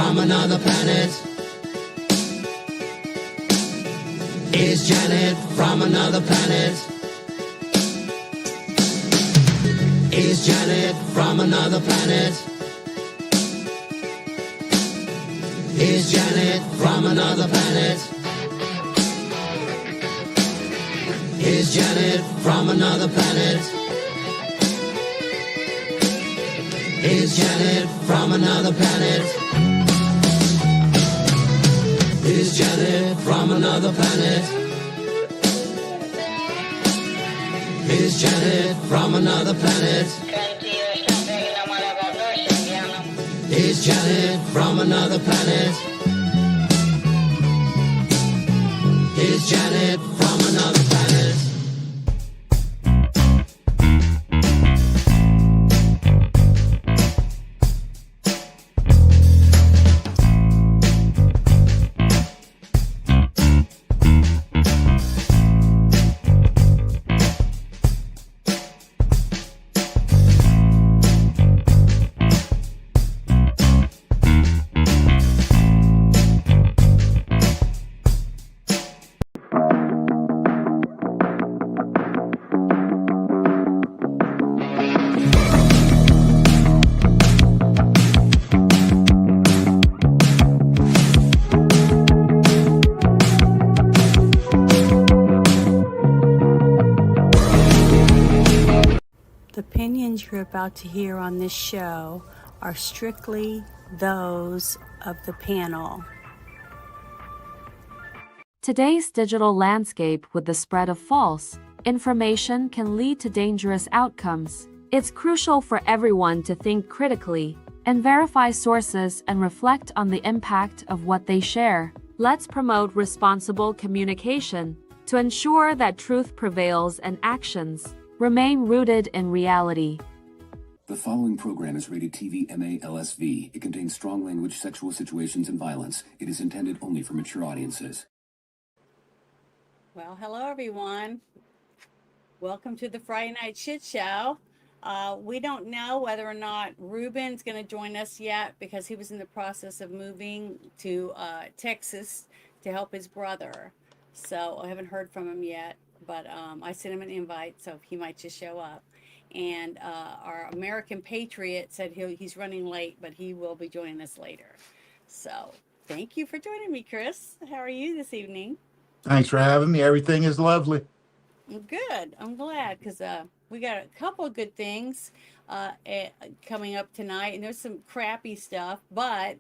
from another planet? Is Janet from another planet? Is Janet from another planet? Is Janet from another planet? Is Janet from another planet? Is Janet from another planet? Is Janet from another planet? Is Janet from another planet? Is Janet from another planet? Is Janet from another planet? The opinions you're about to hear on this show are strictly those of the panel. Today's digital landscape with the spread of false information can lead to dangerous outcomes. It's crucial for everyone to think critically and verify sources and reflect on the impact of what they share. Let's promote responsible communication to ensure that truth prevails and actions remain rooted in reality. The following program is rated TV MA-LSV. It contains strong language, sexual situations, and violence. It is intended only for mature audiences. Well, hello everyone. Welcome to the Friday Night Shit Show. We don't know whether or not Ruben's going to join us yet because he was in the process of moving to Texas to help his brother. So I haven't heard from him yet, but I sent him an invite, so he might just show up. And our American Patriot said he's running late, but he will be joining us later. So thank you for joining me, Chris. How are you this evening? Thanks for having me. Everything is lovely. Good. I'm glad because we got a couple of good things coming up tonight, and there's some crappy stuff, but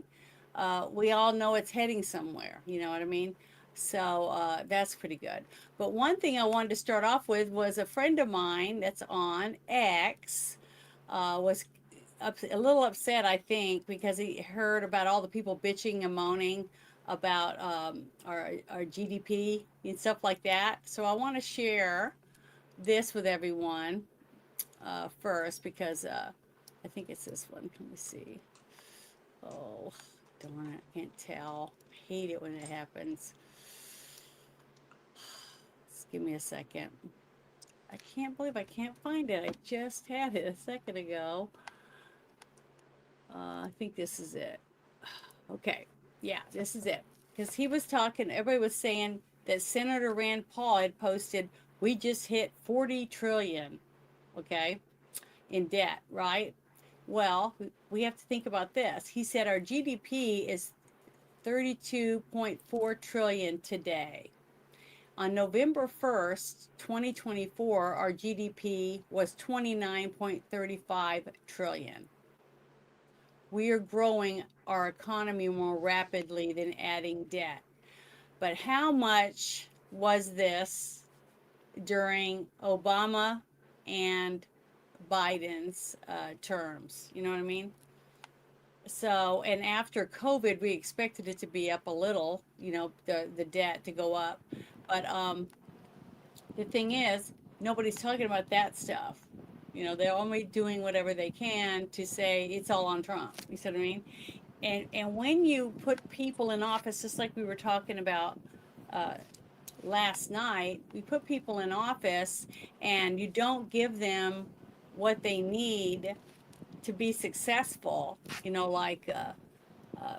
we all know it's heading somewhere. You know what I mean? So that's pretty good. But one thing I wanted to start off with was a friend of mine that's on X was a little upset, I think, because he heard about all the people bitching and moaning about our GDP and stuff like that. So I want to share this with everyone first because I think it's this one. Let me see. Oh, darn it. I can't tell. I hate it when it happens. Just give me a second. I can't believe I can't find it. I just had it a second ago. I think this is it. Okay. Yeah, this is it. Because he was talking, everybody was saying that Senator Rand Paul had posted, we just hit 40 trillion, okay, in debt, right? Well, we have to think about this. He said our GDP is 32.4 trillion today. On November 1st, 2024, our GDP was 29.35 trillion. We are growing our economy more rapidly than adding debt. But how much was this during Obama and Biden's terms? You know what I mean? So, and after COVID, we expected it to be up a little, you know, the debt to go up. But the thing is, nobody's talking about that stuff. You know, they're only doing whatever they can to say it's all on Trump. You see what I mean? And when you put people in office, just like we were talking about last night, we put people in office and you don't give them what they need to be successful, you know, like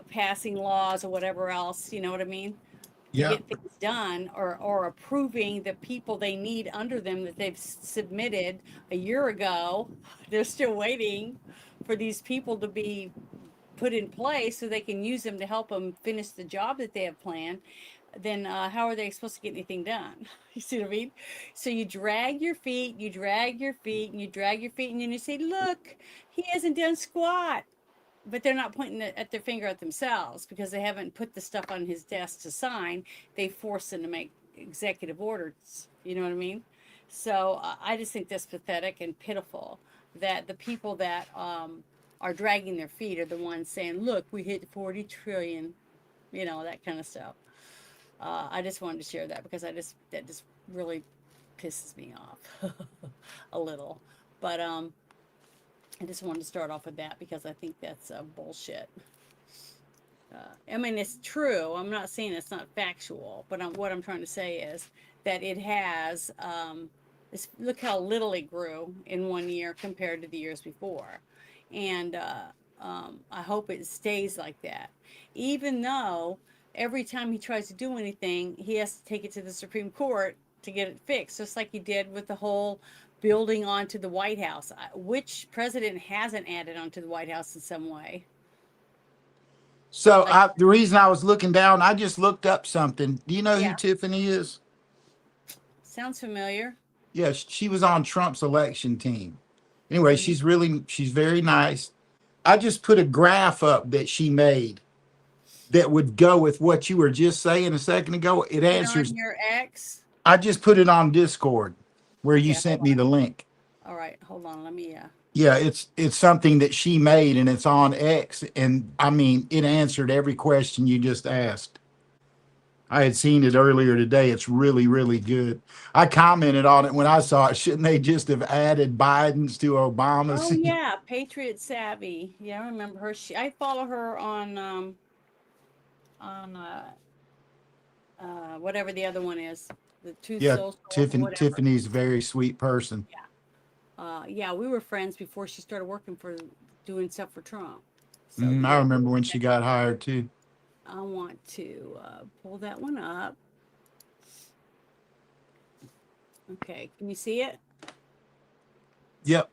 passing laws or whatever else, you know what I mean? To Yep. get things done, or approving the people they need under them that they've submitted a year ago. They're still waiting for these people to be put in place so they can use them to help them finish the job that they have planned. Then how are they supposed to get anything done? You see what I mean? So you drag your feet, you drag your feet, and you drag your feet, and then you say, look, he hasn't done squat. But they're not pointing at their finger at themselves because they haven't put the stuff on his desk to sign. They force him to make executive orders. You know what I mean? So I just think that's pathetic and pitiful that the people that are dragging their feet are the ones saying, look, we hit 40 trillion, you know, that kind of stuff. I just wanted to share that because that just really pisses me off a little. But I just wanted to start off with that because I think that's bullshit. I mean, it's true. I'm not saying it's not factual, but what I'm trying to say is that it has, look how little it grew in 1 year compared to the years before. And I hope it stays like that. Even though every time he tries to do anything, he has to take it to the Supreme Court to get it fixed, just like he did with the whole building onto the White House. Which president hasn't added onto the White House in some way? So Like, the reason I was looking down, I just looked up something. Do you know who yeah, Tiffany is? sounds familiar. Yeah, she was on Trump's election team. Anyway, she's very nice. I just put a graph up that she made that would go with what you were just saying a second ago. It Is it on answers. your X? I just put it on Discord where you Okay, hold sent me on. the link. All right, hold on. Let me. Yeah, it's something that she made and it's on X, and I mean it answered every question you just asked. I had seen it earlier today. It's really, really good. I commented on it when I saw it. Shouldn't they just have added Biden's to Oh Obama's? yeah, Patriot Savvy. Yeah, I remember her. I follow her on whatever the other one is, the Truth Yeah, Social, whatever. Tiffany's a very sweet person. Yeah. Yeah, we were friends before she started working for doing stuff for Trump. So I yeah, remember when she got hired too. I want to pull that one up. Okay, can you see it? Yep.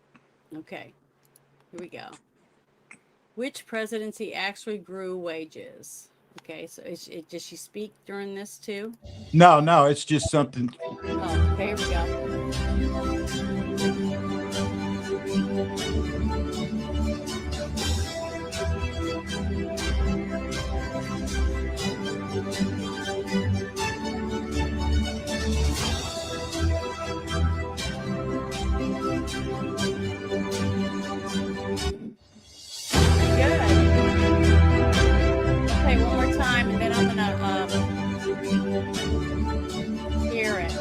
Okay, here we go. Which presidency actually grew wages? Okay, so does she speak during this too? No, it's just something. Oh, okay, here we go. Good. Okay, one more time, and then I'm gonna hear it.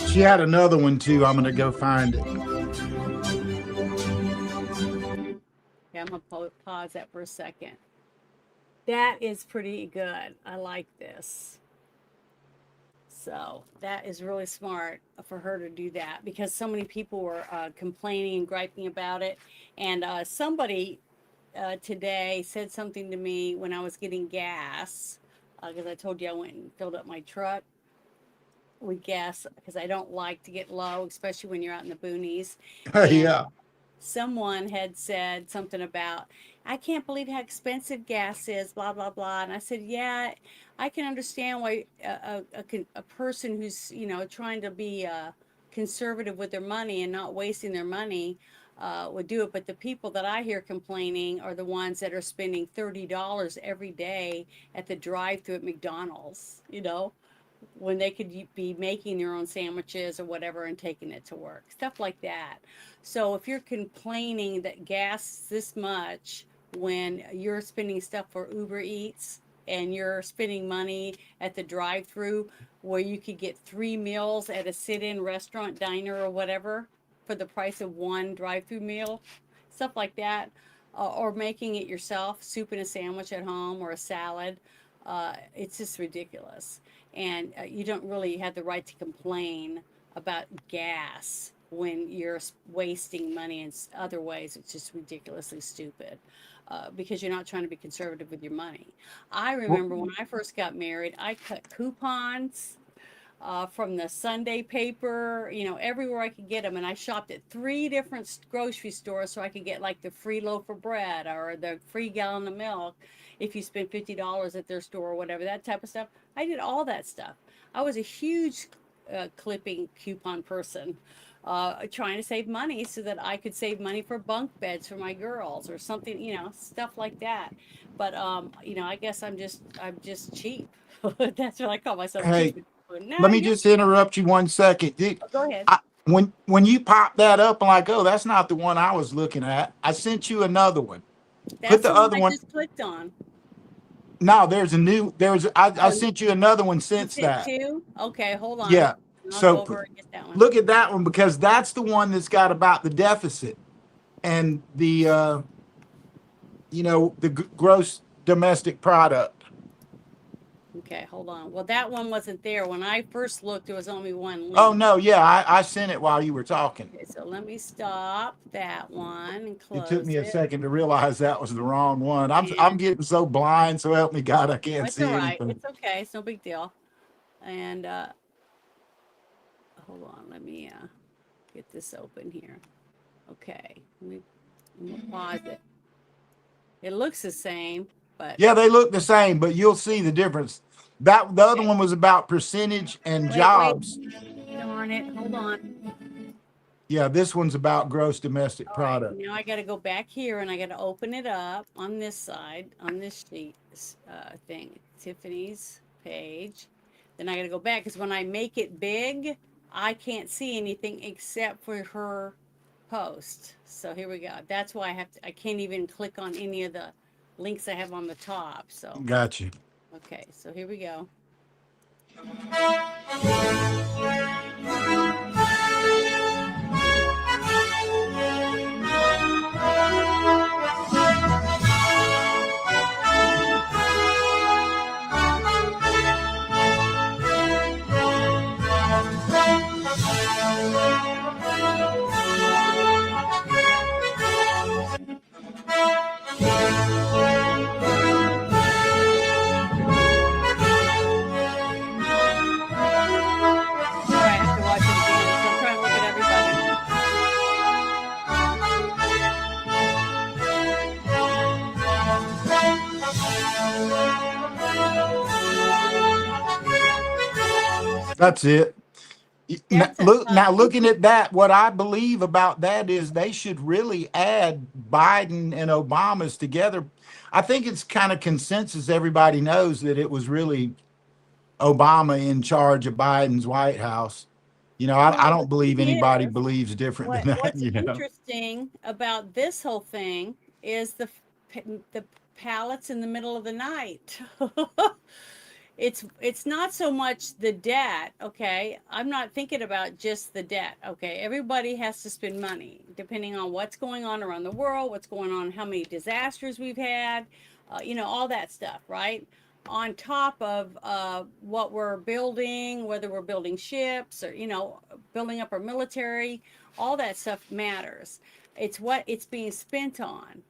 She had another one too. I'm gonna go find it. Okay, I'm gonna pause that for a second. That is pretty good. I like this. So that is really smart for her to do that because so many people were complaining and griping about it. And somebody today said something to me when I was getting gas, because I told you I went and filled up my truck with gas because I don't like to get low, especially when you're out in the boonies. And Yeah. someone had said something about, I can't believe how expensive gas is, blah, blah, blah. And I said, yeah, I can understand why a person who's, you know, trying to be conservative with their money and not wasting their money would do it. But the people that I hear complaining are the ones that are spending $30 every day at the drive-thru at McDonald's, you know, when they could be making their own sandwiches or whatever and taking it to work, stuff like that. So if you're complaining that gas this much when you're spending stuff for Uber Eats and you're spending money at the drive-through where you could get 3 meals at a sit-in restaurant, diner, or whatever for the price of one drive-through meal, stuff like that, or making it yourself, soup and a sandwich at home or a salad, it's just ridiculous. And you don't really have the right to complain about gas when you're wasting money in other ways. It's just ridiculously stupid. Because you're not trying to be conservative with your money. I remember when I first got married, I cut coupons from the Sunday paper, everywhere I could get them. And I shopped at 3 different grocery stores so I could get like the free loaf of bread or the free gallon of milk if you spend $50 at their store or whatever, that type of stuff. I did all that stuff. I was a huge clipping coupon person. Trying to save money so that I could save money for bunk beds for my girls or something, stuff like that. But I guess I'm just cheap. That's what I call myself, Hey, cheap. No, let me you're. just interrupt you 1 second. Go ahead. When you pop that up, I'm like, oh, that's not the one I was looking at. I sent you another one. Put That's the the one other I one. just clicked on. No, I Oh, sent you another one you since sent that. 2? Okay, hold on. Yeah. I'll go So over and get that one. look at that one because that's the one that's got about the deficit and the gross domestic product. Okay, hold on. Well, that one wasn't there. When I first looked, there was only one link. Oh no, yeah, I sent it while you were talking. Okay, so let me stop that one and It took close me a it. second to realize that was the wrong one. I'm And getting so blind, so help me God, I can't it's all see right. anything. It's okay. It's no big deal. And hold on. Let me get this open here. Okay. I'm gonna pause it. It looks the same, but Yeah, they look the same, but you'll see the difference. That the other okay. one was about percentage and Wait. jobs. Darn it. Hold on. Yeah, this one's about gross domestic All right. product. Now I got to go back here and I got to open it up on this side, on this sheet thing, Tiffany's page. Then I got to go back because when I make it big, I can't see anything except for her post. So here we go. That's why I can't even click on any of the links I have on the top. So, Got you. okay. So here we go. Sorry, I have to watch it again. So I'm trying to look at everybody. That's it. That's a Look tough now, one. looking at that, what I believe about that is they should really add Biden and Obama's together. I think it's kind of consensus. Everybody knows that it was really Obama in charge of Biden's White House. I Well, the don't believe thing anybody is, believes different than that. what's interesting about this whole thing is the pallets in the middle of the night. It's not so much the debt, okay? I'm not thinking about just the debt, okay? Everybody has to spend money depending on what's going on around the world, what's going on, how many disasters we've had, all that stuff, right? On top of what we're building, whether we're building ships or, building up our military, all that stuff matters. It's what it's being spent on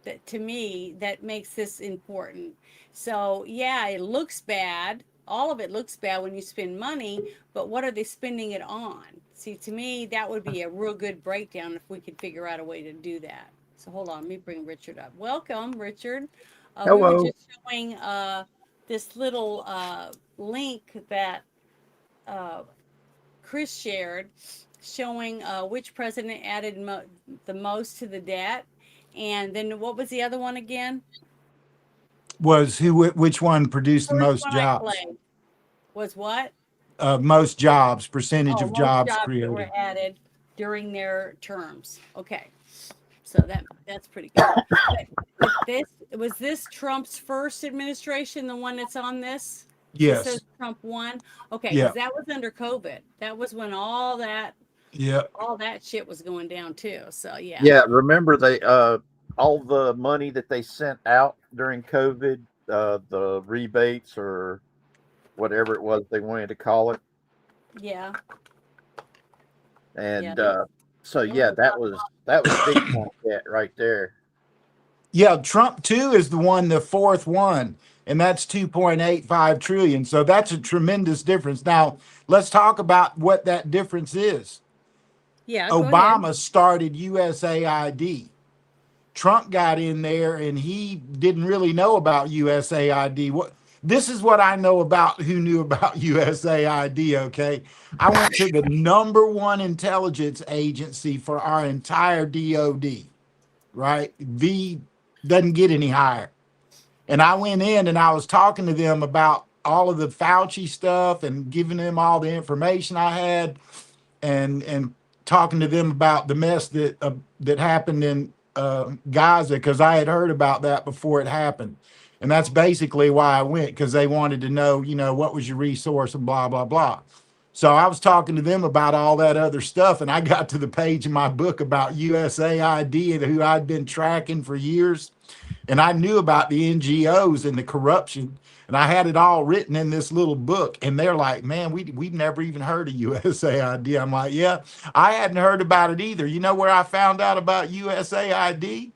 that, to me, that makes this important. So yeah, it looks bad. All of it looks bad when you spend money, but what are they spending it on? See, to me, that would be a real good breakdown if we could figure out a way to do that. So hold on, let me bring Richard up. Welcome, Richard. We were Hello. just showing this little link that Chris shared, showing which president added the most to the debt. And then what was the other one again? Which one produced the First most one I jobs? played was what? Most jobs, percentage Oh, of most jobs jobs that were created. added during their terms. Okay, so that's pretty good. But this Trump's first administration, the one that's on this? This says Yes. Trump won. Okay, Yeah. because that was under COVID. That was when all that Yeah. shit was going down too. So yeah. Yeah, remember they all the money that they sent out during COVID, the rebates or whatever it was they wanted to call it. Yeah. And Yeah. so yeah, that was big time debt right there. Yeah, Trump too is the fourth one, and that's 2.85 trillion. So that's a tremendous difference. Now, let's talk about what that difference is. Yeah, go ahead. Obama started USAID. Trump got in there and he didn't really know about USAID. What this is what I know about who knew about USAID, okay? I went to the number one intelligence agency for our entire DOD, right? V doesn't get any higher. And I went in and I was talking to them about all of the Fauci stuff and giving them all the information I had and talking to them about the mess that happened in Gaza because I had heard about that before it happened, and that's basically why I went because they wanted to know, what was your resource and blah blah blah. So I was talking to them about all that other stuff, and I got to the page in my book about USAID and who I'd been tracking for years, and I knew about the NGOs and the corruption, and I had it all written in this little book. And they're like, "Man, we've never even heard of USAID." I'm like, "Yeah, I hadn't heard about it either." You know where I found out about USAID?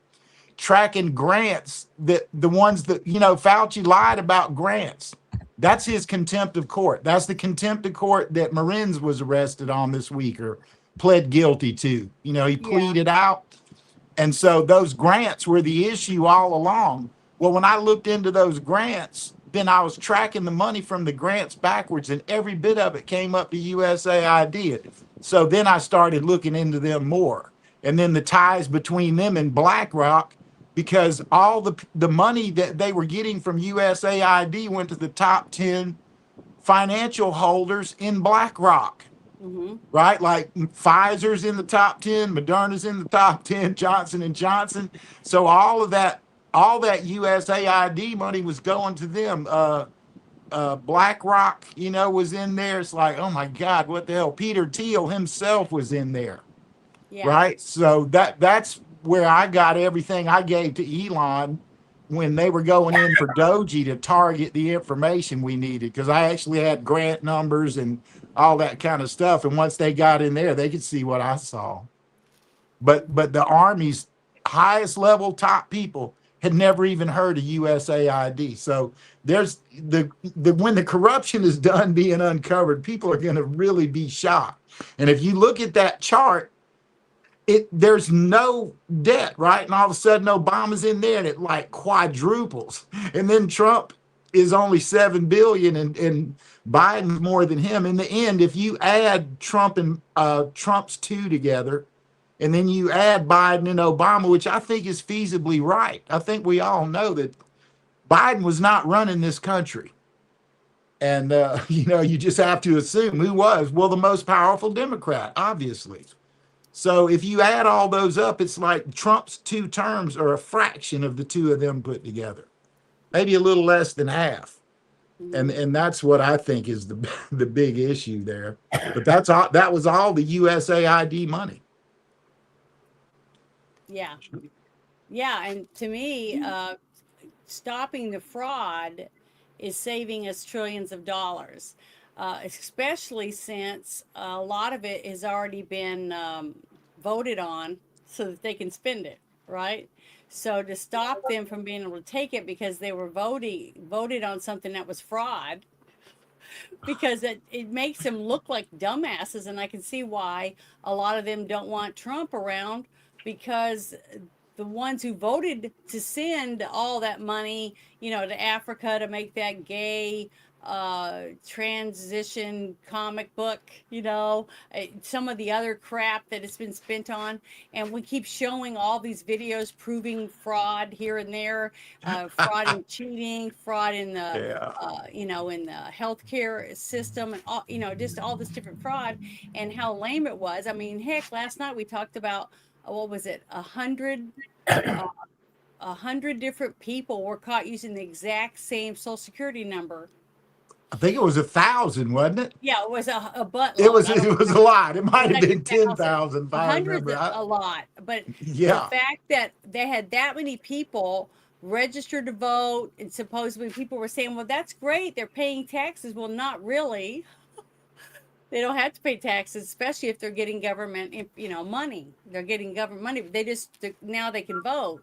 Tracking grants, that the ones that Fauci lied about grants. That's his contempt of court. That's the contempt of court that Marines was arrested on this week or pled guilty to. He Yeah. pleaded out, and so those grants were the issue all along. Well, when I looked into those grants, then I was tracking the money from the grants backwards, and every bit of it came up to USAID. So then I started looking into them more. And then the ties between them and BlackRock, because all the money that they were getting from USAID went to the top 10 financial holders in BlackRock. Mm-hmm. Right? Like Pfizer's in the top 10, Moderna's in the top 10, Johnson and Johnson. So all that USAID money was going to them. BlackRock, was in there. It's like, oh my God, what the hell? Peter Thiel himself was in there. Yeah. Right? So that's where I got everything I gave to Elon when they were going in for Doji to target the information we needed, because I actually had grant numbers and all that kind of stuff. And once they got in there, they could see what I saw. But the Army's highest level top people had never even heard of USAID. So there's the when the corruption is done being uncovered, people are going to really be shocked. And if you look at that chart, there's no debt, right? And all of a sudden Obama's in there and it like quadruples. And then Trump is only 7 billion and Biden's more than him. In the end, if you add Trump and Trump's two together, and then you add Biden and Obama, which I think is feasibly right. I think we all know that Biden was not running this country. And, you just have to assume who was. Well, the most powerful Democrat, obviously. So if you add all those up, it's like Trump's 2 terms are a fraction of the two of them put together, maybe a little less than half. Mm-hmm. And that's what I think is the big issue there. But that was all the USAID money. Yeah. Yeah. And to me, stopping the fraud is saving us trillions of dollars, especially since a lot of it has already been voted on so that they can spend it, right? So to stop them from being able to take it because they were voted on something that was fraud, because it makes them look like dumbasses. And I can see why a lot of them don't want Trump around, because the ones who voted to send all that money, to Africa to make that gay transition comic book, some of the other crap that it's been spent on. And we keep showing all these videos proving fraud here and there, fraud and cheating, fraud in the, in the healthcare system, and all, just all this different fraud and how lame it was. I mean, heck, last night we talked about, what was it, 100 different people were caught using the exact same social security number. I think it was 1,000, wasn't it? Yeah, it was a buttload. It was a lot. It might have like been 10,000 if I 100's remember. a lot, but the Yeah. fact that they had that many people registered to vote, and supposedly people were saying, well, that's great, they're paying taxes. Well, not really. They don't have to pay taxes, especially if they're getting government, money. They're getting government money, but now they can vote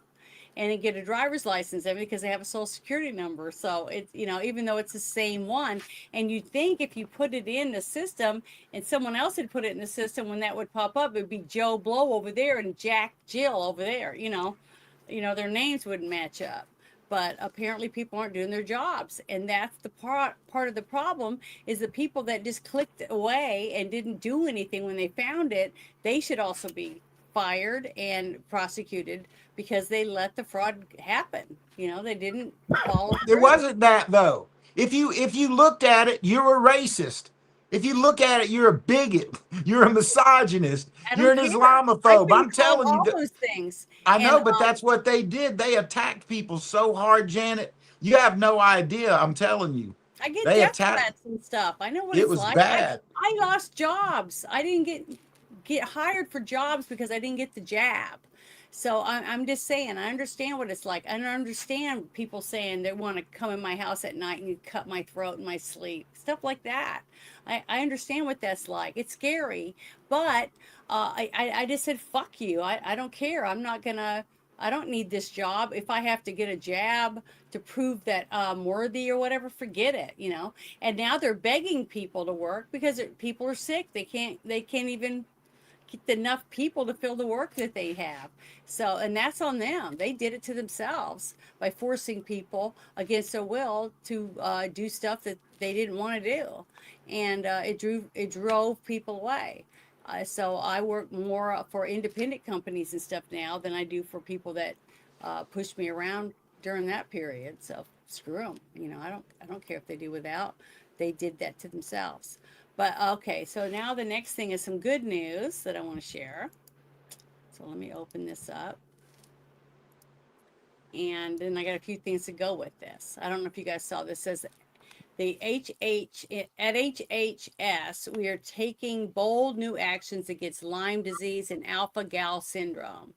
and then get a driver's license because they have a social security number. So it's, even though it's the same one, and you'd think if you put it in the system and someone else had put it in the system, when that would pop up, it'd be Joe Blow over there and Jack Jill over there, their names wouldn't match up. But apparently people aren't doing their jobs, and that's the part of the problem, is the people that just clicked away and didn't do anything when they found it. They should also be fired and prosecuted because they let the fraud happen. They didn't follow It through. wasn't that though. If you looked at it, you're a racist. If you look at it, you're a bigot. You're a misogynist. I You're don't an care. I've Islamophobe. been I'm called telling you all that. those things. I know, And but that's what they did. They attacked people so hard, Janet. You have no idea. I'm telling you. I get They death attacked. threats and stuff. I know what It it's was like. bad. I lost jobs. I didn't get hired for jobs because I didn't get the jab. So I'm just saying, I understand what it's like. I understand people saying they want to come in my house at night and cut my throat in my sleep, stuff like that. I understand what that's like. It's scary, but I just said, fuck you. I don't care. I don't need this job. If I have to get a jab to prove that I'm worthy or whatever, forget it, And now they're begging people to work because people are sick. They can't even get enough people to fill the work that they have. So, and that's on them. They did it to themselves by forcing people against their will to do stuff that they didn't want to do, and it drove people away. So I work more for independent companies and stuff now than I do for people that pushed me around during that period. So screw them. I don't care if they do without. They did that to themselves. But okay, so now the next thing is some good news that I want to share. So let me open this up. And then I got a few things to go with this. I don't know if you guys saw this. It says at HHS, we are taking bold new actions against Lyme disease and alpha-gal syndrome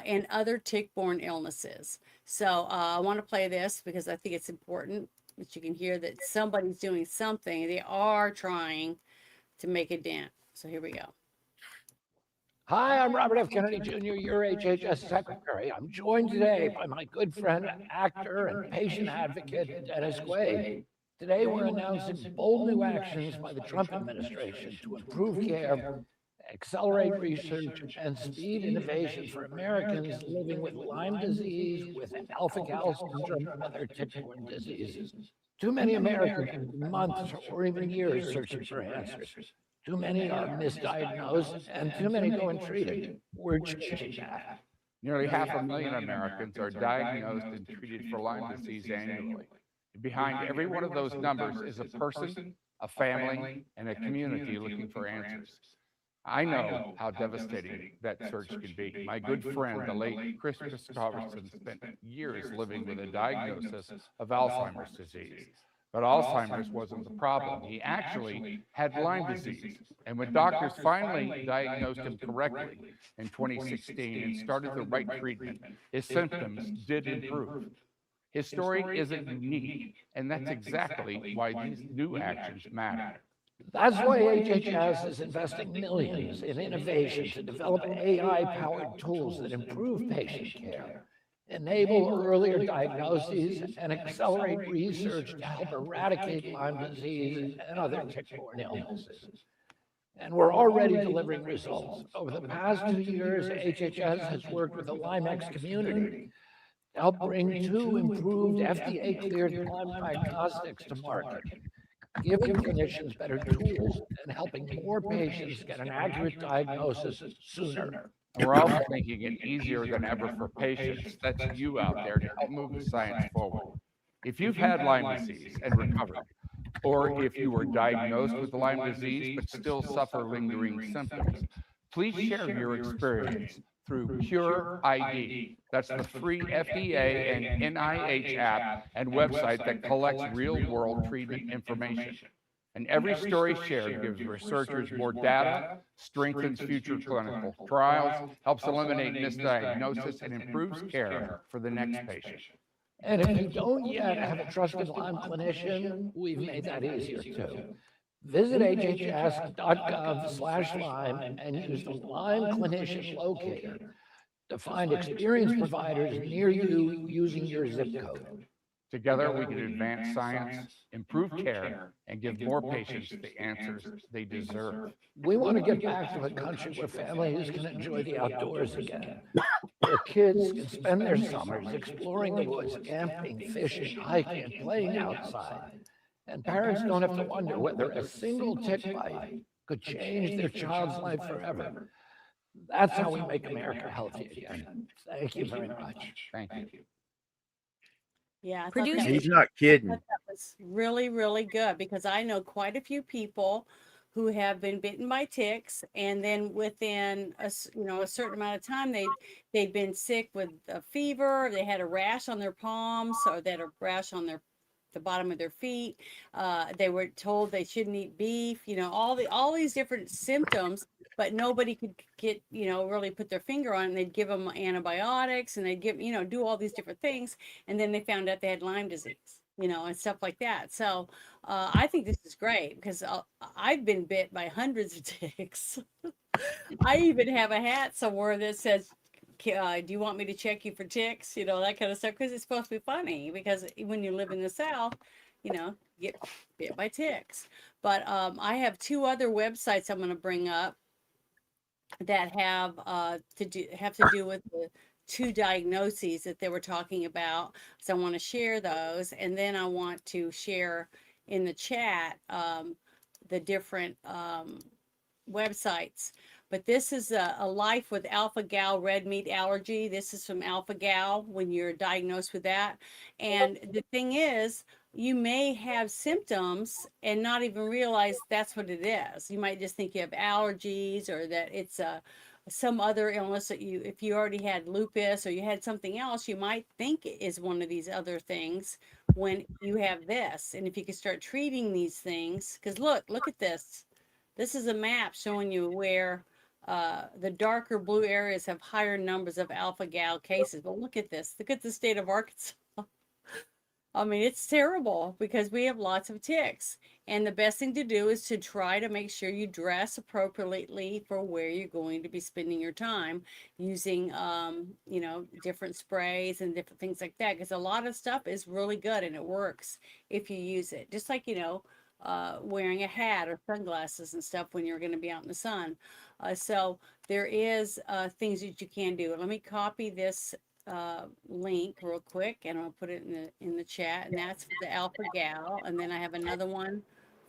and other tick-borne illnesses. So I want to play this because I think it's important that you can hear that somebody's doing something. They are trying to make a dent. So here we go. Hi, I'm Robert F. Kennedy Jr., your HHS Secretary. I'm joined today by my good friend, actor, and patient advocate, Dennis Quaid. Today, we're announcing bold new actions by the Trump administration to improve care, accelerate research, and speed innovation for Americans living with Lyme disease, with alpha-gal syndrome, and other tick-borne diseases. Too many Americans spend months or even years searching for answers. Too many are misdiagnosed, and too many go untreated. We're changing that. Nearly 500,000 Americans are diagnosed and treated for Lyme disease annually. Behind every one of those numbers is a person, a family, and a community looking for answers. I know how devastating that search can be. My good friend, the late Chris Christopherson, spent years living with a diagnosis of Alzheimer's disease. But Alzheimer's wasn't the problem. He actually had Lyme disease. And when doctors finally diagnosed him correctly in 2016 and started the right treatment, his symptoms did improve. His story isn't unique, and that's exactly why these new actions matter. That's why HHS is investing millions in innovation to develop AI-powered tools that improve patient care, enable earlier diagnoses, and accelerate research to help eradicate Lyme disease and other tick-borne illnesses. And we're already delivering results. Over the past 2 years, HHS has worked with the LymeX community to help bring 2 improved FDA-cleared Lyme diagnostics to market, giving clinicians better tools and helping more patients get an accurate diagnosis sooner. And we're also making it easier than ever for patients. That's you out there to help move the science forward. If you've had Lyme disease and recovered, or if you were diagnosed with Lyme disease but still suffer lingering symptoms, please share your experience through Cure ID. That's the free FDA and NIH app and website that collects real-world treatment information. And every story shared gives researchers more data, strengthens future clinical trials, helps eliminate misdiagnosis, and improves care for the next patient. And if you don't yet have a trusted Lyme clinician, we've made that easier too. Visit hhs.gov/Lyme and use the Lyme Clinician Locator to find experienced providers near you using your zip code. Together, we can advance science, improve care, and give more patients the answers they deserve. We want to get back to a country where families can enjoy the outdoors again, where kids can spend their summers exploring the woods, camping, fishing, hiking, and playing outside. And parents don't have to wonder whether a single tick bite could change their child's life forever. That's how we make America healthy again. Thank you very much. Thank you. Yeah, I thought Producer- that was, He's not I kidding. thought that was really, really good because I know quite a few people who have been bitten by ticks, and then within a certain amount of time they'd been sick with a fever, they had a rash on their palms, or they had a rash on the bottom of their feet. They were told they shouldn't eat beef. All these different symptoms, but nobody could get really put their finger on it. And they'd give them antibiotics, and they'd give do all these different things, and then they found out they had Lyme disease. And stuff like that. So I think this is great because I've been bit by hundreds of ticks. I even have a hat somewhere that says, do you want me to check you for ticks? That kind of stuff, because it's supposed to be funny, because when you live in the South, get bit by ticks. But I have two other websites I'm going to bring up that have to do with the two diagnoses that they were talking about. So I want to share those, and then I want to share in the chat the different websites. But this is a life with alpha gal red meat allergy. This is from alpha gal when you're diagnosed with that. And the thing is, you may have symptoms and not even realize that's what it is. You might just think you have allergies, or that it's some other illness that if you already had lupus or you had something else, you might think it is one of these other things when you have this. And if you can start treating these things, because look at this. This is a map showing you where the darker blue areas have higher numbers of alpha gal cases. But look at this. Look at the state of Arkansas. I mean, it's terrible because we have lots of ticks. And the best thing to do is to try to make sure you dress appropriately for where you're going to be spending your time, using, different sprays and different things like that. Because a lot of stuff is really good and it works if you use it. Just like, wearing a hat or sunglasses and stuff when you're going to be out in the sun. So there is things that you can do. Let me copy this link real quick, and I'll put it in the chat, and that's for the alpha gal. And then I have another one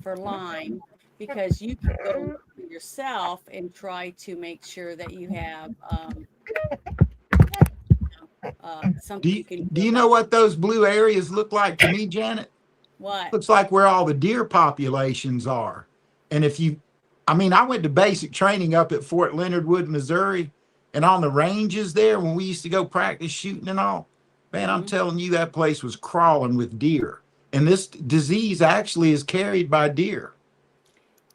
for Lyme, because you can go for yourself and try to make sure that you have something you can Do you know what those blue areas look like to me, Janet? What? Looks like where all the deer populations are. And I went to basic training up at Fort Leonard Wood, Missouri, and on the ranges there, when we used to go practice shooting and all, man, I'm telling you, that place was crawling with deer. And this disease actually is carried by deer.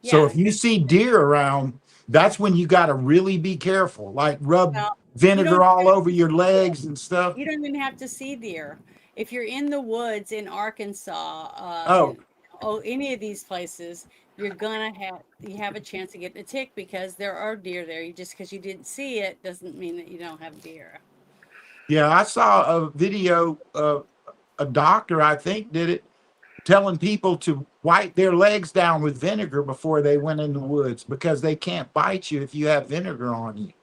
So if you see deer around, that's when you got to really be careful, like rub vinegar all over your legs and stuff. You don't even have to see deer. If you're in the woods in Arkansas, any of these places, you have a chance to get a tick, because there are deer there. Just because you didn't see it doesn't mean that you don't have deer. Yeah, I saw a video of a doctor, I think, did it, telling people to wipe their legs down with vinegar before they went in the woods, because they can't bite you if you have vinegar on you.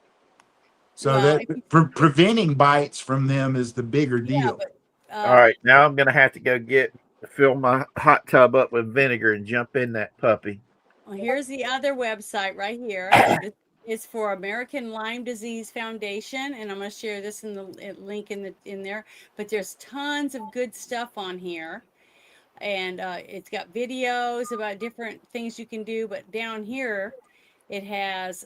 So preventing bites from them is the bigger deal. All right, now I'm going to have to fill my hot tub up with vinegar and jump in that puppy. Well, here's the other website right here. This is for American Lyme Disease Foundation, and I'm going to share this in the link in there. But there's tons of good stuff on here, and it's got videos about different things you can do. But down here, it has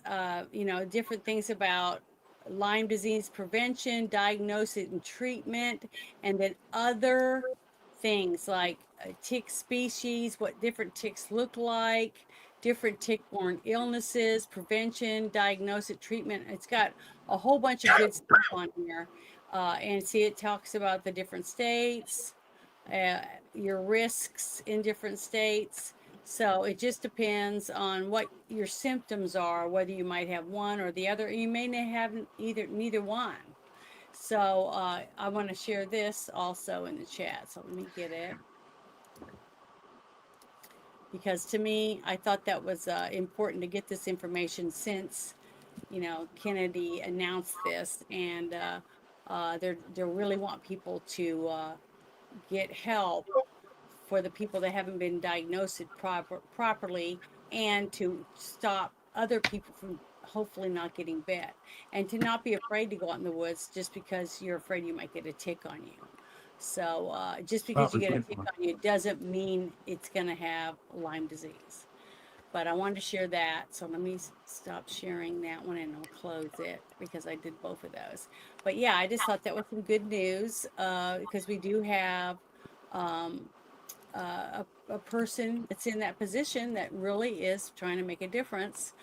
different things about Lyme disease prevention, diagnosis, and treatment, and then other things like tick species, what different ticks look like, different tick-borne illnesses, prevention, diagnosis, treatment. It's got a whole bunch of good stuff on here. And see, it talks about the different states, your risks in different states. So it just depends on what your symptoms are, whether you might have one or the other. You may not have neither one. So I want to share this also in the chat. So let me get it. Because to me, I thought that was important to get this information since, you know, Kennedy announced this, and they really want people to get help for the people that haven't been diagnosed properly, and to stop other people from hopefully not getting bit, and to not be afraid to go out in the woods just because you're afraid you might get a tick on you. So just because you get a tick on you doesn't mean it's going to have Lyme disease. But I wanted to share that. So let me stop sharing that one and I'll close it because I did both of those. But yeah, I just thought that was some good news because we do have a person that's in that position that really is trying to make a difference,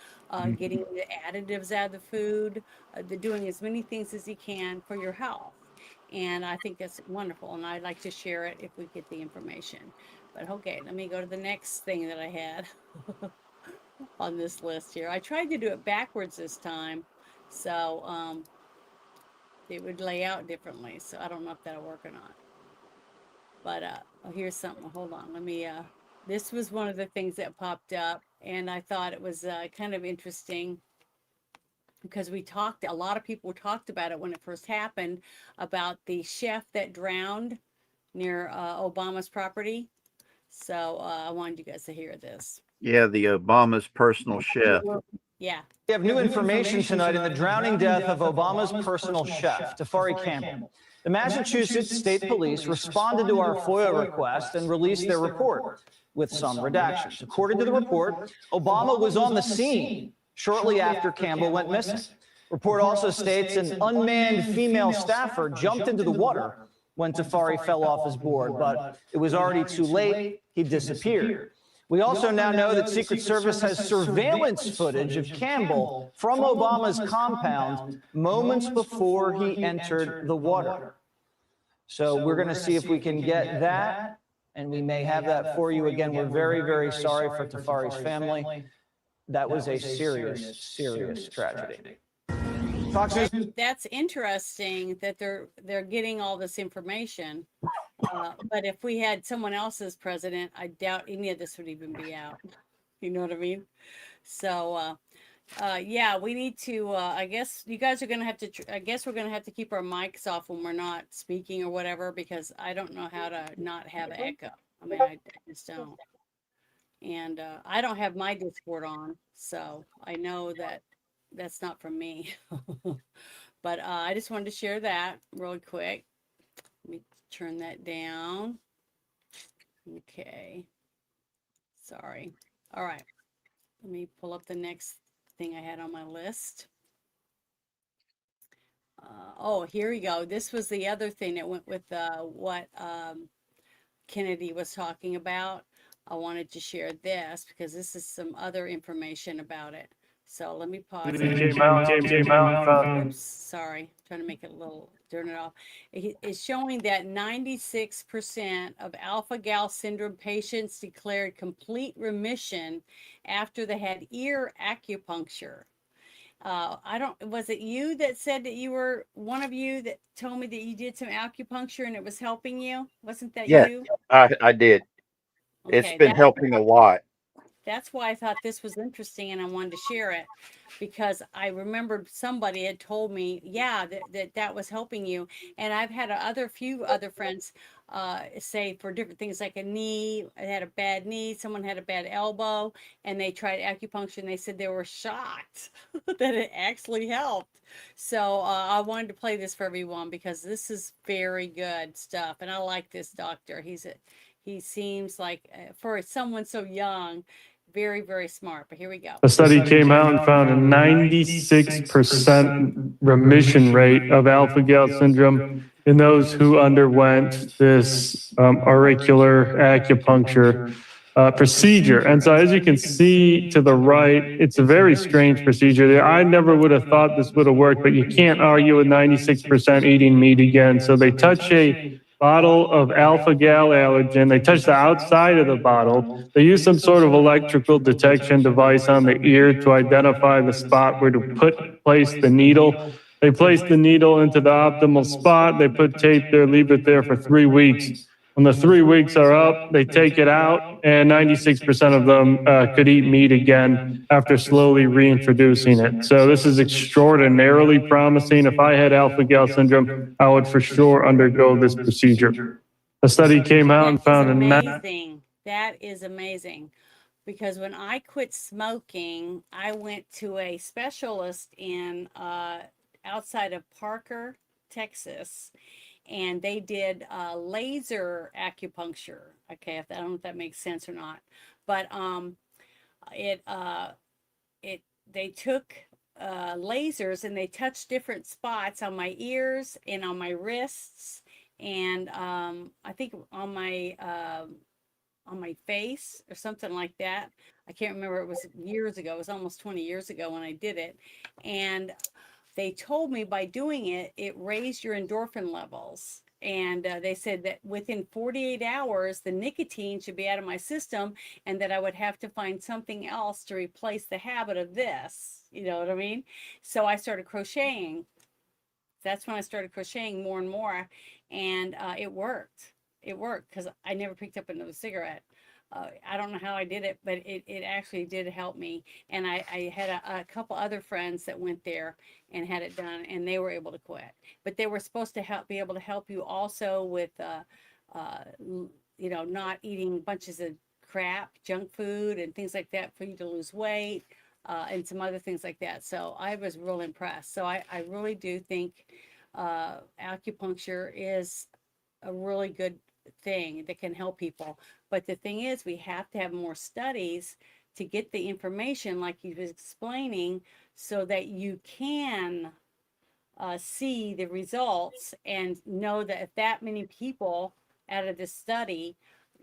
getting the additives out of the food, doing as many things as he can for your health. And I think that's wonderful. And I'd like to share it if we get the information. But okay, let me go to the next thing that I had on this list here. I tried to do it backwards this time, so it would lay out differently. So I don't know if that'll work or not. But oh, here's something. Hold on. Let me. This was one of the things that popped up, and I thought it was kind of interesting because a lot of people talked about it when it first happened, about the chef that drowned near Obama's property. So I wanted you guys to hear this. Yeah, the Obama's personal chef. Yeah. We have new information tonight in the drowning death of Obama's personal chef, Tafari Campbell. The Massachusetts State Police responded to our FOIA request and released their report with some redactions. According to the report, Obama was on the scene shortly after Campbell went missing. Report also states an unmanned female staffer jumped into the water when Tafari fell off his board, but it was already too late. He disappeared. We also now know that Secret Service has surveillance footage of Campbell from Obama's compound moments before he entered the water. So we're going to see if we can get that, and we may have that for you. Again, we're very, very sorry for Tafari's family. That was a serious, serious tragedy. That's interesting that they're getting all this information. But if we had someone else as president, I doubt any of this would even be out. You know what I mean? So, yeah, we need to, I guess you guys are going to have to, I guess we're going to have to keep our mics off when we're not speaking or whatever, because I don't know how to not have echo. I mean, I just don't. And I don't have my Discord on, so I know that that's not from me. But I just wanted to share that really quick. Let me turn that down. Okay. Sorry. All right. Let me pull up the next thing I had on my list. Oh, here we go. This was the other thing that went with what Kennedy was talking about. I wanted to share this because this is some other information about it. So let me pause. Oops, sorry, trying to make it a little, turn it off. It's showing that 96% of alpha-gal syndrome patients declared complete remission after they had ear acupuncture. Was it you that said that you were one of you that told me that you did some acupuncture and it was helping you? Wasn't that you? I did. Okay, it's been helping a lot. That's why I thought this was interesting and I wanted to share it, because I remembered somebody had told me, yeah, that was helping you. And I've had few other friends say for different things, like a knee, I had a bad knee, someone had a bad elbow, and they tried acupuncture and they said they were shocked that it actually helped. So I wanted to play this for everyone because this is very good stuff. And I like this doctor. He seems like, for someone so young, very, very smart. But here we go. A study came out and found a 96% remission rate of alpha-gal syndrome in those who underwent this auricular acupuncture procedure. And so as you can see to the right, it's a very strange procedure. I never would have thought this would have worked, but you can't argue with 96% eating meat again. So they touch a bottle of alpha-gal allergen. They touch the outside of the bottle. They use some sort of electrical detection device on the ear to identify the spot where to place the needle. They place the needle into the optimal spot. They put tape there, leave it there for 3 weeks. When the 3 weeks are up, they take it out, and 96% of them could eat meat again after slowly reintroducing it. So this is extraordinarily promising. If I had alpha-gal syndrome, I would for sure undergo this procedure. A study came out and found amazing. That is amazing. Because when I quit smoking, I went to a specialist in outside of Parker, Texas, and they did laser acupuncture. Okay, I don't know if that makes sense or not, but they took lasers and they touched different spots on my ears and on my wrists, and I think on my face or something like that. I can't remember. It was years ago. It was almost 20 years ago when I did it. And they told me by doing it, it raised your endorphin levels. And they said that within 48 hours, the nicotine should be out of my system and that I would have to find something else to replace the habit of this. You know what I mean? So I started crocheting. That's when I started crocheting more and more. And it worked. It worked because I never picked up another cigarette. I don't know how I did it, but it actually did help me. And I had a couple other friends that went there and had it done, and they were able to quit. But they were supposed to be able to help you also with, not eating bunches of crap, junk food, and things like that for you to lose weight, and some other things like that. So I was real impressed. So I really do think acupuncture is a really good thing that can help people. But the thing is, we have to have more studies to get the information like you was explaining so that you can see the results and know that if that many people out of this study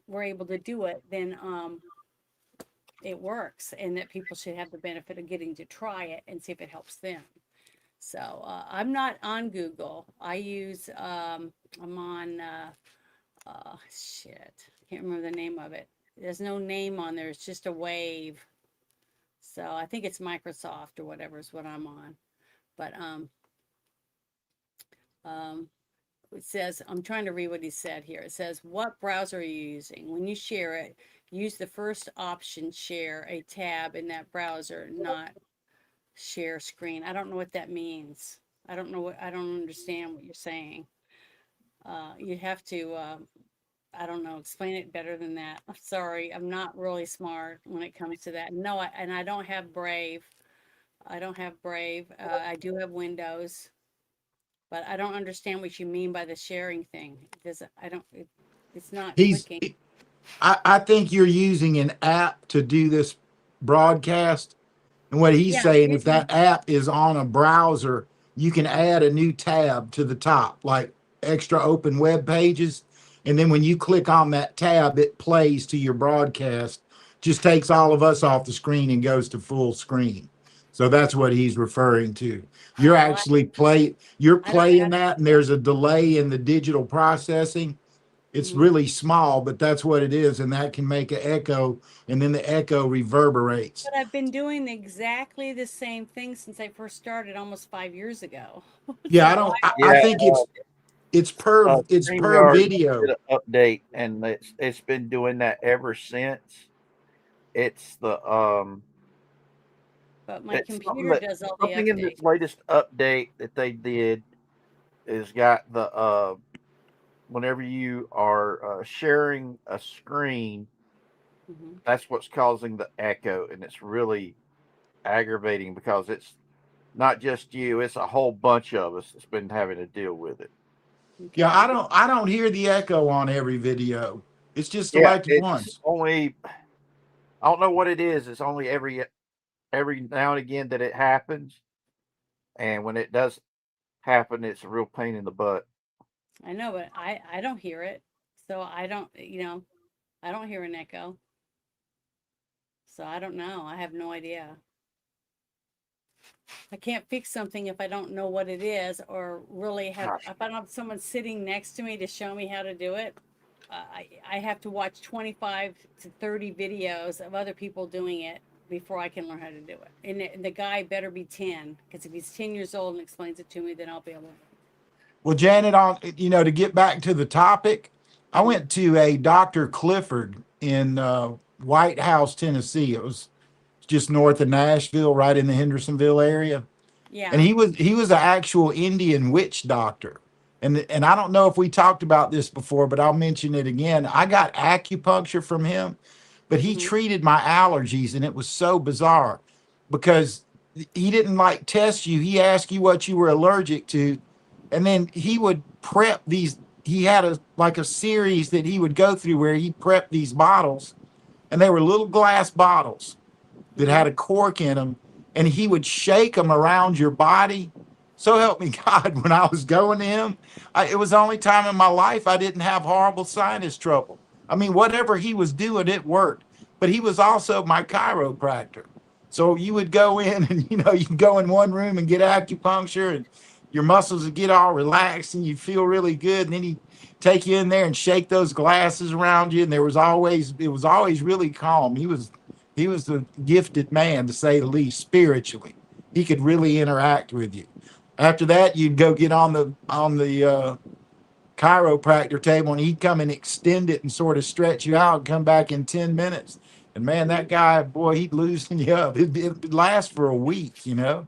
were able to do it, then it works, and that people should have the benefit of getting to try it and see if it helps them. So I'm not on Google. I use I'm on shit. I can't remember the name of it. There's no name on there. It's just a wave. So I think it's Microsoft or whatever is what I'm on. But it says, I'm trying to read what he said here. It says, what browser are you using? When you share it, use the first option, share a tab in that browser, not share screen. I don't know what that means. I don't understand what you're saying. You have to I don't know, explain it better than that. I'm sorry, I'm not really smart when it comes to that. No, I don't have Brave. I don't have Brave. I do have Windows, but I don't understand what you mean by the sharing thing because it's not clicking. I think you're using an app to do this broadcast. And what he's saying, if that app is on a browser, you can add a new tab to the top, like extra open web pages. And then when you click on that tab, it plays to your broadcast, just takes all of us off the screen and goes to full screen. So that's what he's referring to. You're actually playing that, and there's a delay in the digital processing. It's really small, but that's what it is, and that can make an echo, and then the echo reverberates. But I've been doing exactly the same thing since I first started almost 5 years ago. Yeah, I think it's per video. Did an update, and it's been doing that ever since. It's the But my computer does all the updates. Something in this latest update that they did is got the whenever you are sharing a screen, that's what's causing the echo, and it's really aggravating because it's not just you; it's a whole bunch of us that's been having to deal with it. Yeah, I don't hear the echo on every video. It's just selected once. Only, I don't know what it is. It's only every now and again that it happens, and when it does happen, it's a real pain in the butt. I know, but I don't hear it, so I don't I don't hear an echo, so I don't know. I have no idea. I can't fix something if I don't know what it is, or really have, if I don't have someone sitting next to me to show me how to do it. I have to watch 25 to 30 videos of other people doing it before I can learn how to do it. And the guy better be 10, because if he's 10 years old and explains it to me, then I'll be able to. Well, Janet, to get back to the topic, I went to a Dr. Clifford in White House, Tennessee. It was just north of Nashville, right in the Hendersonville area. Yeah. And he was an actual Indian witch doctor. And I don't know if we talked about this before, but I'll mention it again. I got acupuncture from him, but he treated my allergies, and it was so bizarre because he didn't like test you. He asked you what you were allergic to, and then he would prep these. He had a series that he would go through where he prepped these bottles, and they were little glass bottles that had a cork in them, and he would shake them around your body. So help me God, when I was going to him, it was the only time in my life I didn't have horrible sinus trouble. I mean, whatever he was doing, it worked. But he was also my chiropractor. So you would go in and, you can go in one room and get acupuncture, and your muscles would get all relaxed and you feel really good. And then he'd take you in there and shake those glasses around you. And it was always really calm. He was a gifted man, to say the least, spiritually. He could really interact with you. After that, you'd go get on the chiropractor table, and he'd come and extend it and sort of stretch you out and come back in 10 minutes. And man, that guy, boy, he'd loosen you up. It'd last for a week, A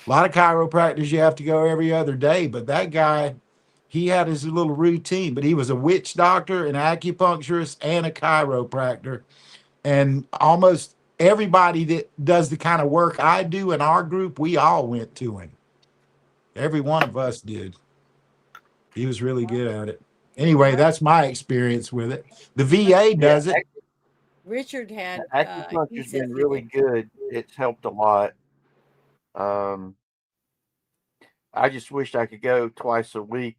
lot of chiropractors, you have to go every other day, but that guy, he had his little routine. But he was a witch doctor, an acupuncturist, and a chiropractor. And almost everybody that does the kind of work I do in our group, we all went to him. Every one of us did. He was really good at it. Anyway, that's my experience with it. The VA does it. Richard had acupuncture's been really good. It's helped a lot. I just wished I could go twice a week,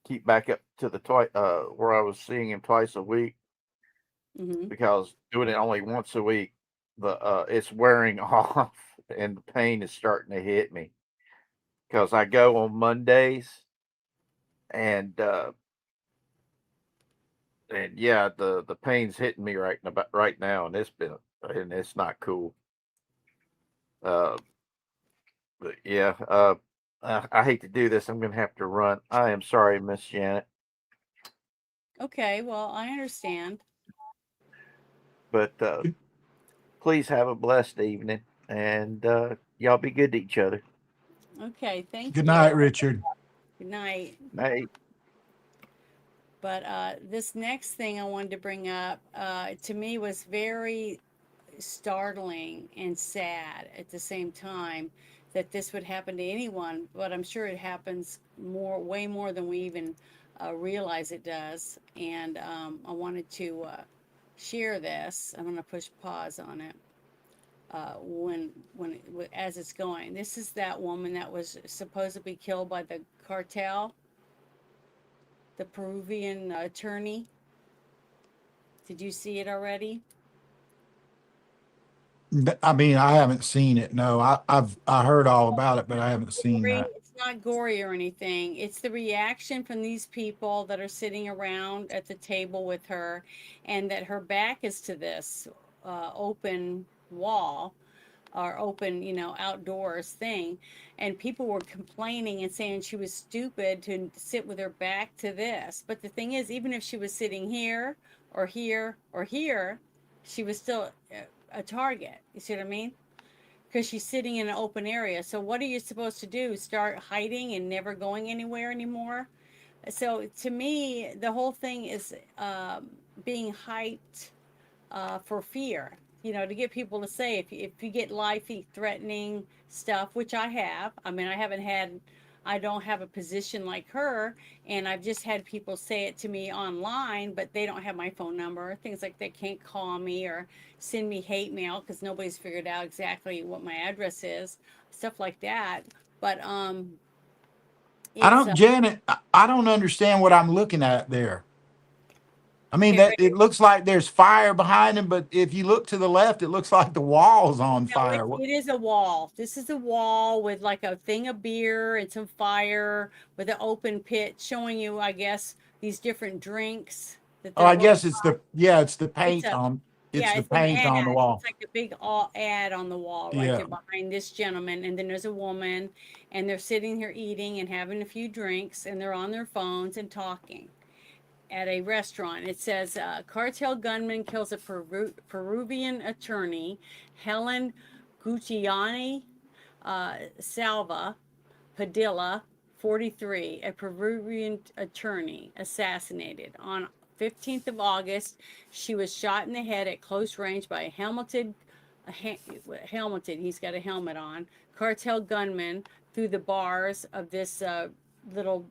keep back up to the where I was seeing him twice a week, because doing it only once a week, it's wearing off and the pain is starting to hit me. Because I go on Mondays, and yeah, the pain's hitting me right now, and it's not cool. But yeah, I hate to do this. I'm gonna have to run. I am sorry, Miss Janet. Okay, well, I understand. But please have a blessed evening, and y'all be good to each other. Okay, thank you. Good night, Richard. Good night. Night. But this next thing I wanted to bring up, to me, was very startling and sad at the same time, that this would happen to anyone. But I'm sure it happens way more than we even realize it does. And I wanted to share this. I'm going to push pause on it. As it's going. This is that woman that was supposedly killed by the cartel, the Peruvian attorney. Did you see it already? I mean, I haven't seen it. No, I heard all about it, but I haven't seen that. It's not gory or anything. It's the reaction from these people that are sitting around at the table with her, and that her back is to this open wall, or open, outdoors thing. And people were complaining and saying she was stupid to sit with her back to this. But the thing is, even if she was sitting here or here or here, she was still a target. You see what I mean? Because she's sitting in an open area. So what are you supposed to do? Start hiding and never going anywhere anymore? So to me, the whole thing is being hyped for fear. To get people to say, if you get life-threatening stuff, which I have. I mean, I don't have a position like her, and I've just had people say it to me online, but they don't have my phone number. Things like they can't call me or send me hate mail because nobody's figured out exactly what my address is, stuff like that. But Janet, I don't understand what I'm looking at there. I mean, Okay, that it looks like there's fire behind him, but if you look to the left, it looks like the wall's on no, fire. it is a wall. This is a wall with like a thing of beer and some fire with an open pit showing you, I guess, these different drinks that Oh, they're I going. guess it's the It's paint a on, it's Yeah, the it's an paint on the ad. wall. It's like a big all ad on the wall right Yeah. there behind this gentleman. And then there's a woman, and they're sitting here eating and having a few drinks, and they're on their phones and talking at a restaurant. It says, cartel gunman kills a Peruvian attorney, Helen Gucciani Salva Padilla, 43, a Peruvian attorney, assassinated. On 15th of August, she was shot in the head at close range by a helmeted, he's got a helmet on, cartel gunman through the bars of this little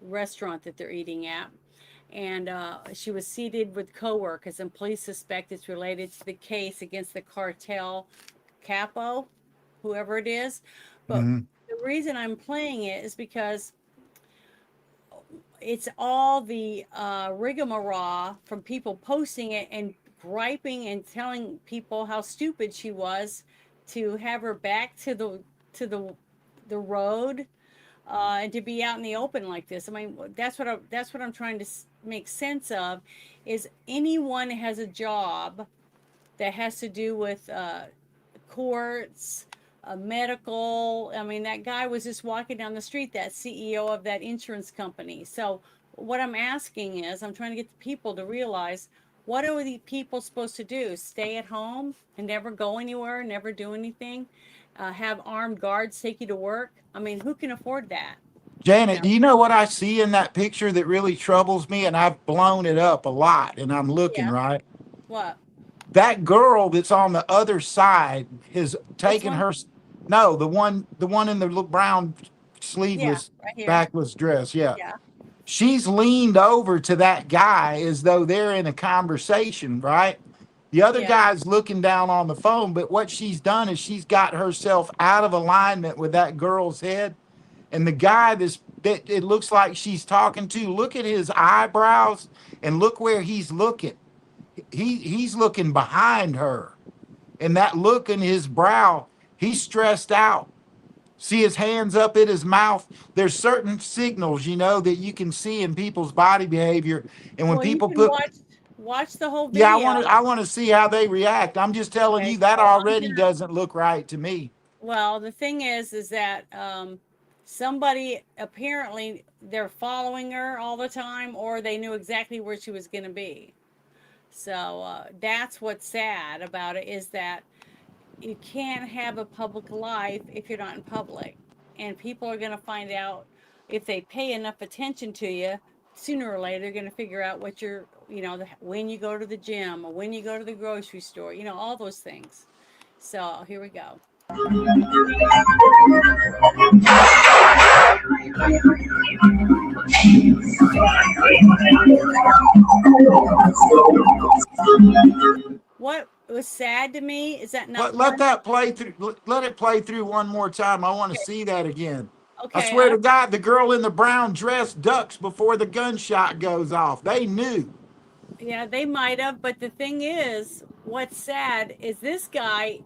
restaurant that they're eating at. And she was seated with coworkers, and police suspect it's related to the case against the cartel capo, whoever it is. But Mhm. the reason I'm playing it is because it's all the rigmarole from people posting it and griping and telling people how stupid she was to have her back to the road and to be out in the open like this. I mean, that's what I'm trying to make sense of. Is anyone has a job that has to do with courts, medical. I mean, that guy was just walking down the street, that CEO of that insurance company. So what I'm asking is, I'm trying to get the people to realize, what are the people supposed to do? Stay at home and never go anywhere, never do anything? Have armed guards take you to work? I mean, who can afford that? Janet, do you know what I see in that picture that really troubles me? And I've blown it up a lot, and I'm looking, Yeah. right? What? That girl that's on the other side has taken one? her. No, the one in the little brown sleeveless Right here. backless dress. Yeah. Yeah. She's leaned over to that guy as though they're in a conversation, right? The other Yeah. guy's looking down on the phone, but what she's done is she's got herself out of alignment with that girl's head. And the guy that it looks like she's talking to, look at his eyebrows and look where he's looking. He's looking behind her. And that look in his brow, he's stressed out. See his hands up at his mouth. There's certain signals, that you can see in people's body behavior. And when Well, you people can put, watch the whole yeah, video. I want to see how they react. I'm just telling Okay, you that so I'm already gonna- doesn't look right to me. Well, the thing is that somebody apparently they're following her all the time, or they knew exactly where she was going to be. So that's what's sad about it, is that you can't have a public life if you're not in public, and people are going to find out if they pay enough attention to you. Sooner or later, they're going to figure out what you're, when you go to the gym or when you go to the grocery store, all those things. So here we go. What was sad to me is that not Let that play through. Let it play through one more time. I want to see that again. Okay, I swear to God, the girl in the brown dress ducks before the gunshot goes off. They knew. Yeah, they might have, but the thing is, what's sad is this guy.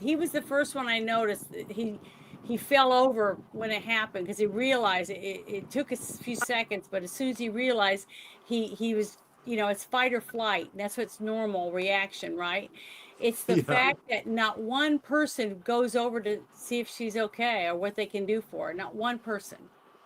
He was the first one I noticed. He fell over when it happened because he realized it took a few seconds, but as soon as he realized, he was, it's fight or flight. That's what's normal reaction, right? It's the fact that not one person goes over to see if she's okay or what they can do for her. Not one person.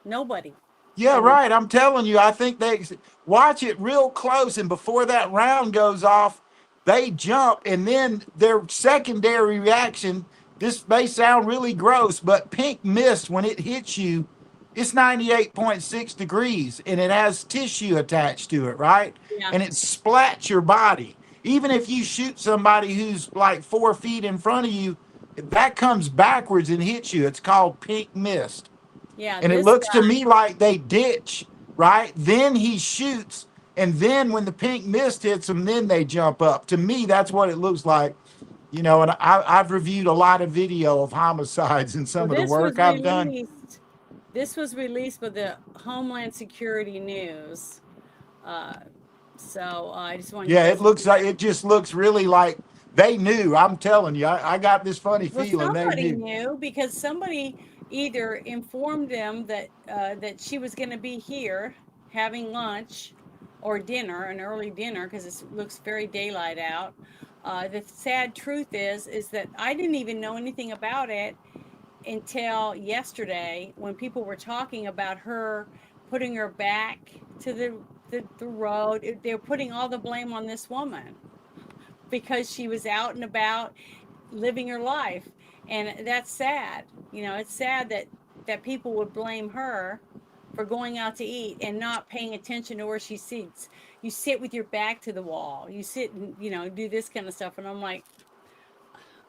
Nobody. Yeah, right. I'm telling you, I think they watch it real close, and before that round goes off, they jump, and then their secondary reaction, this may sound really gross, but pink mist, when it hits you, it's 98.6 degrees, and it has tissue attached to it, right? Yeah. And it splats your body. Even if you shoot somebody who's like 4 feet in front of you, that comes backwards and hits you. It's called pink mist. Yeah. And it looks to me like they ditch, right? Then he shoots, and then when the pink mist hits them, then they jump up. To me, that's what it looks like. And I've reviewed a lot of video of homicides and some of the work I've done. This was released by the Homeland Security News So I just wanted Yeah, you it guys to looks know. like, it just looks really like they knew. I'm telling you, I got this funny Well, feeling they somebody knew. knew because somebody either informed them that she was going to be here having lunch or dinner, an early dinner, because it looks very daylight out. The sad truth is that I didn't even know anything about it until yesterday when people were talking about her putting her back to the road. They're putting all the blame on this woman because she was out and about living her life, and that's sad. It's sad that people would blame her for going out to eat and not paying attention to where she sits. You sit with your back to the wall, you sit and do this kind of stuff, and I'm like,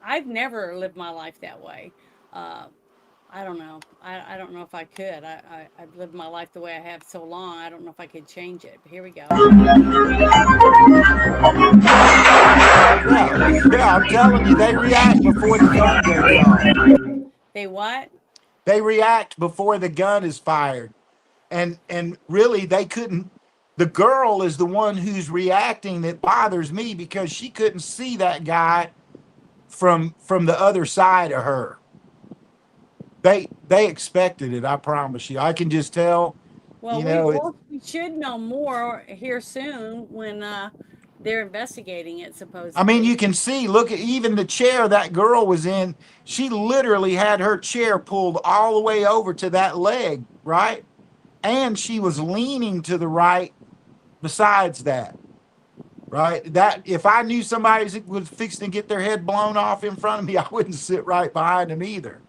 I've never lived my life that way. uh, I don't know. I don't know if I could. I've lived my life the way I have so long. I don't know if I could change it. But here we go. Yeah, I'm telling you, they react before the gun goes off. They what? They react before the gun is fired. And really they couldn't. The girl is the one who's reacting that bothers me because she couldn't see that guy from the other side of her. They expected it, I promise you. I can just tell, Well, we should know more here soon when they're investigating it, I mean, supposedly. you can see, look at even the chair that girl was in. She literally had her chair pulled all the way over to that leg, right? And she was leaning to the right besides that, right? That if I knew somebody was fixing to get their head blown off in front of me, I wouldn't sit right behind them either.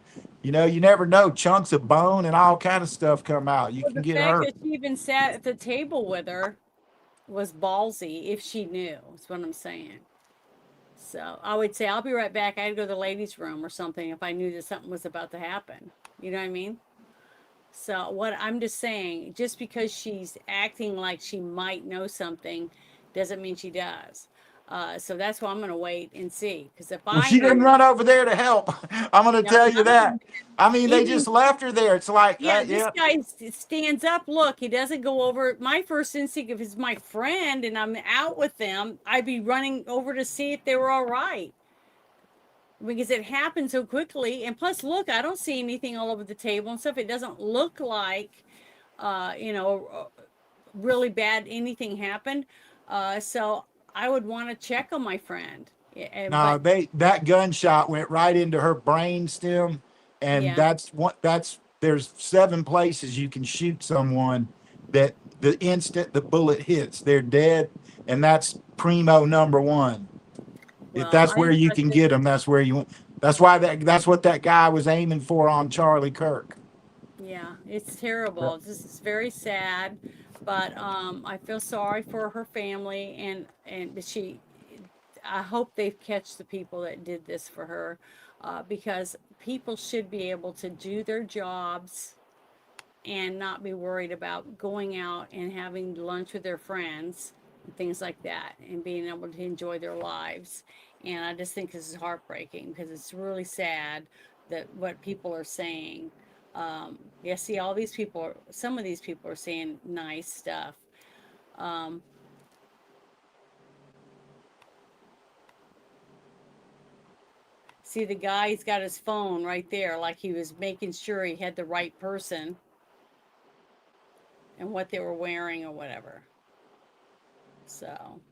You never know. Chunks of bone and all kind of stuff come out. You Well, can the get fact hurt. that she even sat at the table with her was ballsy if she knew, is what I'm saying. So I would say, I'll be right back. I'd go to the ladies' room or something if I knew that something was about to happen. You know what I mean? So what I'm just saying, just because she's acting like she might know something, doesn't mean she does. So that's why I'm going to wait and see. Because if Well, I she didn't knew, run over there to help. I'm going to no, tell you that. no, I mean, they even just left her there. It's like, yeah, this yeah. guy stands up. Look, he doesn't go over. My first instinct, if it's my friend and I'm out with them, I'd be running over to see if they were all right because it happened so quickly. And plus, look, I don't see anything all over the table and stuff. It doesn't look like, uh, you know, really bad anything happened. So I would want to check on my friend. No, But that gunshot went right into her brain stem, and yeah, there's 7 places you can shoot someone that the instant the bullet hits, they're dead, and that's primo number 1. If well, that's I where think you I can should. get them, that's where you. That's what that guy was aiming for on Charlie Kirk. Yeah, it's terrible. This is very sad, but I feel sorry for her family and she. I hope they catch the people that did this for her, because people should be able to do their jobs and not be worried about going out and having lunch with their friends and things like that and being able to enjoy their lives. And I just think this is heartbreaking because it's really sad that what people are saying. Yeah, see, all these people, some of these people are saying nice stuff. Um, See, the guy's got his phone right there, like he was making sure he had the right person and what they were wearing or whatever. So.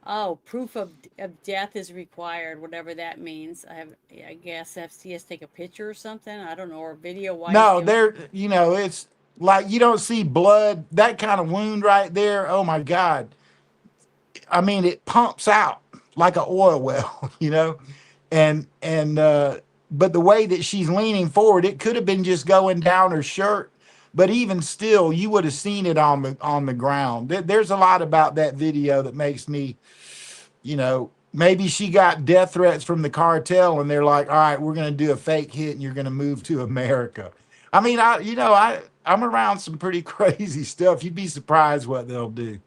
Oh, proof of death is required, whatever that means. I guess he has to take a picture or something. I don't know, or video while he's No, doing. it's like you don't see blood, that kind of wound right there. Oh my God. I mean, it pumps out like an oil well, and but the way that she's leaning forward, it could have been just going down her shirt, but even still, you would have seen it on the ground. There's a lot about that video that makes me, maybe she got death threats from the cartel, and they're like, all right, we're going to do a fake hit, and you're going to move to America. I mean, I'm around some pretty crazy stuff. You'd be surprised what they'll do.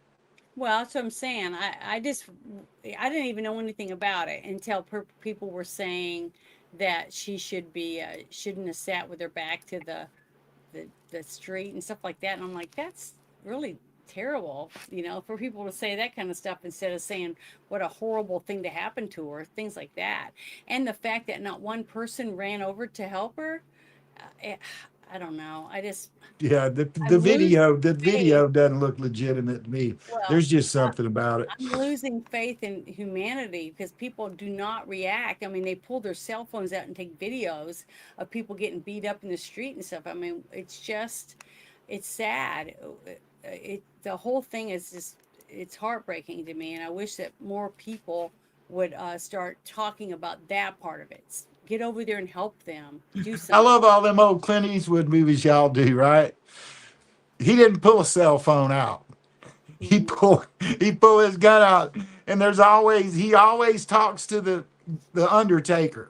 Well, that's what I'm saying. I didn't even know anything about it until people were saying that she shouldn't have sat with her back to the street and stuff like that. And I'm like, that's really terrible, you know, for people to say that kind of stuff instead of saying what a horrible thing to happen to her, things like that. And the fact that not one person ran over to help her, I don't know. Yeah, I'm losing the faith. video doesn't look legitimate to me. Well, There's just something about it. I'm losing faith in humanity because people do not react. I mean, they pull their cell phones out and take videos of people getting beat up in the street and stuff. I mean, it's sad. The whole thing is just, it's heartbreaking to me. And I wish that more people would start talking about that part of it. Get over there and help them. Do I something. love all them old Clint Eastwood movies y'all do, right? He didn't pull a cell phone out. He pull his gun out, and he always talks to the Undertaker.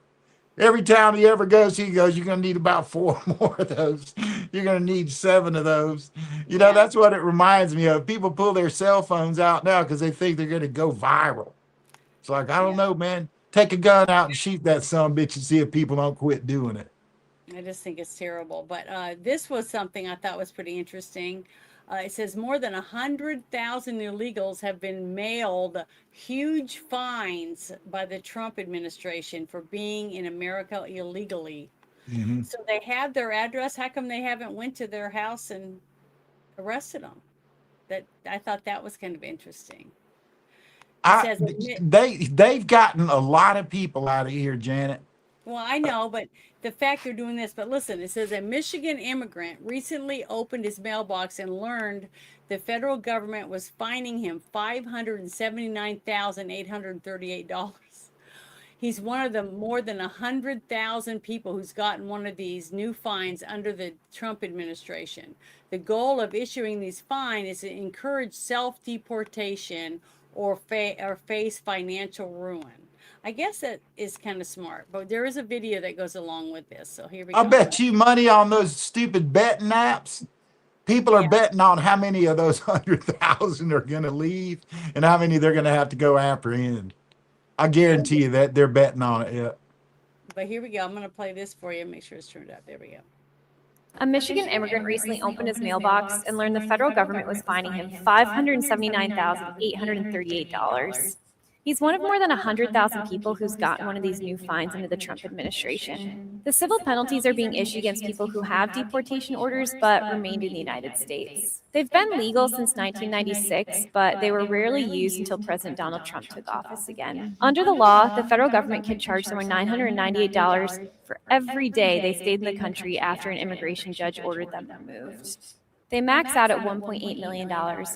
Every town he ever goes, he goes, "You're gonna need about 4 more of those. You're gonna need 7 of those." You know, that's what it reminds me of. People pull their cell phones out now because they think they're gonna go viral. It's like, I don't know, man. Take a gun out and shoot that son of a bitch and see if people don't quit doing it. I just think it's terrible. But this was something I thought was pretty interesting. It says more than 100,000 illegals have been mailed huge fines by the Trump administration for being in America illegally. Mm-hmm. So they have their address. How come they haven't went to their house and arrested them? I thought that was kind of interesting. They've gotten a lot of people out of here, Janet. Well, I know, but the fact they're doing this, but listen, it says a Michigan immigrant recently opened his mailbox and learned the federal government was fining him $579,838. He's one of the more than 100,000 people who's gotten one of these new fines under the Trump administration. The goal of issuing these fines is to encourage self-deportation or face financial ruin. I guess that is kind of smart, but there is a video that goes along with this. So here we go. I bet you money on those stupid betting apps. People are betting on how many of those 100,000 are going to leave and how many they're going to have to go apprehend. I guarantee you that they're betting on it. Yeah. But here we go. I'm going to play this for you. Make sure it's turned up. There we go. A Michigan immigrant recently opened his mailbox and learned the federal government was fining him $579,838. He's one of more than 100,000 people who's gotten one of these new fines under the Trump administration. The civil penalties are being issued against people who have deportation orders but remained in the United States. They've been legal since 1996, but they were rarely used until President Donald Trump took office again. Under the law, the federal government can charge someone $998 for every day they stayed in the country after an immigration judge ordered them removed. They max out at $1.8 million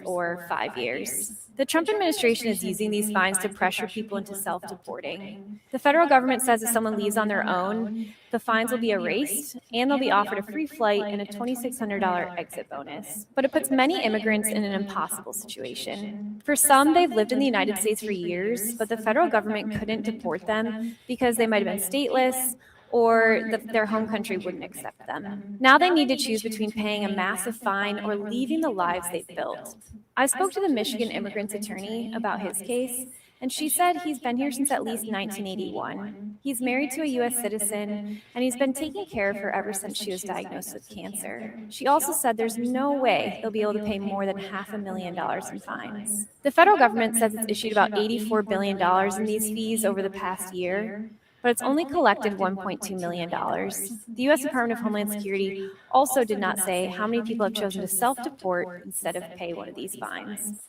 or 5 years. The Trump administration is using these fines to pressure people into self-deporting. The federal government says if someone leaves on their own, the fines will be erased and they'll be offered a free flight and a $2,600 exit bonus. But it puts many immigrants in an impossible situation. For some, they've lived in the United States for years, but the federal government couldn't deport them because they might have been stateless or their home country wouldn't accept them. Now they need to choose between paying a massive fine or leaving the lives they've built. I spoke to the Michigan immigrant's attorney about his case, and she said he's been here since at least 1981. He's married to a U.S. citizen, and he's been taking care of her ever since she was diagnosed with cancer. She also said there's no way they'll be able to pay more than $500,000 in fines. The federal government says it's issued about $84 billion in these fees over the past year, but it's only collected $1.2 million. The U.S. Department of Homeland Security also did not say how many people have chosen to self-deport instead of pay one of these fines.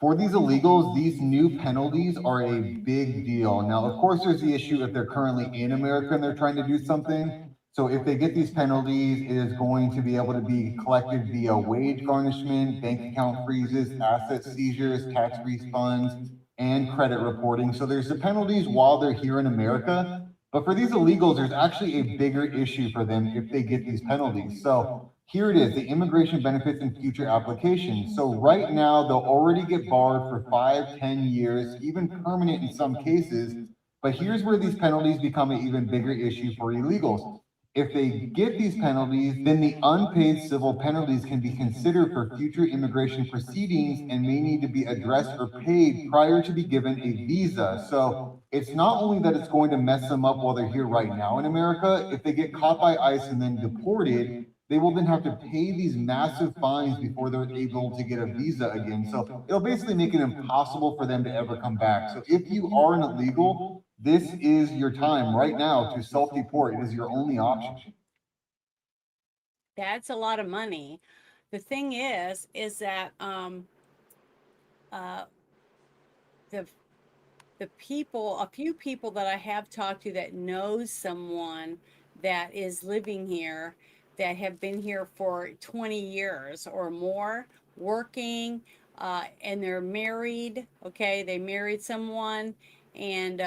For these illegals, these new penalties are a big deal. Now, of course, there's the issue if they're currently in America and they're trying to do something. So if they get these penalties, it is going to be able to be collected via wage garnishment, bank account freezes, asset seizures, tax refunds, and credit reporting. So there's the penalties while they're here in America, but for these illegals, there's actually a bigger issue for them if they get these penalties. So here it is, the immigration benefits and future applications. So right now, they'll already get barred for 5, 10 years, even permanent in some cases. But here's where these penalties become an even bigger issue for illegals. If they get these penalties, then the unpaid civil penalties can be considered for future immigration proceedings and may need to be addressed or paid prior to be given a visa. So it's not only that it's going to mess them up while they're here right now in America, if they get caught by ICE and then deported, they will then have to pay these massive fines before they're able to get a visa again. So it'll basically make it impossible for them to ever come back. So if you are an illegal, this is your time right now to self-deport. It is your only option. That's a lot of money. The thing is that the people, a few people that I have talked to that knows someone that is living here, that have been here for 20 years or more, working, and they're married. Okay, they married someone, and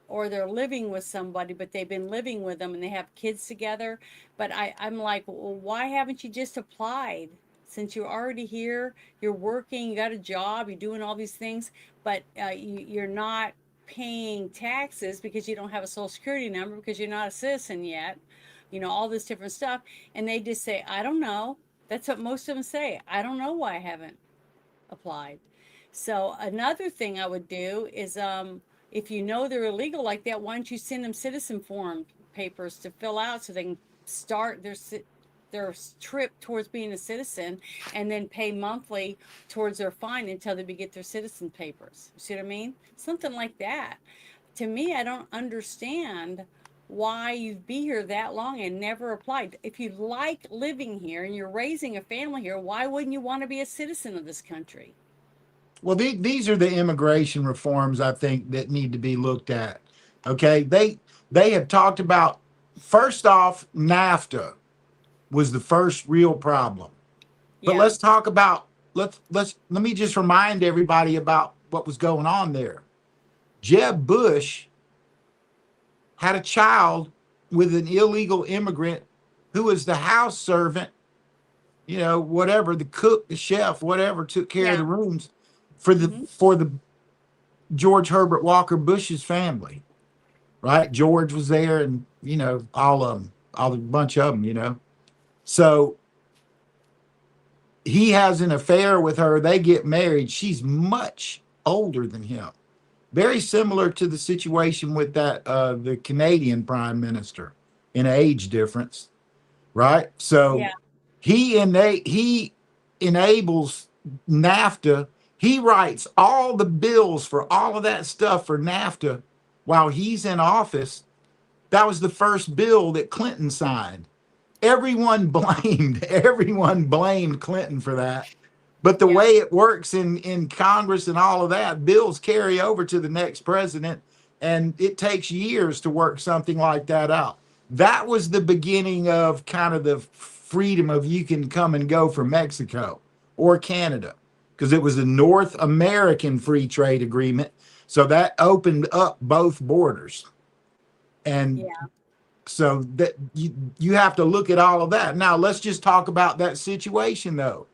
or they're living with somebody, but they've been living with them and they have kids together. But I'm like, well, why haven't you just applied? Since you're already here, you're working, you got a job, you're doing all these things, but you're not paying taxes because you don't have a social security number because you're not a citizen yet, all this different stuff. And they just say, I don't know. That's what most of them say. I don't know why I haven't applied. So another thing I would do is, if you know they're illegal like that, why don't you send them citizen form papers to fill out so they can start their trip towards being a citizen, and then pay monthly towards their fine until they get their citizen papers. You see what I mean? Something like that. To me, I don't understand why you'd be here that long and never applied. If you like living here and you're raising a family here, why wouldn't you want to be a citizen of this country? Well, these are the immigration reforms I think that need to be looked at. Okay, they have talked about, first off, NAFTA was the first real problem. But Yeah. let's talk about let me just remind everybody about what was going on there. Jeb Bush had a child with an illegal immigrant who was the house servant, whatever, the cook, the chef, whatever, took care of the rooms for the George Herbert Walker Bush's family. Right? George was there, and all of them, all a bunch of them, So he has an affair with her. They get married. She's much older than him. Very similar to the situation with that the Canadian prime minister in age difference, right? So he enables NAFTA. He writes all the bills for all of that stuff for NAFTA while he's in office. That was the first bill that Clinton signed. Everyone blamed Clinton for that. But the way it works in Congress and all of that, bills carry over to the next president, and it takes years to work something like that out. That was the beginning of kind of the freedom of you can come and go from Mexico or Canada, because it was a North American free trade agreement. So that opened up both borders. And so that you have to look at all of that. Now, let's just talk about that situation, though.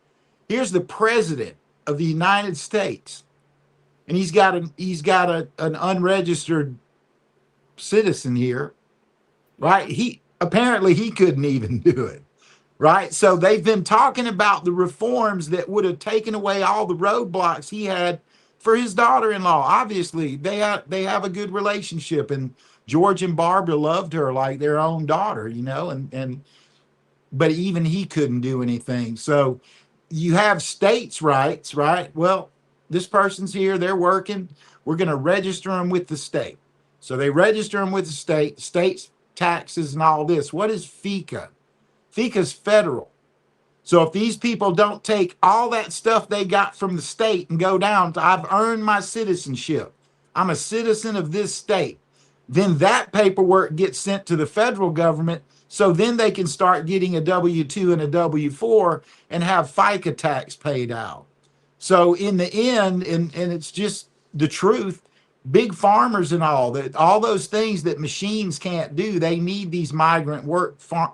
Here's the president of the United States, and he's got an unregistered citizen here, right? He couldn't even do it, right? So they've been talking about the reforms that would have taken away all the roadblocks he had for his daughter-in-law. Obviously, they have a good relationship, and George and Barbara loved her like their own daughter, but even he couldn't do anything. So you have states' rights, right? Well, this person's here, they're working. We're going to register them with the state. So they register them with the state's taxes and all this. What is FICA? FICA's federal. So if these people don't take all that stuff they got from the state and go down to, I've earned my citizenship, I'm a citizen of this state, then that paperwork gets sent to the federal government. So then they can start getting a W-2 and a W-4 and have FICA tax paid out. So in the end, and it's just the truth, big farmers and all those things that machines can't do, they need these migrant farm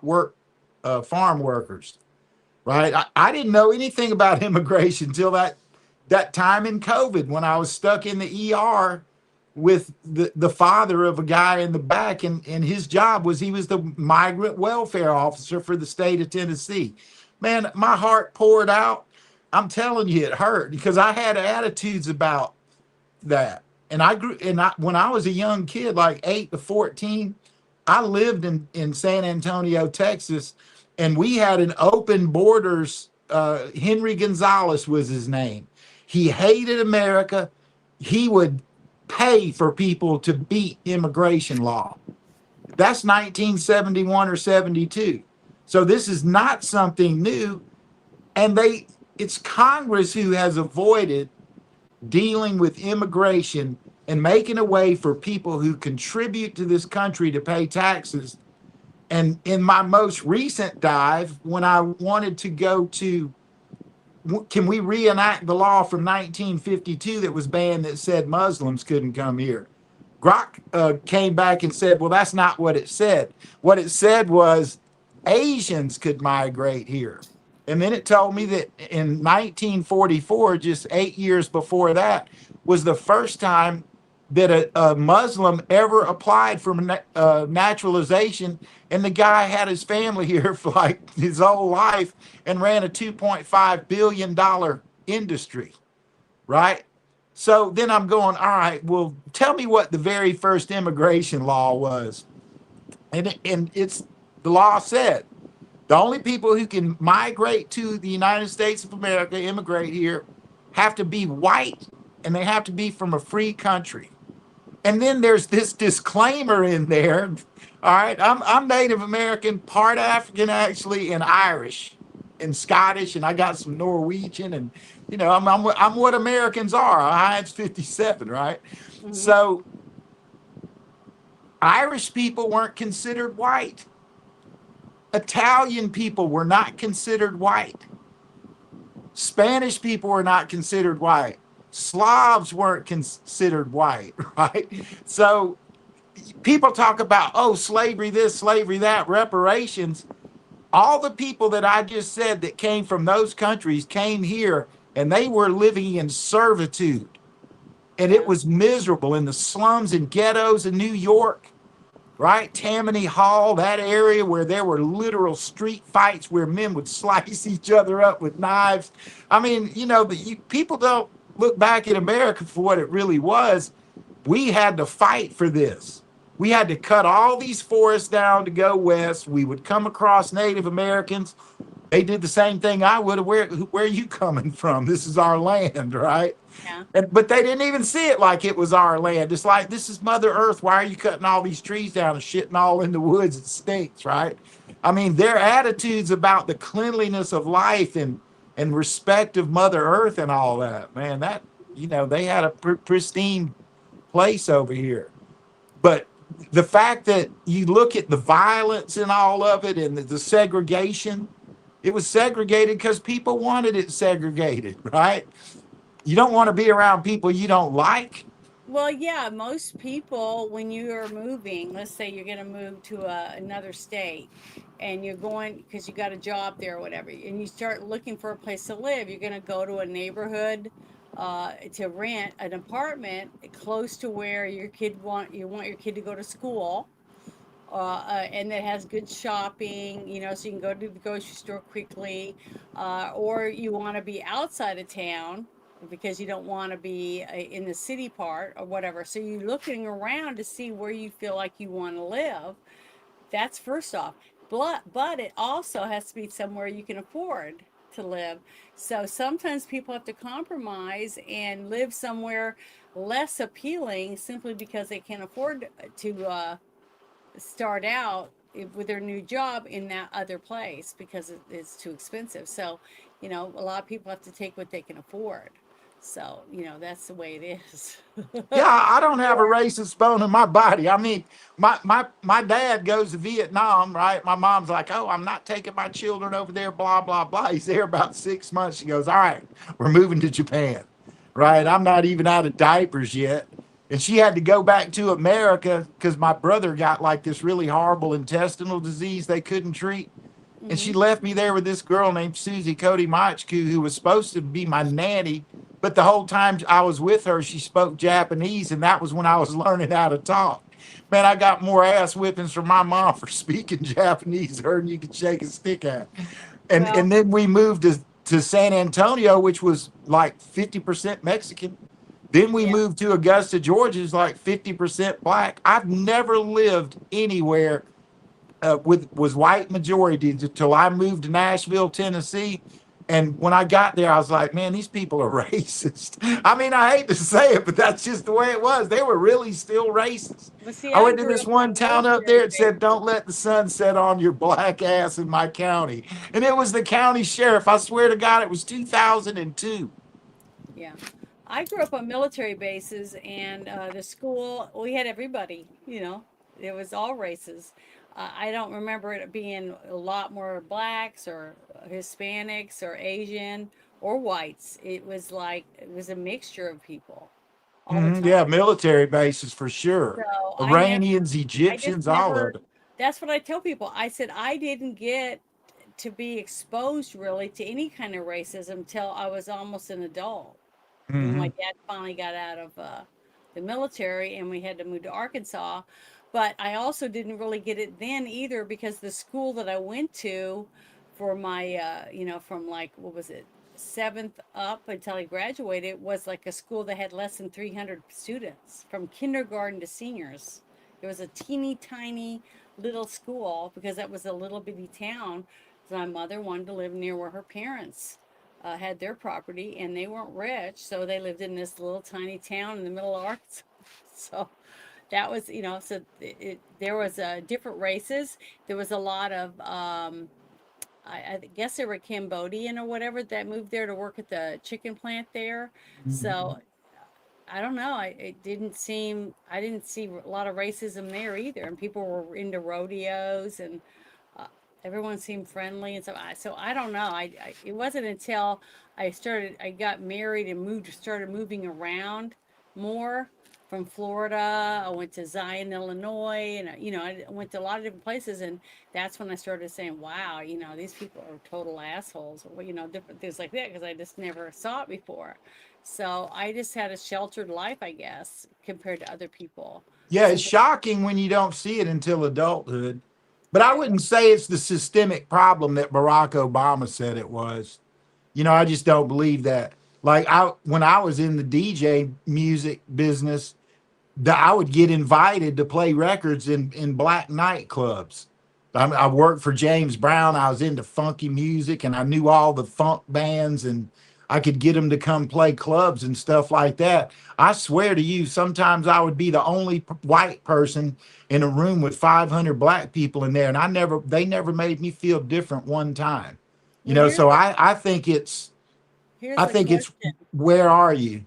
workers, right? I didn't know anything about immigration until that time in COVID when I was stuck in the ER with the father of a guy in the back, and his job was, he was the migrant welfare officer for the state of Tennessee. Man, my heart poured out. I'm telling you, it hurt because I had attitudes about that. And when I was a young kid, like 8 to 14, I lived in San Antonio, Texas, and we had an open borders. Henry Gonzalez was his name. He hated America. He would pay for people to beat immigration law. That's 1971 or 72. So this is not something new. And it's Congress who has avoided dealing with immigration and making a way for people who contribute to this country to pay taxes. And in my most recent dive, when I wanted to go to, can we reenact the law from 1952 that was banned that said Muslims couldn't come here? Grok came back and said, well, that's not what it said. What it said was Asians could migrate here. And then it told me that in 1944, just 8 years before that, was the first time that a Muslim ever applied for naturalization. And the guy had his family here for like his whole life and ran a $2.5 billion industry, right? So then I'm going, all right, well, tell me what the very first immigration law was. And it's the law said the only people who can migrate to the United States of America, immigrate here, have to be white and they have to be from a free country. And then there's this disclaimer in there. All right, I'm Native American, part African actually, and Irish, and Scottish, and I got some Norwegian, and you know I'm what Americans are. Heinz 57, right? Mm-hmm. So Irish people weren't considered white. Italian people were not considered white. Spanish people were not considered white. Slavs weren't considered white, right? So people talk about, oh, slavery this, slavery that, reparations. All the people that I just said that came from those countries came here and they were living in servitude. And it was miserable in the slums and ghettos in New York, right? Tammany Hall, that area where there were literal street fights where men would slice each other up with knives. I mean, you know, people don't look back at America for what it really was. We had to fight for this. We had to cut all these forests down to go west. We would come across Native Americans. They did the same thing I would. Where are you coming from? This is our land, right? Yeah. But they didn't even see it like it was our land. It's like, this is Mother Earth. Why are you cutting all these trees down and shitting all in the woods? It stinks, right? I mean, their attitudes about the cleanliness of life and respect of Mother Earth and all that, man, that, you know, they had a pristine place over here. But the fact that you look at the violence and all of it and the segregation, it was segregated because people wanted it segregated, right? You don't want to be around people you don't like. Well, yeah, most people, when you are moving, let's say you're going to move to another state and you're going because you got a job there or whatever, and you start looking for a place to live, you're going to go to a neighborhood to rent an apartment close to where you want your kid to go to school. And that has good shopping, you know, so you can go to the grocery store quickly, or you want to be outside of town because you don't want to be in the city part or whatever. So you're looking around to see where you feel like you want to live. That's first off. But it also has to be somewhere you can afford to live. So sometimes people have to compromise and live somewhere less appealing simply because they can't afford to start out with their new job in that other place because it's too expensive. So, you know, a lot of people have to take what they can afford. So, you know, that's the way it is. Yeah, I don't have a racist bone in my body. I mean, my dad goes to Vietnam, right? My mom's like, oh, I'm not taking my children over there, blah, blah, blah. He's there about 6 months. She goes, all right, we're moving to Japan, right? I'm not even out of diapers yet. And she had to go back to America because my brother got like this really horrible intestinal disease they couldn't treat. And she left me there with this girl named Susie Cody Machku, who was supposed to be my nanny. But the whole time I was with her, she spoke Japanese, and that was when I was learning how to talk. Man, I got more ass whippings from my mom for speaking Japanese than you could shake a stick at. And then we moved to San Antonio, which was like 50% Mexican. Then we moved to Augusta, Georgia, is like 50% black. I've never lived anywhere was white majority till I moved to Nashville, Tennessee. And when I got there, I was like, man, these people are racist. I mean, I hate to say it, but that's just the way it was. They were really still racist. But see, I I went to grew this up one on town up military there. It said, don't let the sun set on your black ass in my county. And it was the county sheriff. I swear to God, it was 2002. Yeah. I grew up on military bases, and the school, we had everybody, it was all races. I don't remember it being a lot more blacks or Hispanics or Asian or whites. It was like, it was a mixture of people all the Yeah, time. military bases for sure. So Iranians, I just Egyptians, all of never, it. that's what I tell people. I said, I didn't get to be exposed really to any kind of racism until I was almost an adult. When my dad finally got out of the military and we had to move to Arkansas. But I also didn't really get it then either, because the school that I went to for my, from like, what was it, seventh up until I graduated, was like a school that had less than 300 students from kindergarten to seniors. It was a teeny tiny little school because that was a little bitty town. So my mother wanted to live near where her parents had their property, and they weren't rich, so they lived in this little tiny town in the middle of Arkansas. So that was, there was different races. There was a lot of, I guess they were Cambodian or whatever that moved there to work at the chicken plant there. So I don't know. I didn't see a lot of racism there either. And people were into rodeos, and uh, everyone seemed friendly and stuff. So I don't know. It wasn't until I got married and started moving around more from Florida. I went to Zion, Illinois, and I went to a lot of different places, and that's when I started saying, wow, these people are total assholes, or different things like that, because I just never saw it before. So I just had a sheltered life, I guess, compared to other people. Yeah, it's shocking when you don't see it until adulthood. But I wouldn't say it's the systemic problem that Barack Obama said it was. I just don't believe that. Like when I was in the DJ music business, I would get invited to play records in black nightclubs. I worked for James Brown. I was into funky music, and I knew all the funk bands, and I could get them to come play clubs and stuff like that. I swear to you, sometimes I would be the only white person in a room with 500 black people in there, and they never made me feel different one time. So I think it's where are you?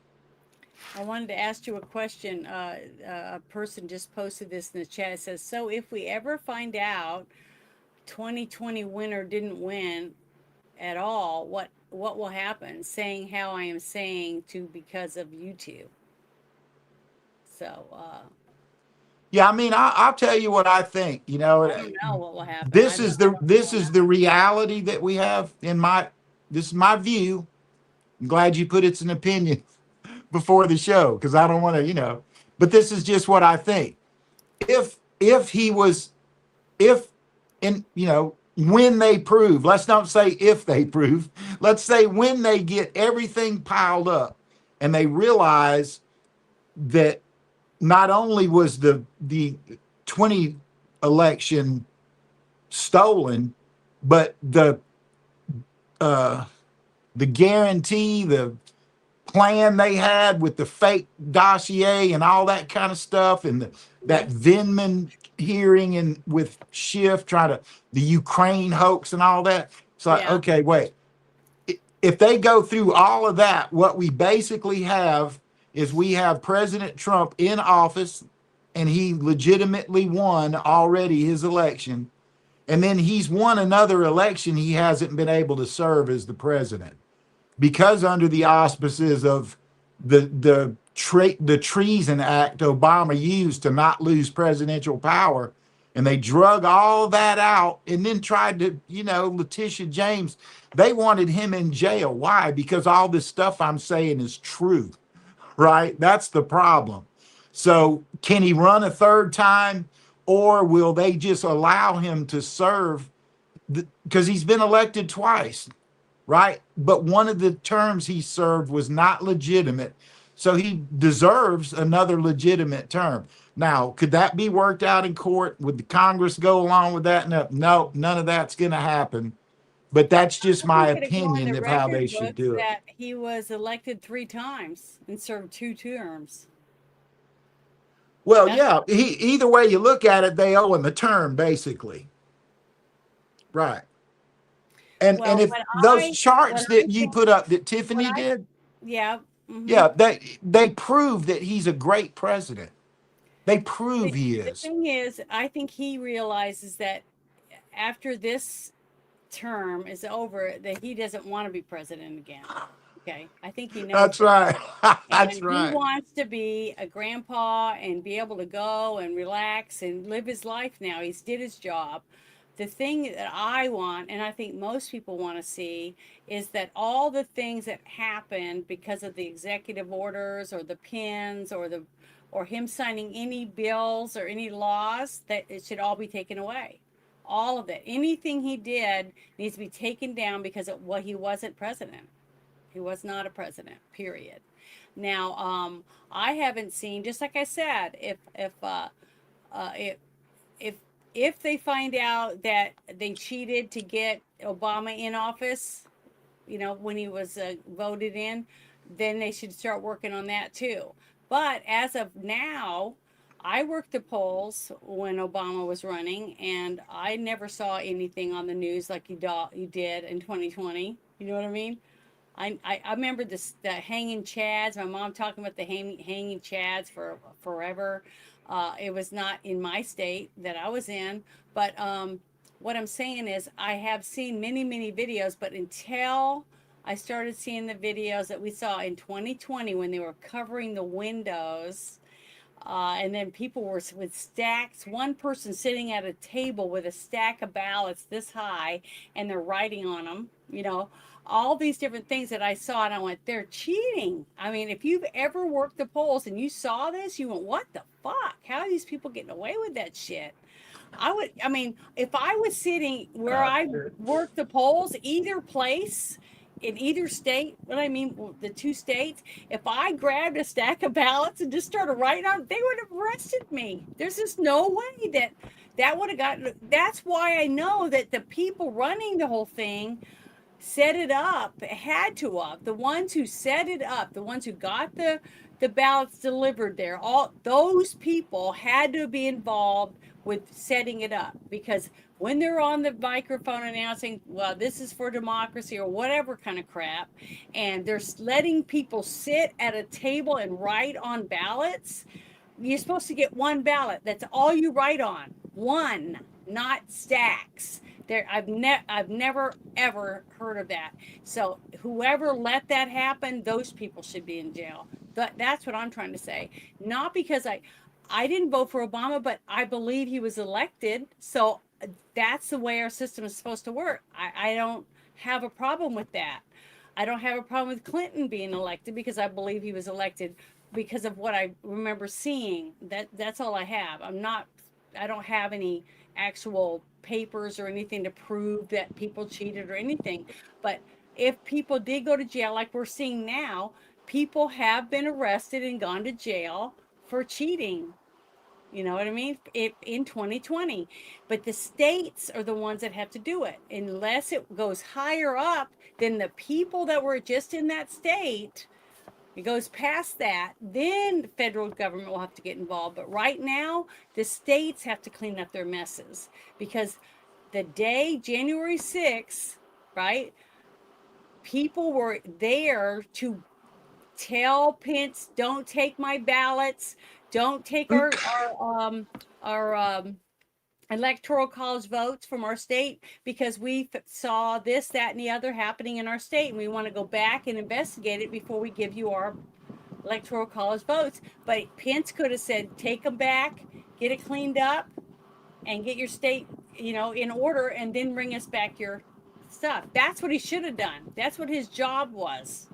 I wanted to ask you a question. A person just posted this in the chat. It says, so if we ever find out 2020 winner didn't win at all, what will happen? Saying how I am saying to because of YouTube. So yeah, I mean, I'll tell you what I think. I don't know what will happen. This is the reality that we have this is my view. I'm glad you put it's an opinion before the show, because I don't want to, but this is just what I think. When they prove, let's not say if they prove, let's say when they get everything piled up and they realize that not only was the 20 election stolen, but the guarantee, the plan they had with the fake dossier and all that kind of stuff, and that Vindman hearing and with Schiff the Ukraine hoax and all that. It's like, okay, wait. If they go through all of that, what we basically have is we have President Trump in office, and he legitimately won already his election. And then he's won another election he hasn't been able to serve as the president, because under the auspices of the Treason Act Obama used to not lose presidential power, and they drug all that out and then tried to, Letitia James, they wanted him in jail. Why? Because all this stuff I'm saying is true, right? That's the problem. So can he run a third time, or will they just allow him to serve? Because he's been elected twice. Right. But one of the terms he served was not legitimate. So he deserves another legitimate term. Now, could that be worked out in court? Would the Congress go along with that? No, none of that's going to happen. But that's just I my think it'll go in opinion the of how they record should books do it. that he was elected 3 times and served 2 terms. Well, That's yeah, either way you look at it, they owe him a term, basically. Right. And well, if those charts that you put up that Tiffany did, yeah. yeah, they prove that he's a great president. They prove he The is. thing is, I think he realizes that after this term is over, that he doesn't want to be president again. Okay, I think he knows That's that. right. That's And he right. wants to be a grandpa and be able to go and relax and live his life now. He's did his job. The thing that I want, and I think most people want to see, is that all the things that happened because of the executive orders or the pins or him signing any bills or any laws, that it should all be taken away. All of it. Anything he did needs to be taken down because he wasn't president. He was not a president, period. Now, I haven't seen, just like I said, if if they find out that they cheated to get Obama in office, when he was voted in, then they should start working on that too. But as of now, I worked the polls when Obama was running, and I never saw anything on the news like you did in 2020. You know what I mean? I remember the hanging chads. My mom talking about the hanging chads for forever. It was not in my state that I was in, but what I'm saying is I have seen many videos, but until I started seeing the videos that we saw in 2020 when they were covering the windows, and then people were with stacks, one person sitting at a table with a stack of ballots this high, and they're writing on them, all these different things that I saw, and I went, they're cheating. I mean, if you've ever worked the polls and you saw this, you went, what the fuck? How are these people getting away with that shit? If I was sitting where I worked the polls, either place, in either state, the 2 states, if I grabbed a stack of ballots and just started writing on, they would have arrested me. There's just no way that would have gotten. That's why I know that the people running the whole thing set it up, had to have. The ones who set it up, the ones who got the ballots delivered there, all those people had to be involved with setting it up, because when they're on the microphone announcing, well, this is for democracy or whatever kind of crap, and they're letting people sit at a table and write on ballots, you're supposed to get 1 ballot. That's all you write on. 1, not stacks. I've never ever heard of that. So whoever let that happen, those people should be in jail. That's what I'm trying to say. Not because I didn't vote for Obama, but I believe he was elected. So that's the way our system is supposed to work. I don't have a problem with that. I don't have a problem with Clinton being elected because I believe he was elected because of what I remember seeing. That's all I have. I don't have any actual papers or anything to prove that people cheated or anything. But if people did go to jail, like we're seeing now, people have been arrested and gone to jail for cheating. You know what I mean? In 2020. But the states are the ones that have to do it. Unless it goes higher up than the people that were just in that state, it goes past that, then the federal government will have to get involved. But right now, the states have to clean up their messes, because the day January 6th, right, people were there to tell Pence, don't take my ballots, don't take our electoral college votes from our state, because we saw this, that, and the other happening in our state, and we want to go back and investigate it before we give you our electoral college votes. But Pence could have said, take them back, get it cleaned up, and get your state, in order, and then bring us back your stuff. That's what he should have done. That's what his job was.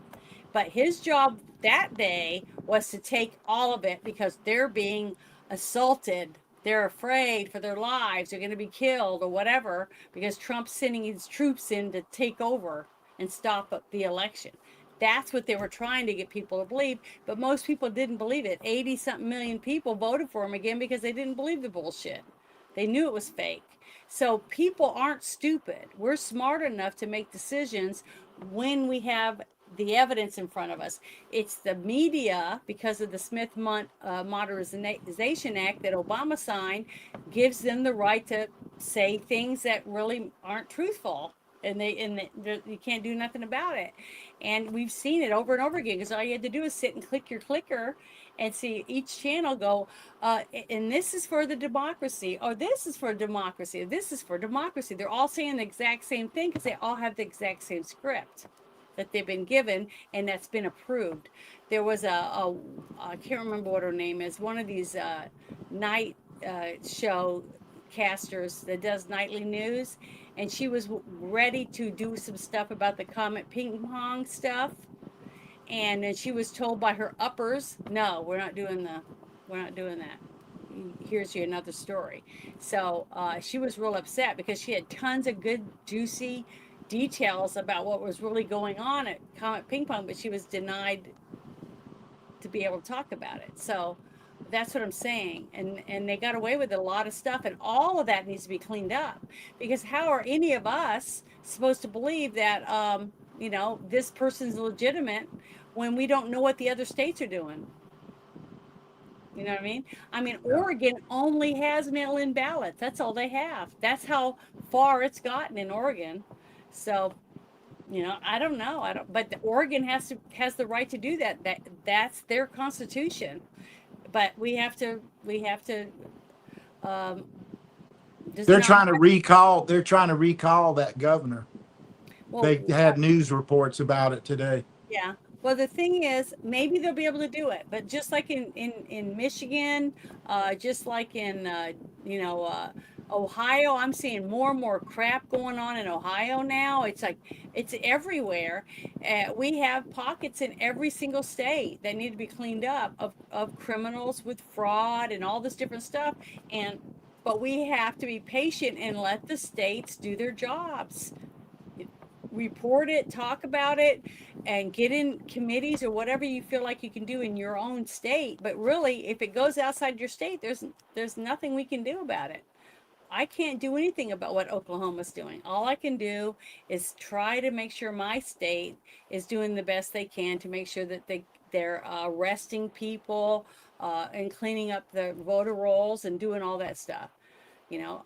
But his job that day was to take all of it, because they're being assaulted. They're afraid for their lives. They're going to be killed or whatever, because Trump's sending his troops in to take over and stop the election. That's what they were trying to get people to believe, but most people didn't believe it. 80 something million people voted for him again because they didn't believe the bullshit. They knew it was fake. So people aren't stupid. We're smart enough to make decisions when we have the evidence in front of us. It's the media, because of the Modernization Act that Obama signed, gives them the right to say things that really aren't truthful, and you can't do nothing about it. And we've seen it over and over again, because all you had to do is sit and click your clicker and see each channel go, and this is for the democracy, or this is for democracy, or this is for democracy. They're all saying the exact same thing because they all have the exact same script that they've been given, and that's been approved. There was I can't remember what her name is, one of these night show casters that does nightly news, and she was ready to do some stuff about the Comet ping pong stuff, and then she was told by her uppers, no, we're not doing that. Here's you another story. So she was real upset because she had tons of good juicy details about what was really going on at Comet Ping Pong, but she was denied to be able to talk about it. So that's what I'm saying. And they got away with a lot of stuff, and all of that needs to be cleaned up, because how are any of us supposed to believe that this person's legitimate when we don't know what the other states are doing? You know what I mean? Oregon only has mail-in ballots. That's all they have. That's how far it's gotten in Oregon. So, I don't know. But Oregon has the right to do that. That's their constitution. But we have to They're trying to recall that governor. Well, they had news reports about it today. Yeah. Well, the thing is, maybe they'll be able to do it, but just like in Michigan, just like in Ohio, I'm seeing more and more crap going on in Ohio now. It's like it's everywhere. We have pockets in every single state that need to be cleaned up of criminals with fraud and all this different stuff. But we have to be patient and let the states do their jobs. Report it, talk about it, and get in committees or whatever you feel like you can do in your own state. But really, if it goes outside your state, there's nothing we can do about it. I can't do anything about what Oklahoma's doing. All I can do is try to make sure my state is doing the best they can to make sure that they're arresting people and cleaning up the voter rolls and doing all that stuff.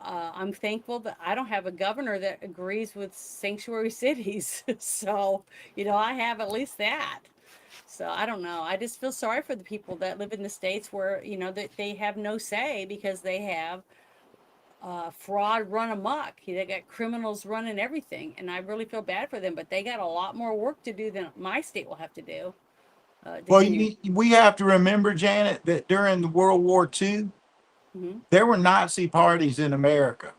I'm thankful that I don't have a governor that agrees with sanctuary cities. So, I have at least that. So I don't know. I just feel sorry for the people that live in the states where, that they have no say because they have fraud run amok. They got criminals running everything. And I really feel bad for them, but they got a lot more work to do than my state will have to do. We have to remember, Janet, that during World War II, there were Nazi parties in America.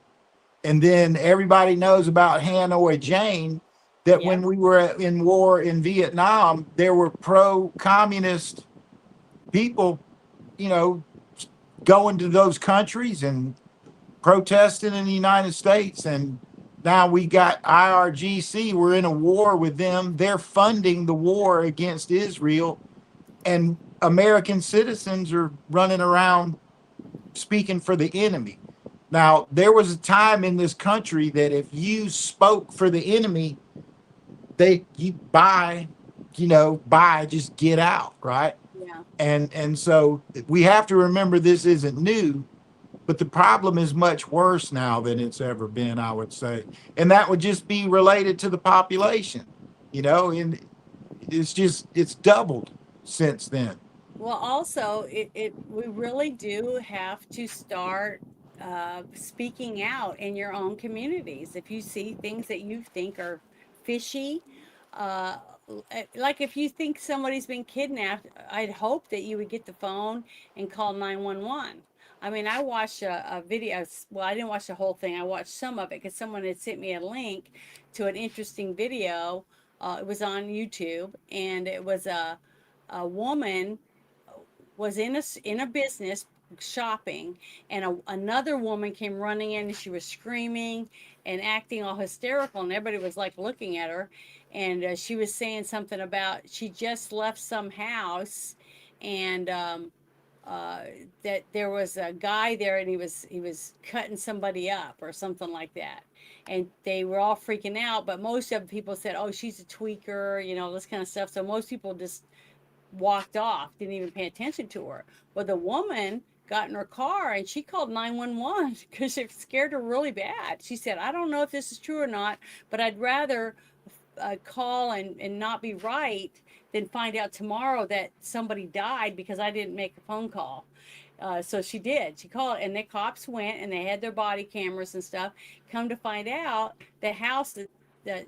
And then everybody knows about Hanoi Jane, that when we were in war in Vietnam, there were pro-communist people, going to those countries and protesting in the United States. And now we got IRGC. We're in a war with them. They're funding the war against Israel. And American citizens are running around speaking for the enemy. Now, there was a time in this country that if you spoke for the enemy, just get out, right? Yeah. And so we have to remember this isn't new, but the problem is much worse now than it's ever been, I would say. And that would just be related to the population, and it's doubled since then. Well, also, we really do have to start speaking out in your own communities. If you see things that you think are fishy, like if you think somebody's been kidnapped, I'd hope that you would get the phone and call 911. I watched a video. Well, I didn't watch the whole thing. I watched some of it because someone had sent me a link to an interesting video. It was on YouTube, and it was a woman was in a business shopping, and another woman came running in, and she was screaming and acting all hysterical, and everybody was like looking at her, and she was saying something about she just left some house, and uh, that there was a guy there, and he was cutting somebody up or something like that, and they were all freaking out. But most of the people said, "Oh, she's a tweaker," this kind of stuff. So most people just walked off, didn't even pay attention to her. Well, the woman got in her car and she called 911 because it scared her really bad. She said, "I don't know if this is true or not, but I'd rather call and not be right than find out tomorrow that somebody died because I didn't make a phone call." So she did. She called, and the cops went, and they had their body cameras and stuff. Come to find out, the house that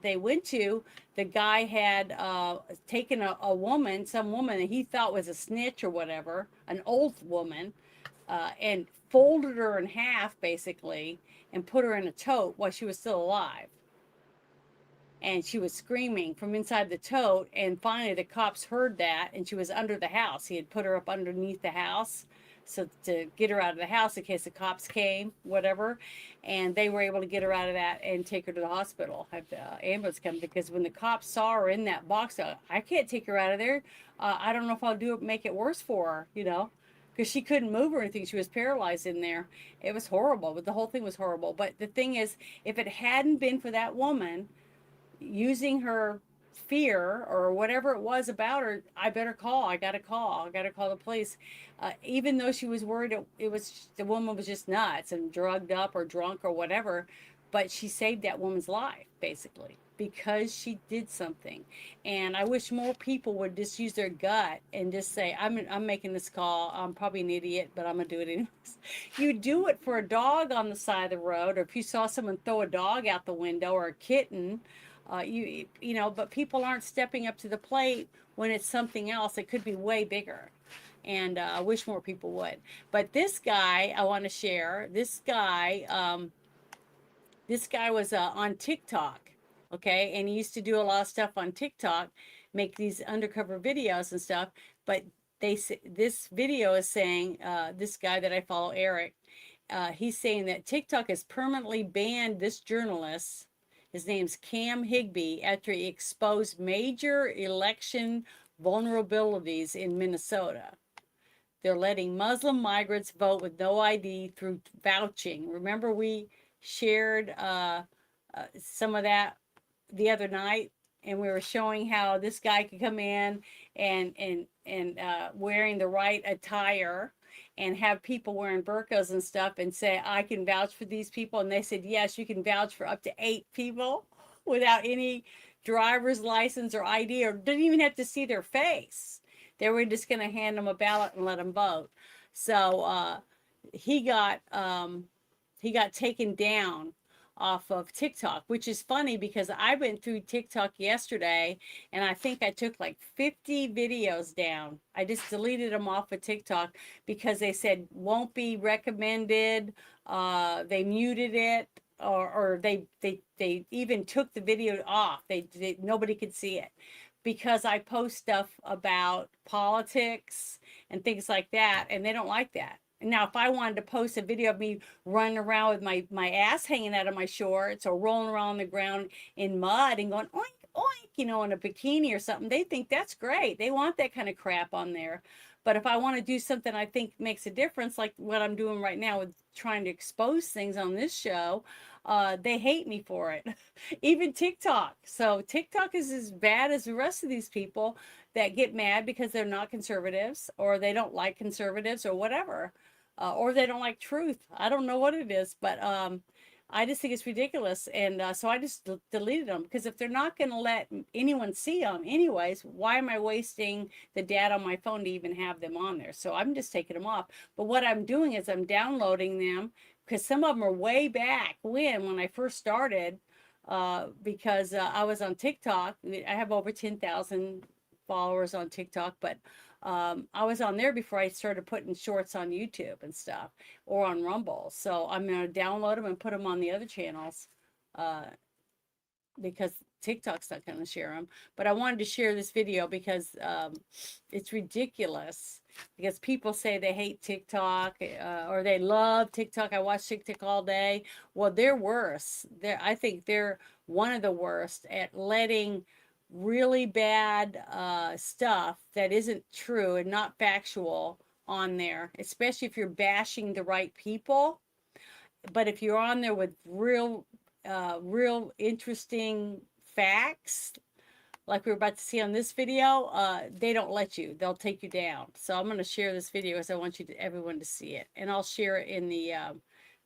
they went to, the guy had taken a woman, some woman that he thought was a snitch or whatever, an old woman, and folded her in half basically, and put her in a tote while she was still alive. And she was screaming from inside the tote, and finally the cops heard that, and she was under the house. He had put her up underneath the house, so to get her out of the house in case the cops came, whatever. And they were able to get her out of that and take her to the hospital, have the ambulance come, because when the cops saw her in that box, I can't take her out of there. I don't know if I'll do it, make it worse for her, because she couldn't move or anything. She was paralyzed in there. It was horrible, but the whole thing was horrible. But the thing is, if it hadn't been for that woman using her fear or whatever it was about her, I gotta call the police. Even though she was worried, the woman was just nuts and drugged up or drunk or whatever, but she saved that woman's life basically because she did something. And I wish more people would just use their gut and just say, I'm making this call, I'm probably an idiot, but I'm gonna do it anyways. You do it for a dog on the side of the road, or if you saw someone throw a dog out the window or a kitten. But people aren't stepping up to the plate when it's something else. It could be way bigger. And I wish more people would. But this guy, I want to share. This guy was on TikTok, okay? And he used to do a lot of stuff on TikTok, make these undercover videos and stuff. But this video is saying, this guy that I follow, Eric, he's saying that TikTok has permanently banned this journalist. His name's Cam Higbee, after he exposed major election vulnerabilities in Minnesota. They're letting Muslim migrants vote with no ID through vouching. Remember, we shared some of that the other night, and we were showing how this guy could come in and wearing the right attire and have people wearing burqas and stuff and say, I can vouch for these people. And they said, yes, you can vouch for up to 8 people without any driver's license or ID, or didn't even have to see their face. They were just going to hand them a ballot and let them vote. So he got taken down off of TikTok, which is funny because I went through TikTok yesterday and I think I took like 50 videos down. I just deleted them off of TikTok because they said won't be recommended. They muted it, or they even took the video off. They nobody could see it because I post stuff about politics and things like that, and they don't like that. Now, if I wanted to post a video of me running around with my ass hanging out of my shorts or rolling around on the ground in mud and going oink, oink, in a bikini or something, they think that's great. They want that kind of crap on there. But if I want to do something I think makes a difference, like what I'm doing right now with trying to expose things on this show, they hate me for it. Even TikTok. So TikTok is as bad as the rest of these people that get mad because they're not conservatives, or they don't like conservatives, or whatever. Or they don't like truth. I don't know what it is, but I just think it's ridiculous. And so I just deleted them, because if they're not going to let anyone see them anyways, why am I wasting the data on my phone to even have them on there? So I'm just taking them off. But what I'm doing is I'm downloading them, because some of them are way back when I first started, because I was on TikTok. I have over 10,000 followers on TikTok, but I was on there before I started putting shorts on YouTube and stuff, or on Rumble. So I'm going to download them and put them on the other channels. because TikTok's not going to share them. But I wanted to share this video because it's ridiculous. Because people say they hate TikTok or they love TikTok. I watch TikTok all day. Well, they're worse. I think they're one of the worst at letting really bad stuff that isn't true and not factual on there, especially if you're bashing the right people. But if you're on there with real interesting facts, like we're about to see on this video, they don't let you. They'll take you down. So I'm going to share this video because I want everyone to see it. And I'll share it in the,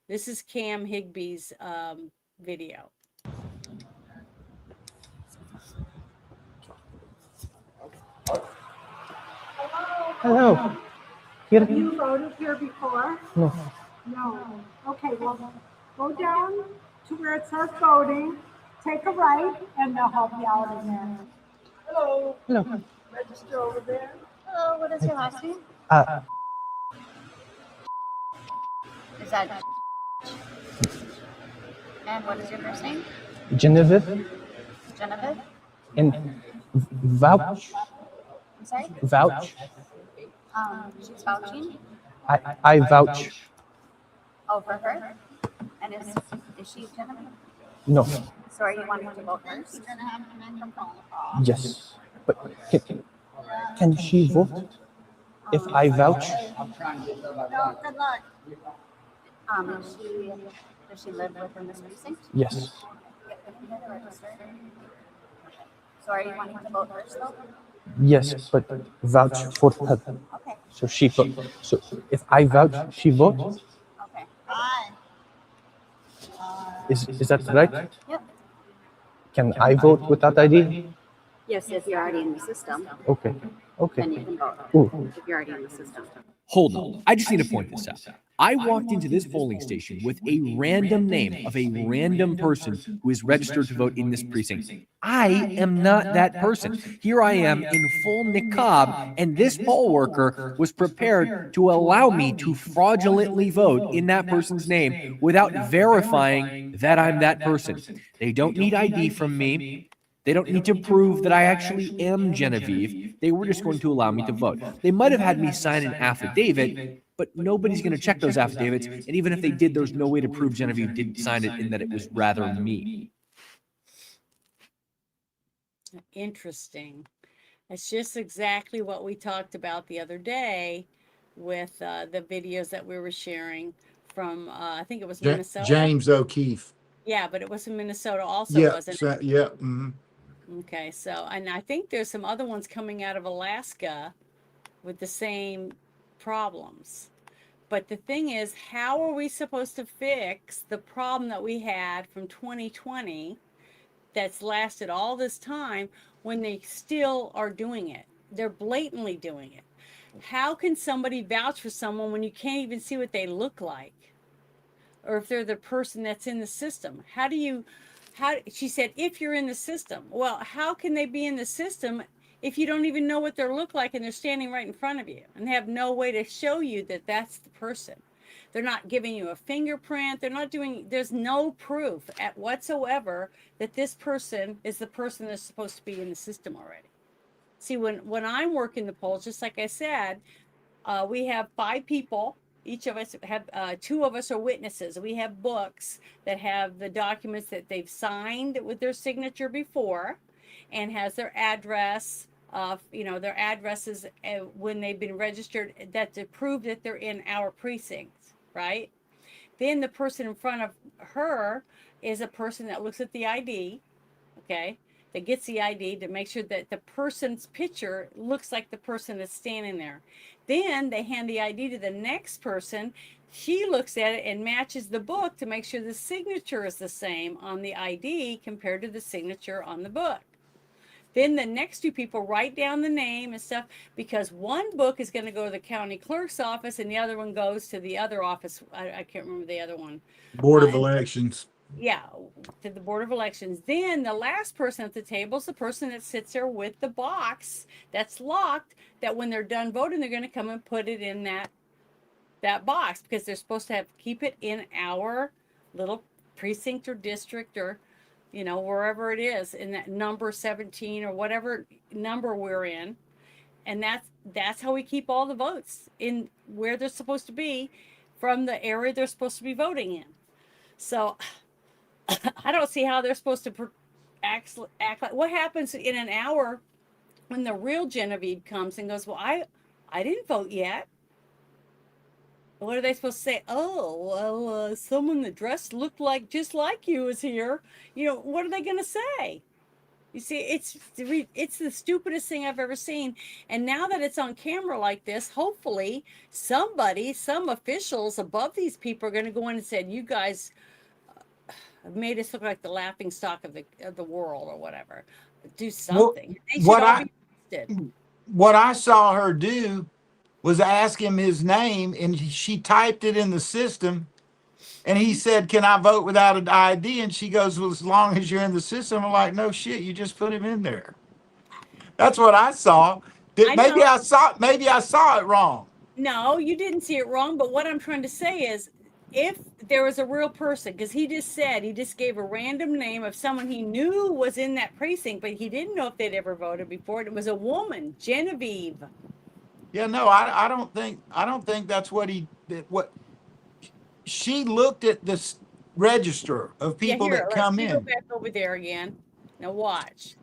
this is Cam Higby's video. Hello. Have you voted here before? No. No. Okay, well, go down to where it says voting, take a right, and they'll help you out in there. Hello. Hello. Register over there. Hello, what is your last name? Is that... And what is your first name? Genevieve. Genevieve? And vouch. I'm sorry? Vouch. She's vouching? I vouch. Oh, for her? And is she Genevieve? No. So are you wanting to vote first? Yes. But can she vote if I vouch? No, good luck. Does she live within this precinct? Yes. So are you wanting to vote first though? Yes, but vouch for her. Okay. So she vote. So if I vouch, she votes. Okay. Is that right? Yep. Can I vote without ID? Yes, if you're already in the system, Okay. Okay. then you can vote. Ooh. If you're already in the system. Hold on. I just need to point this out. I walked into this polling station with a random name of a random person who is registered to vote in this precinct. I am not that person. Here I am in full niqab, and this poll worker was prepared to allow me to fraudulently vote in that person's name without verifying that I'm that person. They don't need ID from me. They don't need to prove that I actually am Genevieve. They were just going to allow me to vote. They might have had me sign an affidavit, but nobody's going to check those affidavits. And even if they did, there's no way to prove Genevieve didn't sign it and that it was rather me. Interesting. It's just exactly what we talked about the other day with the videos that we were sharing from, I think it was Minnesota. James O'Keefe. Yeah, but it was in Minnesota also, Yeah, wasn't so, it? yeah. Mm-hmm. Okay, so, and I think there's some other ones coming out of Alaska with the same problems. But the thing is, how are we supposed to fix the problem that we had from 2020 that's lasted all this time when they still are doing it? They're blatantly doing it. How can somebody vouch for someone when you can't even see what they look like? Or if they're the person that's in the system? She said, if you're in the system. Well, how can they be in the system if you don't even know what they look like and they're standing right in front of you and have no way to show you that that's the person? They're not giving you a fingerprint. They're not doing, there's no proof whatsoever that this person is the person that's supposed to be in the system already. See, when I'm working the polls, just like I said, we have 5 people. Each of us have, 2 of us are witnesses. We have books that have the documents that they've signed with their signature before and has their address, their addresses when they've been registered, that to prove that they're in our precinct, right? Then the person in front of her is a person that looks at the ID, okay? That gets the ID to make sure that the person's picture looks like the person that's standing there. Then they hand the ID to the next person. She looks at it and matches the book to make sure the signature is the same on the ID compared to the signature on the book. Then the next 2 people write down the name and stuff, because one book is going to go to the county clerk's office and the other one goes to the other office. I can't remember the other one. Board of Elections. Yeah, to the Board of Elections. Then the last person at the table is the person that sits there with the box that's locked, that when they're done voting, they're going to come and put it in that box, because they're supposed to keep it in our little precinct or district or, wherever it is in that number 17 or whatever number we're in. And that's how we keep all the votes in where they're supposed to be from the area they're supposed to be voting in. So I don't see how they're supposed to act like, what happens in an hour when the real Genevieve comes and goes, well, I didn't vote yet. What are they supposed to say? Oh, well, someone that dressed looked just like you is here. What are they going to say? You see, it's the stupidest thing I've ever seen. And now that it's on camera like this, hopefully some officials above these people are going to go in and say, you guys have made us look like the laughing stock of the world or whatever. Do something. They should all be arrested. What I saw her do was ask him his name, and she typed it in the system. And he said, can I vote without an ID? And she goes, well, as long as you're in the system. I'm like, no shit, you just put him in there. That's what I saw. Maybe I saw it wrong. No, you didn't see it wrong. But what I'm trying to say is, if there was a real person, because he just gave a random name of someone he knew was in that precinct, but he didn't know if they'd ever voted before. It was a woman, Genevieve. Yeah, no, I don't think that's what he did. What she looked at this register of people that come in. Go back over there again. Now watch.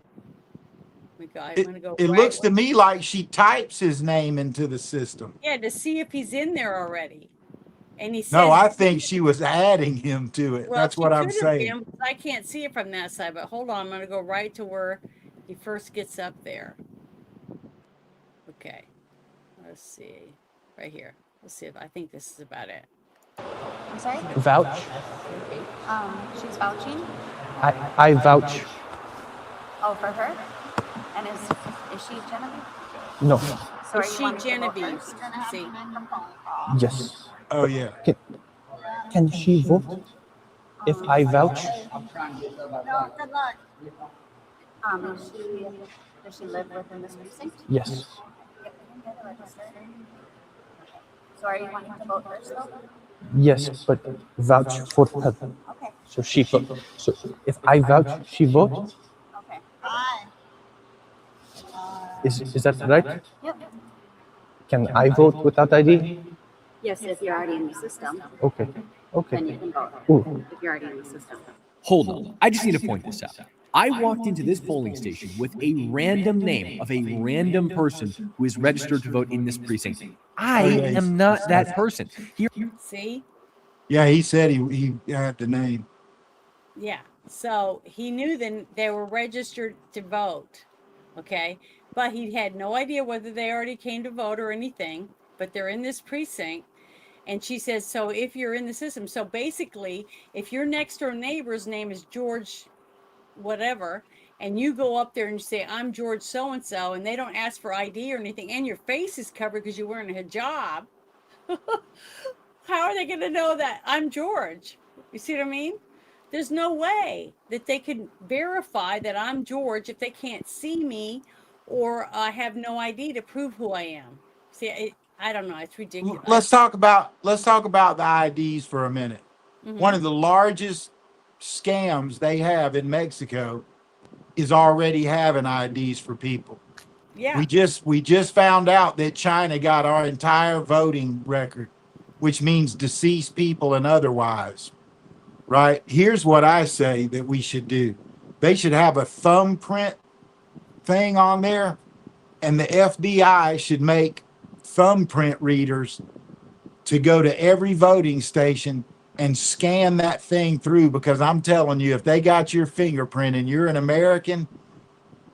It looks to me like she types his name into the system. Yeah, to see if he's in there already. And he says, no, I think she was adding him to it. Well, that's what I'm saying. I can't see it from that side, but hold on. I'm going to go right to where he first gets up there. Okay. Let's see. Right here. Let's see if I think this is about it. I'm sorry? Vouch. She's vouching. I vouch. Oh, for her? And is she Genevieve? No. So is she Genevieve? See. Yes. Oh yeah. Can she vote if I vouch? No, good luck. Does she live within this precinct? Yes. So are you wanting to vote first though? Yes, but vouch for her. Okay. So she vote. So if I vouch, she vote. Okay. Is that right? Yep. Can I vote without ID? Yes, if you're already in the system. Okay. Okay. Then you can vote. Ooh. If you're already in the system. Hold on. I just need to point this out. I walked into this polling station with a random name of a random person who is registered to vote in this precinct. I am not that person. See? Yeah, he said he had the name. Yeah. So he knew then they were registered to vote. Okay. But he had no idea whether they already came to vote or anything. But they're in this precinct. And she says, so if you're in the system, so basically, if your next door neighbor's name is George whatever, and you go up there and you say, I'm George so-and-so, and they don't ask for ID or anything, and your face is covered because you're wearing a hijab, how are they going to know that I'm George? You see what I mean? There's no way that they could verify that I'm George if they can't see me or have no ID to prove who I am. See, I don't know. It's ridiculous. Let's talk about the IDs for a minute. Mm-hmm. One of the largest scams they have in Mexico is already having IDs for people. Yeah. We just found out that China got our entire voting record, which means deceased people and otherwise. Right? Here's what I say that we should do. They should have a thumbprint thing on there, and the FBI should make thumbprint readers to go to every voting station and scan that thing through, because I'm telling you, if they got your fingerprint and you're an American,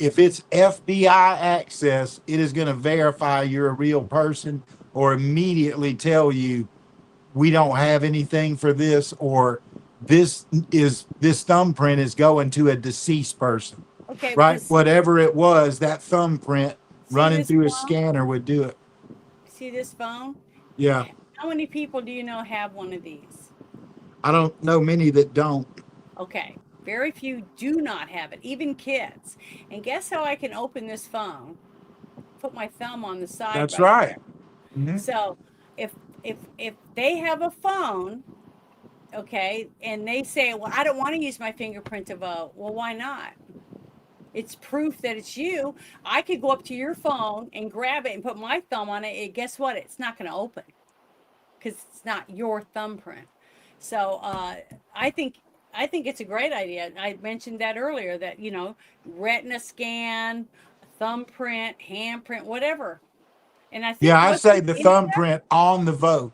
if it's FBI access, it is going to verify you're a real person or immediately tell you we don't have anything for this, or this thumbprint is going to a deceased person. Okay. Right? Whatever it was, that thumbprint running through a scanner would do it. See this phone? Yeah. How many people do you know have one of these? I don't know many that don't. Okay. Very few do not have it, even kids. And guess how I can open this phone? Put my thumb on the side. That's right. Mm-hmm. So if they have a phone Okay. And they say, well, I don't want to use my fingerprint to vote. Well, why not? It's proof that it's you. I could go up to your phone and grab it and put my thumb on it. And guess what? It's not going to open because it's not your thumbprint. So I think I think it's a great idea. I mentioned that earlier that, retina scan, thumbprint, handprint, whatever. And I think Yeah, I what's say the in thumbprint on the vote,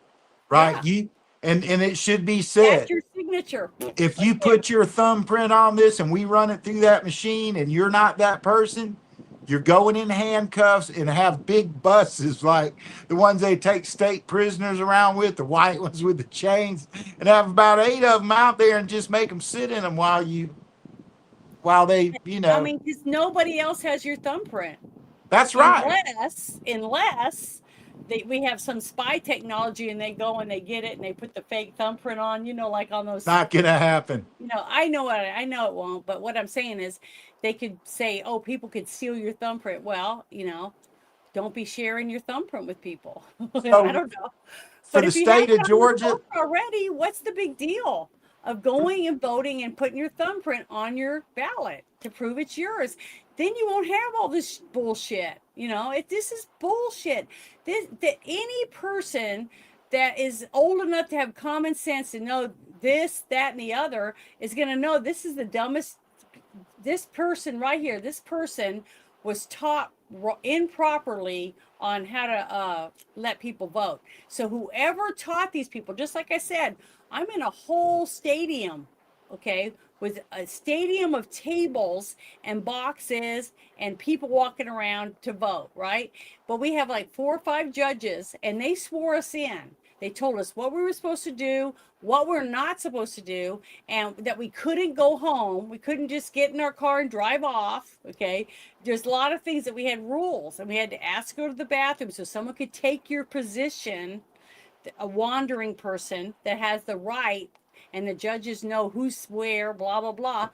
right? yeah, And it should be that's said, your signature if right you there. put your thumbprint on this and we run it through that machine and you're not that person, you're going in handcuffs and have big buses like the ones they take state prisoners around with, the white ones with the chains, and have about 8 of them out there and just make them sit in them while they, I mean, because nobody else has your thumbprint. That's right. Unless we have some spy technology and they go and they get it and they put the fake thumbprint on, like on those. Not gonna happen. I know it won't, but what I'm saying is they could say, oh, people could steal your thumbprint. Well, don't be sharing your thumbprint with people. I don't know. For But the if you have state of it on your Georgia, phone already, what's the big deal of going and voting and putting your thumbprint on your ballot to prove it's yours? Then you won't have all this bullshit. This is bullshit. That any person that is old enough to have common sense to know this, that, and the other is going to know this is the dumbest. This person right here, this person was taught improperly on how to let people vote. So whoever taught these people, just like I said, I'm in a whole stadium, okay, with a stadium of tables and boxes and people walking around to vote, right? But we have like 4 or 5 judges and they swore us in. They told us what we were supposed to do, what we're not supposed to do, and that we couldn't go home. We couldn't just get in our car and drive off. Okay. There's a lot of things that we had rules and we had to ask to go to the bathroom so someone could take your position, a wandering person that has the right, and the judges know who's where, blah, blah, blah.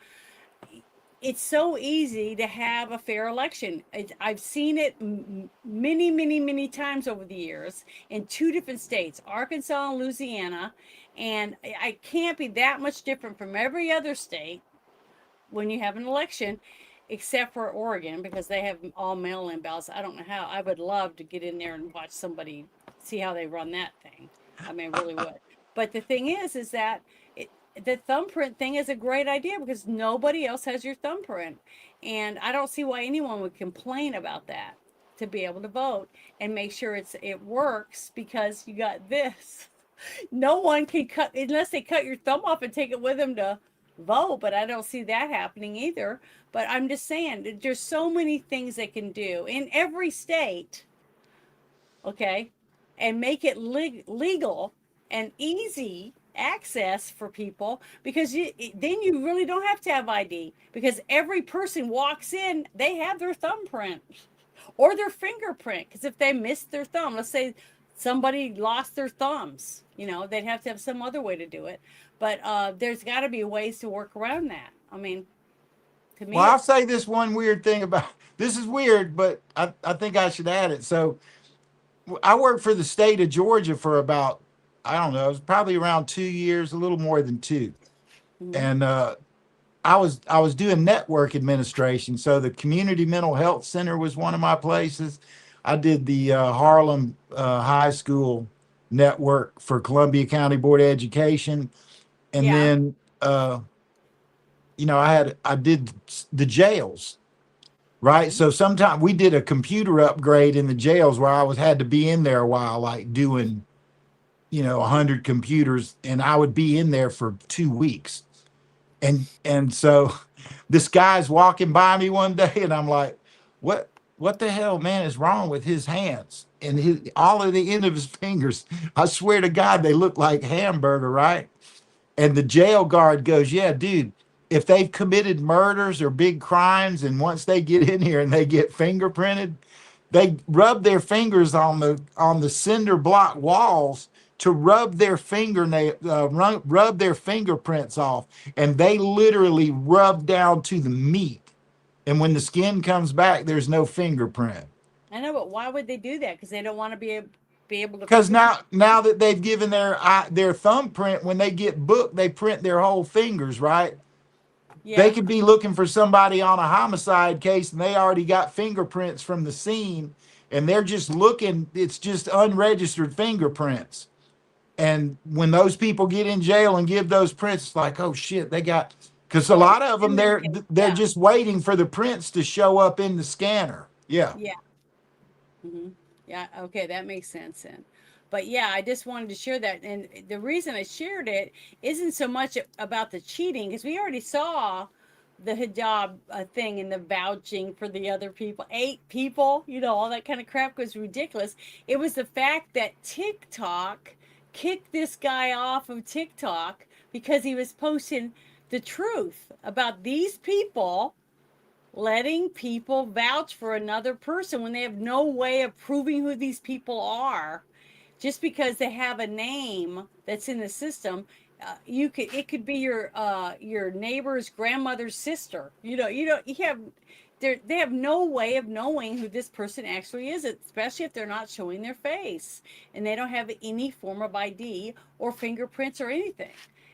It's so easy to have a fair election. I've seen it many, many, many times over the years in 2 different states, Arkansas and Louisiana. And I can't be that much different from every other state when you have an election, except for Oregon, because they have all mail-in ballots. I don't know how. I would love to get in there and watch somebody see how they run that thing. I mean, I really would. But the thing is that the thumbprint thing is a great idea because nobody else has your thumbprint. And I don't see why anyone would complain about that, to be able to vote and make sure it works, because you got this. No one can cut, unless they cut your thumb off and take it with them to vote, but I don't see that happening either. But I'm just saying, there's so many things they can do in every state, okay, and make it legal and easy access for people, because then you really don't have to have ID, because every person walks in, they have their thumbprint or their fingerprint, because if they missed their thumb, let's say somebody lost their thumbs, they'd have to have some other way to do it. But there's got to be ways to work around that. I mean, to me, well, I'll say this one weird thing about this is weird, but I think I should add it. So I worked for the state of Georgia for about, I don't know, it was probably around 2 years, a little more than 2. And I was doing network administration. So the community mental health center was one of my places. I did the Harlem High School network for Columbia County Board of Education. And then I did the jails. Right. So sometimes we did a computer upgrade in the jails where I had to be in there a while, like doing, 100 computers, and I would be in there for 2 weeks. And so this guy's walking by me one day and I'm like, what the hell, man, is wrong with his hands? And all of the end of his fingers, I swear to God, they look like hamburger, right? And the jail guard goes, yeah, dude, if they've committed murders or big crimes, and once they get in here and they get fingerprinted, they rub their fingers on the cinder block walls to rub their rub their fingerprints off, and they literally rub down to the meat. And when the skin comes back, there's no fingerprint. I know, but why would they do that? Because they don't want to be be able to. Because now that they've given their thumbprint, when they get booked, they print their whole fingers, right? Yeah. They could be looking for somebody on a homicide case, and they already got fingerprints from the scene, and they're just looking. It's just unregistered fingerprints. And when those people get in jail and give those prints, it's like, oh shit, they got. Because a lot of them, they're just waiting for the prints to show up in the scanner. Yeah. Yeah. Yeah. Okay, that makes sense then. But yeah, I just wanted to share that, and the reason I shared it isn't so much about the cheating, because we already saw the hijab thing and the vouching for the other people, 8 people, all that kind of crap was ridiculous. It was the fact that TikTok kicked this guy off of TikTok because he was posting the truth about these people letting people vouch for another person when they have no way of proving who these people are. Just because they have a name that's in the system, it could be your neighbor's grandmother's sister. They have no way of knowing who this person actually is, especially if they're not showing their face and they don't have any form of ID or fingerprints or anything.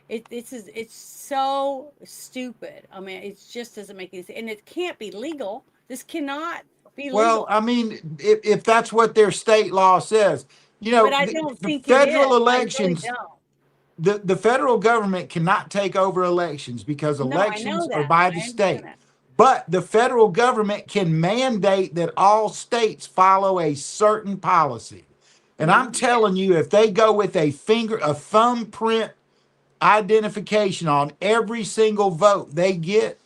It's so stupid. I mean, it just doesn't make any sense, and it can't be legal. This cannot be legal. Well, I mean, if that's what their state law says, but I don't think federal it is. elections. I really don't. The federal government cannot take over elections because elections are by the state. But the federal government can mandate that all states follow a certain policy. And I'm telling you, if they go with a thumbprint identification on every single vote they get,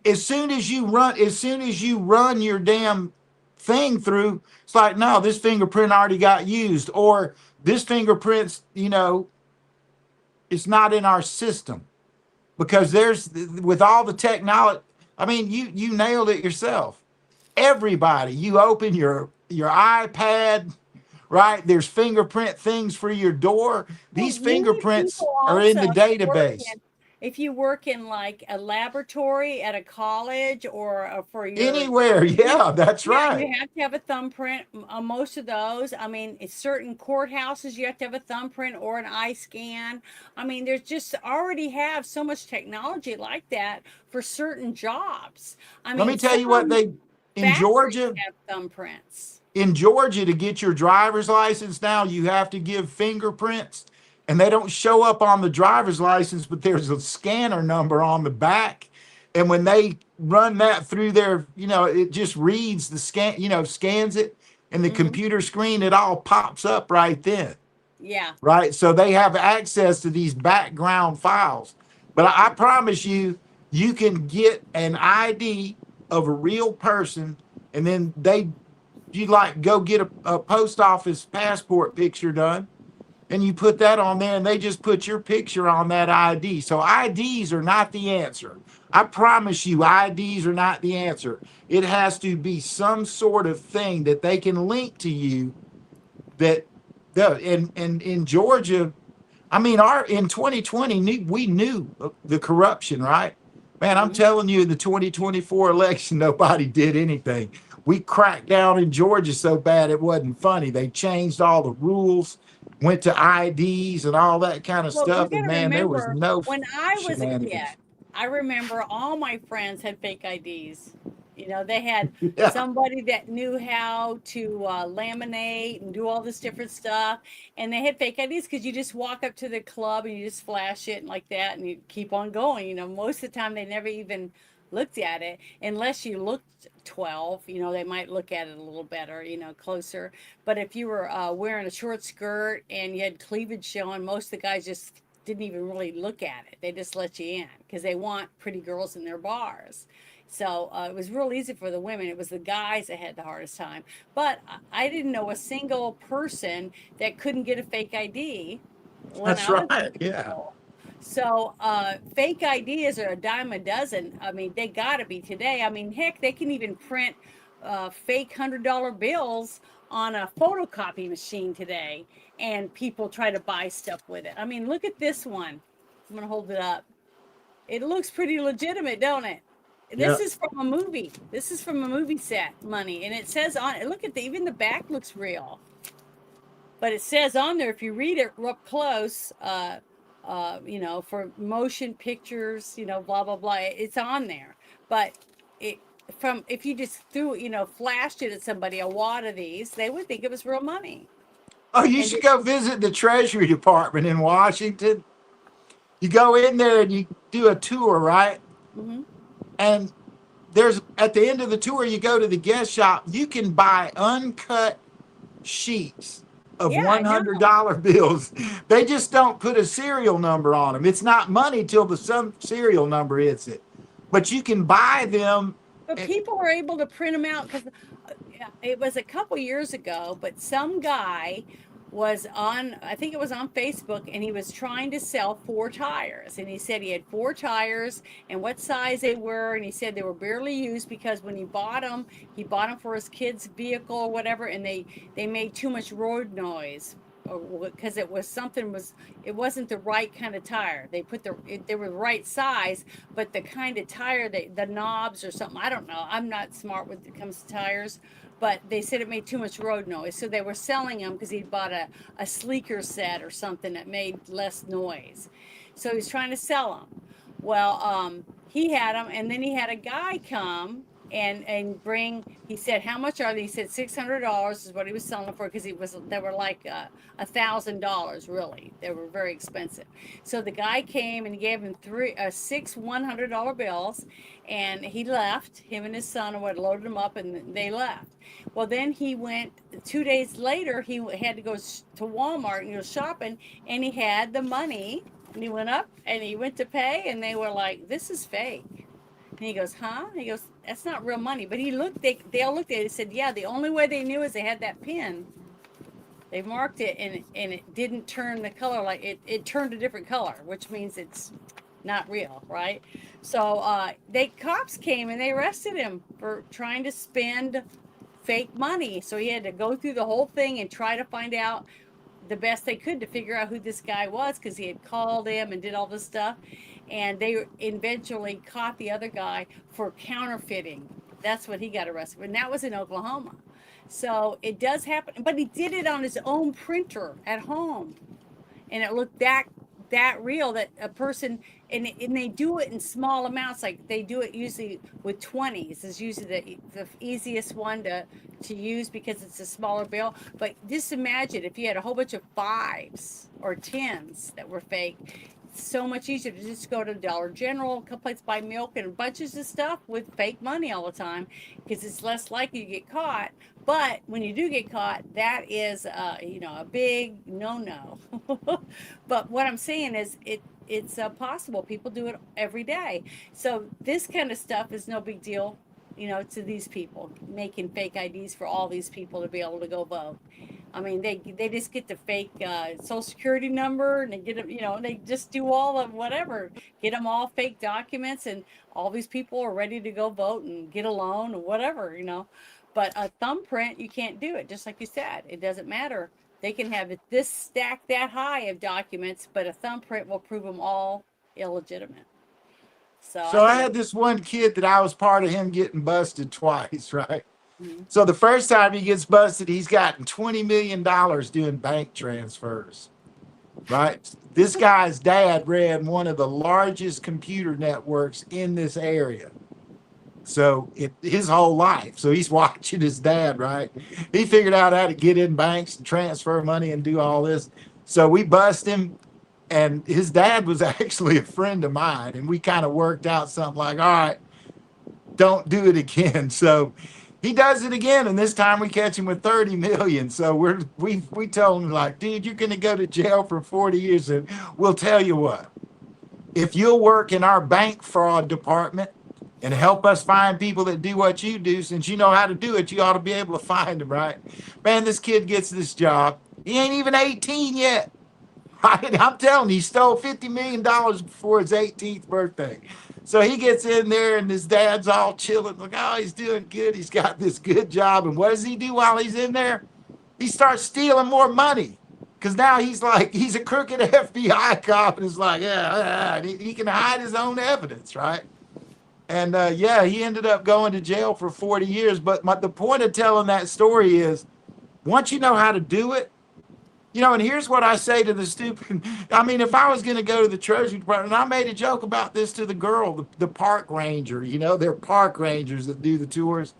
as soon as you run your damn thing through, it's like, no, this fingerprint already got used, or this fingerprint's, it's not in our system. Because with all the technology, I mean, you nailed it yourself. Everybody, you open your iPad, right? There's fingerprint things for your door. These fingerprints are in the database. If you work in like a laboratory at a college or for your anywhere, yeah, that's right. You have to have a thumbprint on most of those. I mean, in certain courthouses, you have to have a thumbprint or an eye scan. I mean, there's just already have so much technology like that for certain jobs. I mean, let me tell you what in Georgia have thumbprints. In Georgia, to get your driver's license now, you have to give fingerprints. And they don't show up on the driver's license, but there's a scanner number on the back. And when they run that through their, it just reads the scans it, and the computer screen, it all pops up right then. Yeah. Right. So they have access to these background files. But I promise you, you can get an ID of a real person, and then you go get a post office passport picture done. And you put that on there, and they just put your picture on that ID. So IDs are not the answer. I promise you, IDs are not the answer. It has to be some sort of thing that they can link to you. And in Georgia, I mean, in 2020, we knew the corruption, right? Man, I'm telling you, in the 2024 election, nobody did anything. We cracked down in Georgia so bad it wasn't funny. They changed all the rules. Went to IDs and all that kind of stuff, and man, there was no. When I was a kid, I remember all my friends had fake IDs. They had somebody that knew how to laminate and do all this different stuff, and they had fake IDs because you just walk up to the club and you just flash it and like that, and you keep on going. Most of the time they never even looked at it unless you looked 12. They might look at it a little better, closer. But if you were wearing a short skirt and you had cleavage showing, most of the guys just didn't even really look at it. They just let you in because they want pretty girls in their bars. So it was real easy for the women. It was the guys that had the hardest time. But I didn't know a single person that couldn't get a fake ID. That's right. Yeah. So fake IDs are a dime a dozen. I mean, they got to be today. I mean, heck, they can even print fake $100 bills on a photocopy machine today, and people try to buy stuff with it. I mean, look at this one. I'm going to hold it up. It looks pretty legitimate, don't it? This is from a movie. This is from a movie set money. And it says on it, look at even the back looks real. But it says on there, if you read it up close, you know, for motion pictures, you know, blah blah blah, it's on there. But it from if you just threw, you know, flashed it at somebody, a wad of these, they would think it was real money. Oh, you should go visit the Treasury Department in Washington. You go in there and you do a tour, right? Mm-hmm. And there's at the end of the tour, you go to the guest shop. You can buy uncut sheets of $100 bills. They just don't put a serial number on them. It's not money till the some serial number hits it. But you can buy them. But people were able to print them out because it was a couple years ago, but some guy was on, I think it was on Facebook, and he was trying to sell 4 tires. And he said he had 4 tires and what size they were. And he said they were barely used because when he bought them for his kid's vehicle or whatever, and they made too much road noise. Because it wasn't the right kind of tire. They were the right size, but the kind of tire, the knobs or something, I don't know. I'm not smart when it comes to tires, but they said it made too much road noise. So they were selling them because he bought a sleeker set or something that made less noise. So he was trying to sell them. Well, he had them, and then he had a guy come and bring, he said, how much are they? He said $600 is what he was selling them for, because they were like $1,000, really. They were very expensive. So the guy came and he gave him 6 $100 bills, and he left. Him and his son loaded them up, and they left. Well, then he went 2 days later. He had to go to Walmart and go shopping, and he had the money, and he went up and he went to pay, and they were like, this is fake. And he goes, huh? He goes, that's not real money. But they all looked at it and said, yeah, the only way they knew is they had that pin. They marked it, and it didn't turn the color, like it turned a different color, which means it's not real, right? So cops came and they arrested him for trying to spend fake money. So he had to go through the whole thing and try to find out the best they could to figure out who this guy was, because he had called him and did all this stuff. And they eventually caught the other guy for counterfeiting. That's what he got arrested for. And that was in Oklahoma. So it does happen. But he did it on his own printer at home. And it looked that real, that a person, and they do it in small amounts. Like they do it usually with 20s is usually the easiest one to use, because it's a smaller bill. But just imagine if you had a whole bunch of 5s or 10s that were fake. So much easier to just go to Dollar General, a couple places, buy milk and bunches of stuff with fake money all the time, because it's less likely to get caught. But when you do get caught, that is a big no. But what I'm saying is it's possible. People do it every day. So this kind of stuff is no big deal, to these people, making fake IDs for all these people to be able to go vote. I mean, they just get the fake social security number, and they get them, they just do all of whatever, get them all fake documents, and all these people are ready to go vote and get a loan or whatever, But a thumbprint, you can't do it. Just like you said, it doesn't matter. They can have this stack that high of documents, but a thumbprint will prove them all illegitimate. So I had this one kid that I was part of him getting busted twice, right? Mm-hmm. So the first time he gets busted, he's gotten $20 million doing bank transfers, right? This guy's dad ran one of the largest computer networks in this area. So his whole life. So he's watching his dad, right? He figured out how to get in banks and transfer money and do all this. So we bust him. And his dad was actually a friend of mine, and we kind of worked out something like, all right, don't do it again. So he does it again, and this time we catch him with 30 million. So we told him, like, dude, you're going to go to jail for 40 years, and we'll tell you what, if you'll work in our bank fraud department and help us find people that do what you do, since you know how to do it, you ought to be able to find them, right? Man, this kid gets this job. He ain't even 18 yet. I'm telling you, he stole $50 million before his 18th birthday. So he gets in there, and his dad's all chilling. Like, oh, he's doing good. He's got this good job. And what does he do while he's in there? He starts stealing more money, because now he's a crooked FBI cop, and it's like, he can hide his own evidence, right? And he ended up going to jail for 40 years. But the point of telling that story is, once you know how to do it, You know, and here's what I say to the stupid. I mean, if I was going to go to the Treasury Department, and I made a joke about this to the girl, the park ranger, you know, they're park rangers that do the tours.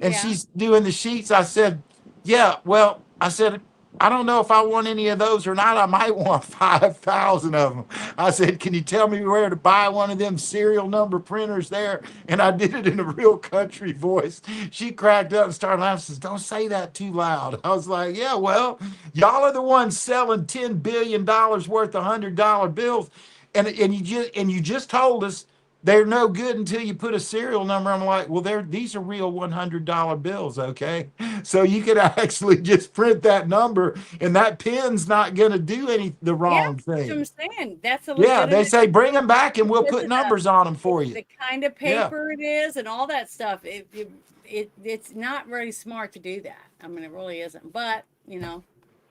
And she's doing the sheets. I said, yeah, well, I said, I don't know if I want any of those or not. I might want 5,000 of them. I said, can you tell me where to buy one of them serial number printers there? And I did it in a real country voice. She cracked up and started laughing. Says, don't say that too loud. I was like, yeah, well, y'all are the ones selling $10 billion worth of $100 bills. And you just told us they're no good until you put a serial number. I'm like, well, these are real $100 bills, okay? So you could actually just print that number, and that pin's not going to do the wrong That's what I'm thing. saying. That's a Yeah, they legitimate say bring them back, and we'll because put of numbers on them for the you. kind of Yeah. paper it is and all that stuff. It's not very smart to do that. I mean, it really isn't. But you know,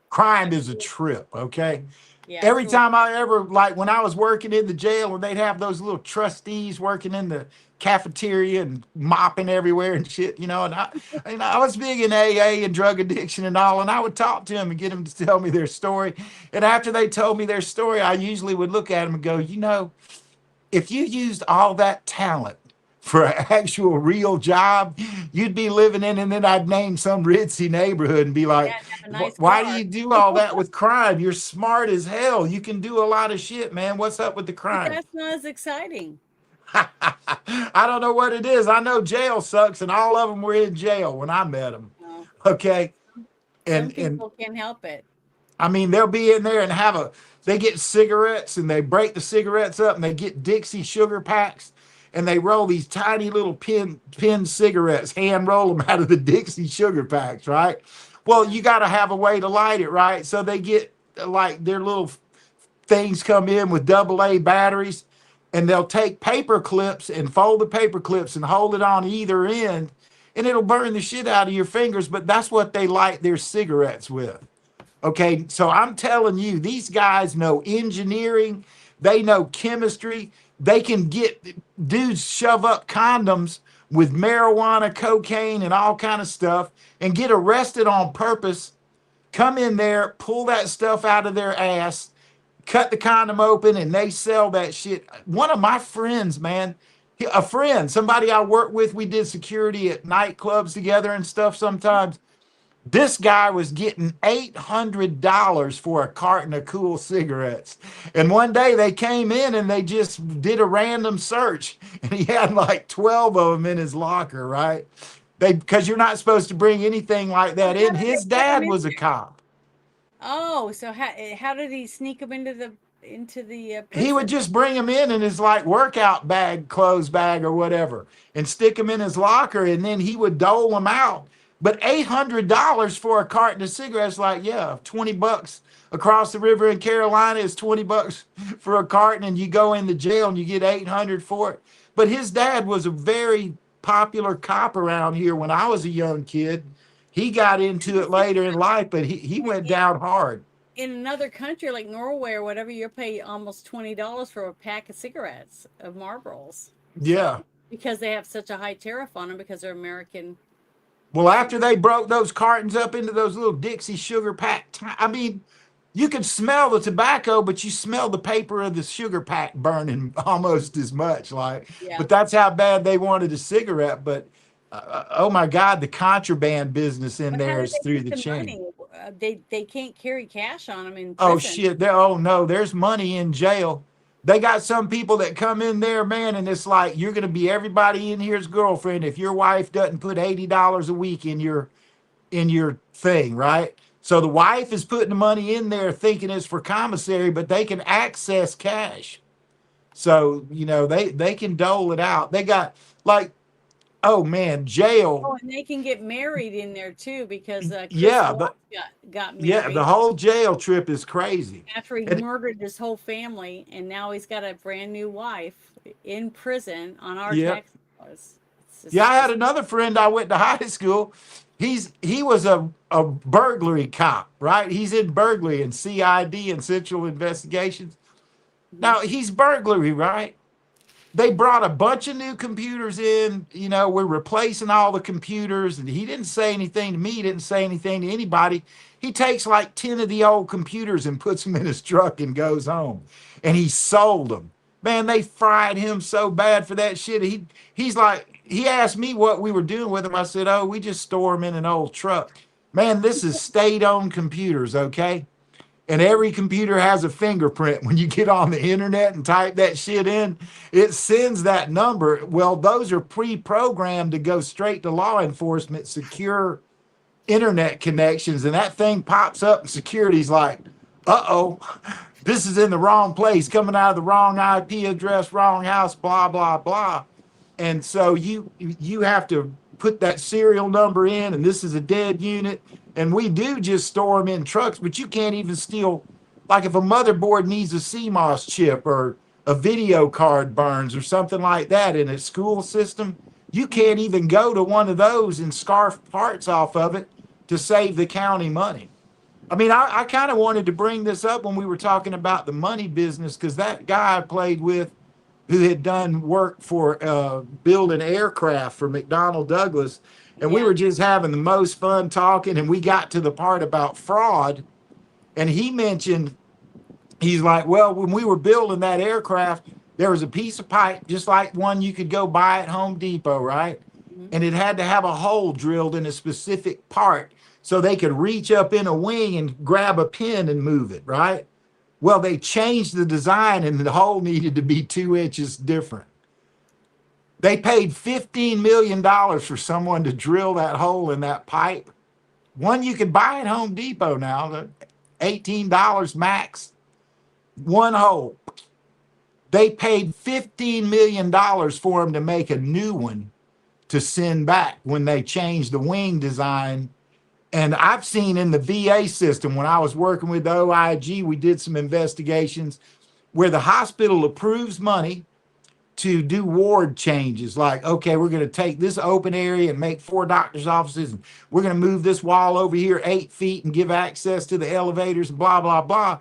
Crime is a trip, okay? yeah. Every Sure. time I ever, like when I was working in the jail and they'd have those little trustees working in the cafeteria and mopping everywhere and shit, you know, and I was big in AA and drug addiction and all, and I would talk to them and get them to tell me their story. And after they told me their story, I usually would look at them and go, you know, if you used all that talent for an actual real job, you'd be living in, and then I'd name some ritzy neighborhood and be like, Have a nice why do car. you do all that with crime? You're smart as hell. You can do a lot of shit, man. What's up with the But crime? that's not as exciting. I don't know what it is. I know jail sucks, and all of them were in jail when I met them. No. Okay. Some And people can't help it. I mean, they'll be in there and they get cigarettes and they break the cigarettes up and they get Dixie sugar packs and they roll these tiny little pin cigarettes, hand roll them out of the Dixie sugar packs, right? Well, you got to have a way to light it, right? So they get like their little things come in with AA batteries, and they'll take paper clips and fold the paper clips and hold it on either end, and it'll burn the shit out of your fingers, but that's what they light their cigarettes with. Okay, so I'm telling you, these guys know engineering, they know chemistry, they can get dudes shove up condoms with marijuana, cocaine, and all kind of stuff and get arrested on purpose, come in there, pull that stuff out of their ass, cut the condom open, and they sell that shit. One of my friends, man, a friend, somebody I work with, we did security at nightclubs together and stuff sometimes. This guy was getting $800 for a carton of Cool cigarettes. And one day they came in and they just did a random search. And he had like 12 of them in his locker, right? Because you're not supposed to bring anything like that in. His dad was a cop. Oh, so how did he sneak them into the prison? He would just bring them in his like workout bag, clothes bag or whatever, and stick them in his locker, and then he would dole them out. But $800 for a carton of cigarettes, like, yeah, $20 across the river in Carolina is $20 for a carton, and you go into jail and you get $800 for it. But his dad was a very popular cop around here when I was a young kid. He got into it later in life, but he went down hard. In another country like Norway or whatever, you'll pay almost $20 for a pack of cigarettes, of Marlboros. Yeah. Because they have such a high tariff on them because they're American. Well, after they broke those cartons up into those little Dixie sugar pack, I mean, you could smell the tobacco, but you smell the paper of the sugar pack burning almost as much. Like, Yeah. But that's how bad they wanted a cigarette. But oh my God, the contraband business in there is through the chain. They can't carry cash on them in prison. Oh shit! Oh no, there's money in jail. They got some people that come in there, man, and it's like you're going to be everybody in here's girlfriend if your wife doesn't put $80 a week in your thing, right? So the wife is putting the money in there thinking it's for commissary, but they can access cash. So, you know, they can dole it out. They got like, oh man, jail. Oh, and they can get married in there too because Chris Yeah, Rock got married. Yeah, the whole jail trip is crazy. After he murdered his whole family, and now he's got a brand new wife in prison on our tax laws. Yeah, I had another friend I went to high school. He was a burglary cop, right? He's in burglary and CID and Central Investigations. Now he's burglary, right? they brought a bunch of new computers in. You know, we're replacing all the computers. And he didn't say anything to me. He didn't say anything to anybody. He takes like 10 of the old computers and puts them in his truck and goes home. And he sold them. Man, they fried him so bad for that shit. He's like, he asked me what we were doing with them. I said, oh, we just store them in an old truck. Man, this is state-owned computers, okay? And every computer has a fingerprint. When you get on the internet and type that shit in, it sends that number. Well, those are pre-programmed to go straight to law enforcement, secure internet connections. And that thing pops up and security's like, uh-oh, this is in the wrong place, coming out of the wrong IP address, wrong house, blah, blah, blah. And so you have to put that serial number in, and this is a dead unit. And we do just store them in trucks, but you can't even steal. Like if a motherboard needs a CMOS chip or a video card burns or something like that in a school system, you can't even go to one of those and scarf parts off of it to save the county money. I mean, I kind of wanted to bring this up when we were talking about the money business, because that guy I played with who had done work for building aircraft for McDonnell Douglas, and we were just having the most fun talking, and we got to the part about fraud, and he mentioned, he's like, well, when we were building that aircraft, there was a piece of pipe just like one you could go buy at Home Depot, right? And it had to have a hole drilled in a specific part so they could reach up in a wing and grab a pin and move it, right? Well, they changed the design and the hole needed to be 2 inches different. They paid $15 million for someone to drill that hole in that pipe. One you could buy at Home Depot now, $18 max, one hole. They paid $15 million for them to make a new one to send back when they changed the wing design. And I've seen in the VA system, when I was working with the OIG, we did some investigations where the hospital approves money to do ward changes. Like, okay, we're going to take this open area and make 4 doctor's offices, and we're going to move this wall over here 8 feet and give access to the elevators, blah, blah, blah.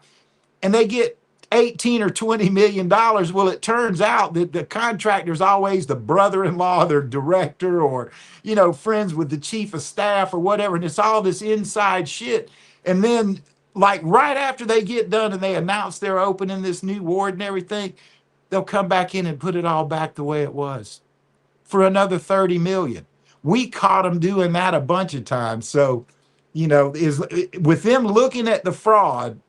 And they get 18 or 20 million dollars. Well, it turns out that the contractor's always the brother-in-law, their director, or, you know, friends with the chief of staff or whatever. And it's all this inside shit. And then like right after they get done and they announce they're opening this new ward and everything, they'll come back in and put it all back the way it was for another 30 million. We caught them doing that a bunch of times. So, you know, is with them looking at the fraud,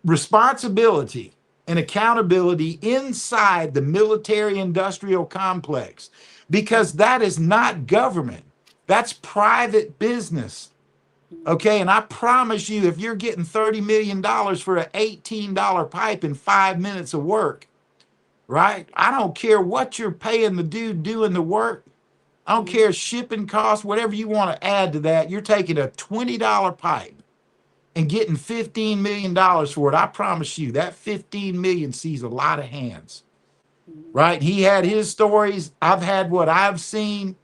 responsibility and accountability inside the military industrial complex, because that is not government. That's private business. Okay. And I promise you, if you're getting $30 million for an $18 pipe in 5 minutes of work, right? I don't care what you're paying the dude doing the work. I don't care shipping costs, whatever you want to add to that. You're taking a $20 pipe and getting $15 million for it. I promise you that 15 million sees a lot of hands, right? He had his stories. I've had what I've seen.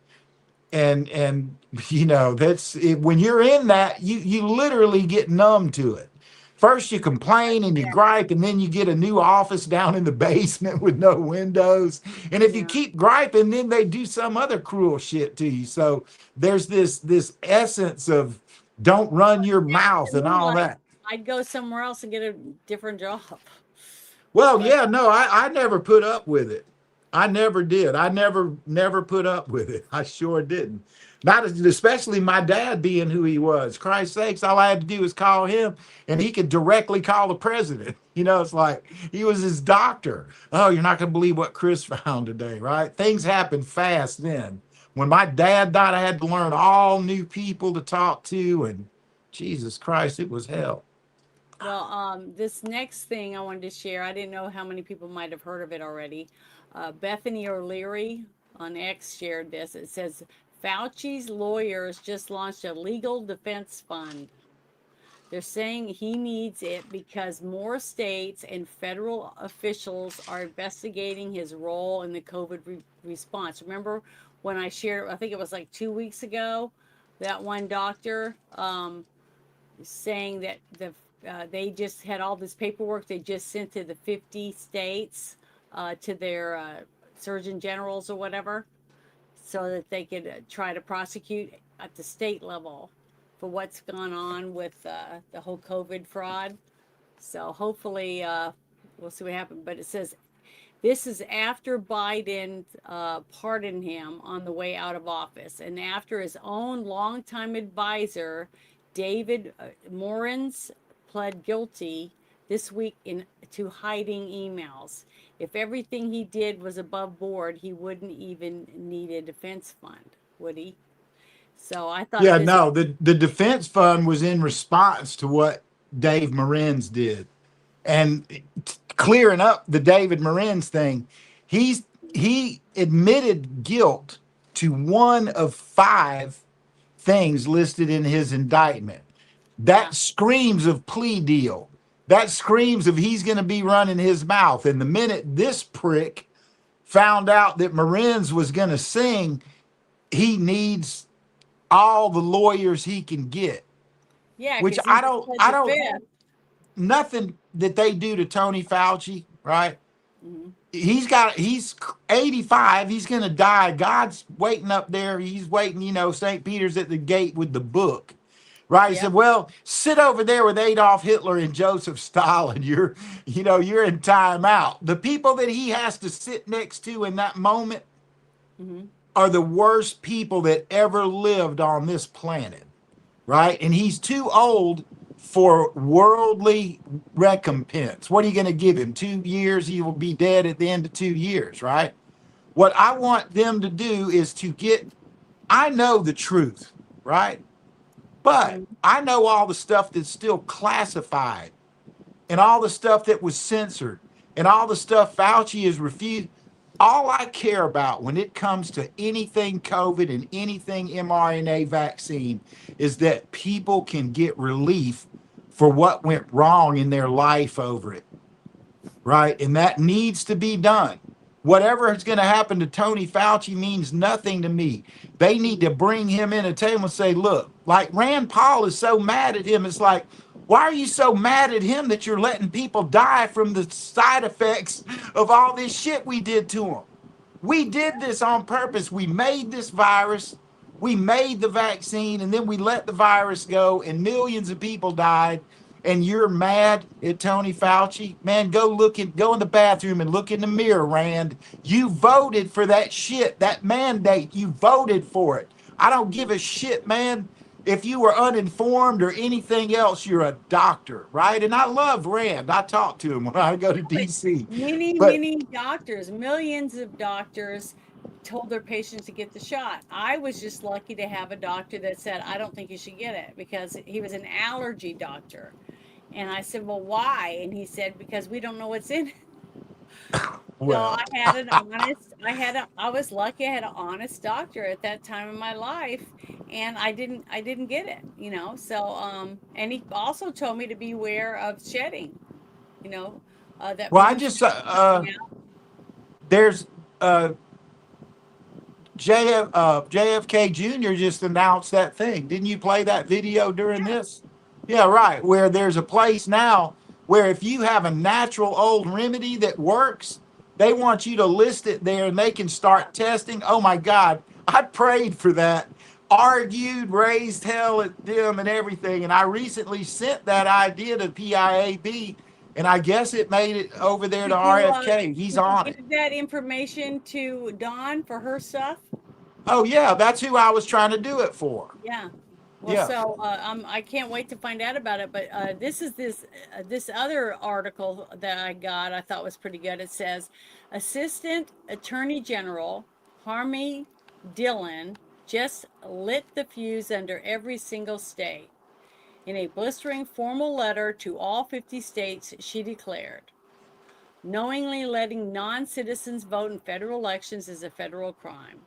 And you know, that's it. When you're in that, you literally get numb to it. First you complain and you gripe, and then you get a new office down in the basement with no windows. And if you keep griping, then they do some other cruel shit to you. So there's this essence of don't run your mouth and all that. I'd go somewhere else and get a different job. Well, yeah, no, I never put up with it. I never did. I never put up with it. I sure didn't. Not especially my dad being who he was. Christ's sakes, all I had to do was call him and he could directly call the president. You know, it's like he was his doctor. Oh, you're not going to believe what Chris found today, right? Things happened fast then. When my dad died, I had to learn all new people to talk to, and Jesus Christ, it was hell. Well, this next thing I wanted to share, I didn't know how many people might have heard of it already. Bethany O'Leary on X shared this. It says, Fauci's lawyers just launched a legal defense fund. They're saying he needs it because more states and federal officials are investigating his role in the COVID response. Remember when I shared, I think it was like 2 weeks ago, that one doctor saying that they just had all this paperwork they just sent to the 50 states to their surgeon generals or whatever, so that they could try to prosecute at the state level for what's gone on with the whole COVID fraud. So hopefully we'll see what happens. But it says this is after Biden pardoned him on the way out of office, and after his own longtime advisor, David Morans, pled guilty this week to hiding emails. If everything he did was above board, he wouldn't even need a defense fund, would he? So I thought. Yeah, no, the defense fund was in response to what Dave Morens did. And clearing up the David Morens thing, he admitted guilt to one of 5 things listed in his indictment. That screams of plea deal. That screams of he's going to be running his mouth. And the minute this prick found out that Morens was going to sing, he needs all the lawyers he can get. Yeah, which I don't. Nothing that they do to Tony Fauci, right? Mm-hmm. He's 85. He's going to die. God's waiting up there. He's waiting, St. Peter's at the gate with the book, right? He said, well, sit over there with Adolf Hitler and Joseph Stalin. You're in timeout. The people that he has to sit next to in that moment are the worst people that ever lived on this planet, right? And he's too old for worldly recompense. What are you going to give him? 2 years? He will be dead at the end of 2 years, right? What I want them to do is I know the truth, right? But I know all the stuff that's still classified and all the stuff that was censored and all the stuff Fauci has refused. All I care about when it comes to anything COVID and anything mRNA vaccine is that people can get relief for what went wrong in their life over it, right? And that needs to be done. Whatever is going to happen to Tony Fauci means nothing to me. They need to bring him in a table and say, look, like Rand Paul is so mad at him. It's like, why are you so mad at him that you're letting people die from the side effects of all this shit we did to them? We did this on purpose. We made this virus. We made the vaccine, and then we let the virus go, and millions of people died. And you're mad at Tony Fauci? Man, go in the bathroom and look in the mirror, Rand. You voted for that shit, that mandate. You voted for it. I don't give a shit, man. If you were uninformed or anything else, you're a doctor, right? And I love Rand. I talk to him when I go to D.C. Many doctors, millions of doctors told their patients to get the shot. I was just lucky to have a doctor that said, I don't think you should get it, because he was an allergy doctor. And I said, well, why? And he said, because we don't know what's in it. Well, so I was lucky I had an honest doctor at that time in my life, and I didn't get it, so, and he also told me to beware of shedding, that. Well, I just, there's, JFK Jr. just announced that thing. Didn't you play that video during this? Yeah, right. Where there's a place now where if you have a natural old remedy that works, they want you to list it there and they can start testing. Oh my God. I prayed for that, argued, raised hell at them and everything. And I recently sent that idea to PIAB, and I guess it made it over there to RFK. He's on it. Give that information to Dawn for her stuff? Oh yeah, that's who I was trying to do it for. Yeah. Well, so I can't wait to find out about it. But this other article that I got, I thought was pretty good. It says, Assistant Attorney General Harmy Dillon just lit the fuse under every single state. In a blistering formal letter to all 50 states, she declared, knowingly letting non-citizens vote in federal elections is a federal crime.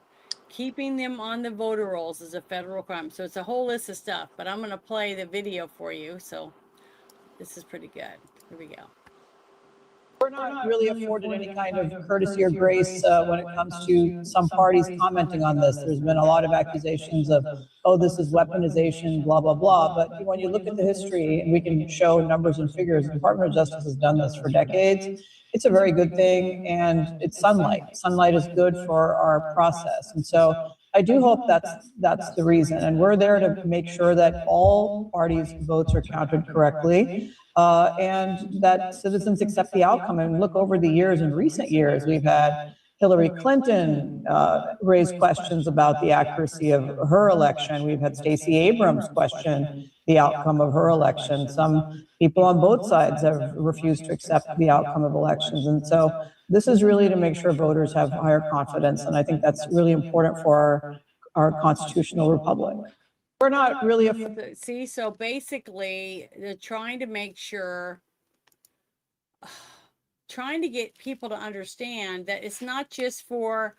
Keeping them on the voter rolls is a federal crime. So it's a whole list of stuff, but I'm going to play the video for you. So this is pretty good. Here we go. We're not really afforded any kind of courtesy or grace when it comes to some parties commenting on this. There's been a lot of accusations of, oh, this is weaponization, blah, blah, blah. But when you look at the history, and we can show numbers and figures, the Department of Justice has done this for decades. It's a very good thing, and it's sunlight. Sunlight is good for our process. And so I do hope that's the reason. And we're there to make sure that all parties' votes are counted correctly. And that citizens accept the outcome. And look over the years, in recent years, we've had Hillary Clinton raise questions about the accuracy of her election. We've had Stacey Abrams question the outcome of her election. Some people on both sides have refused to accept the outcome of elections. And so this is really to make sure voters have higher confidence. And I think that's really important for our constitutional republic. We're not really See, so basically, they're trying to make sure, trying to get people to understand that it's not just for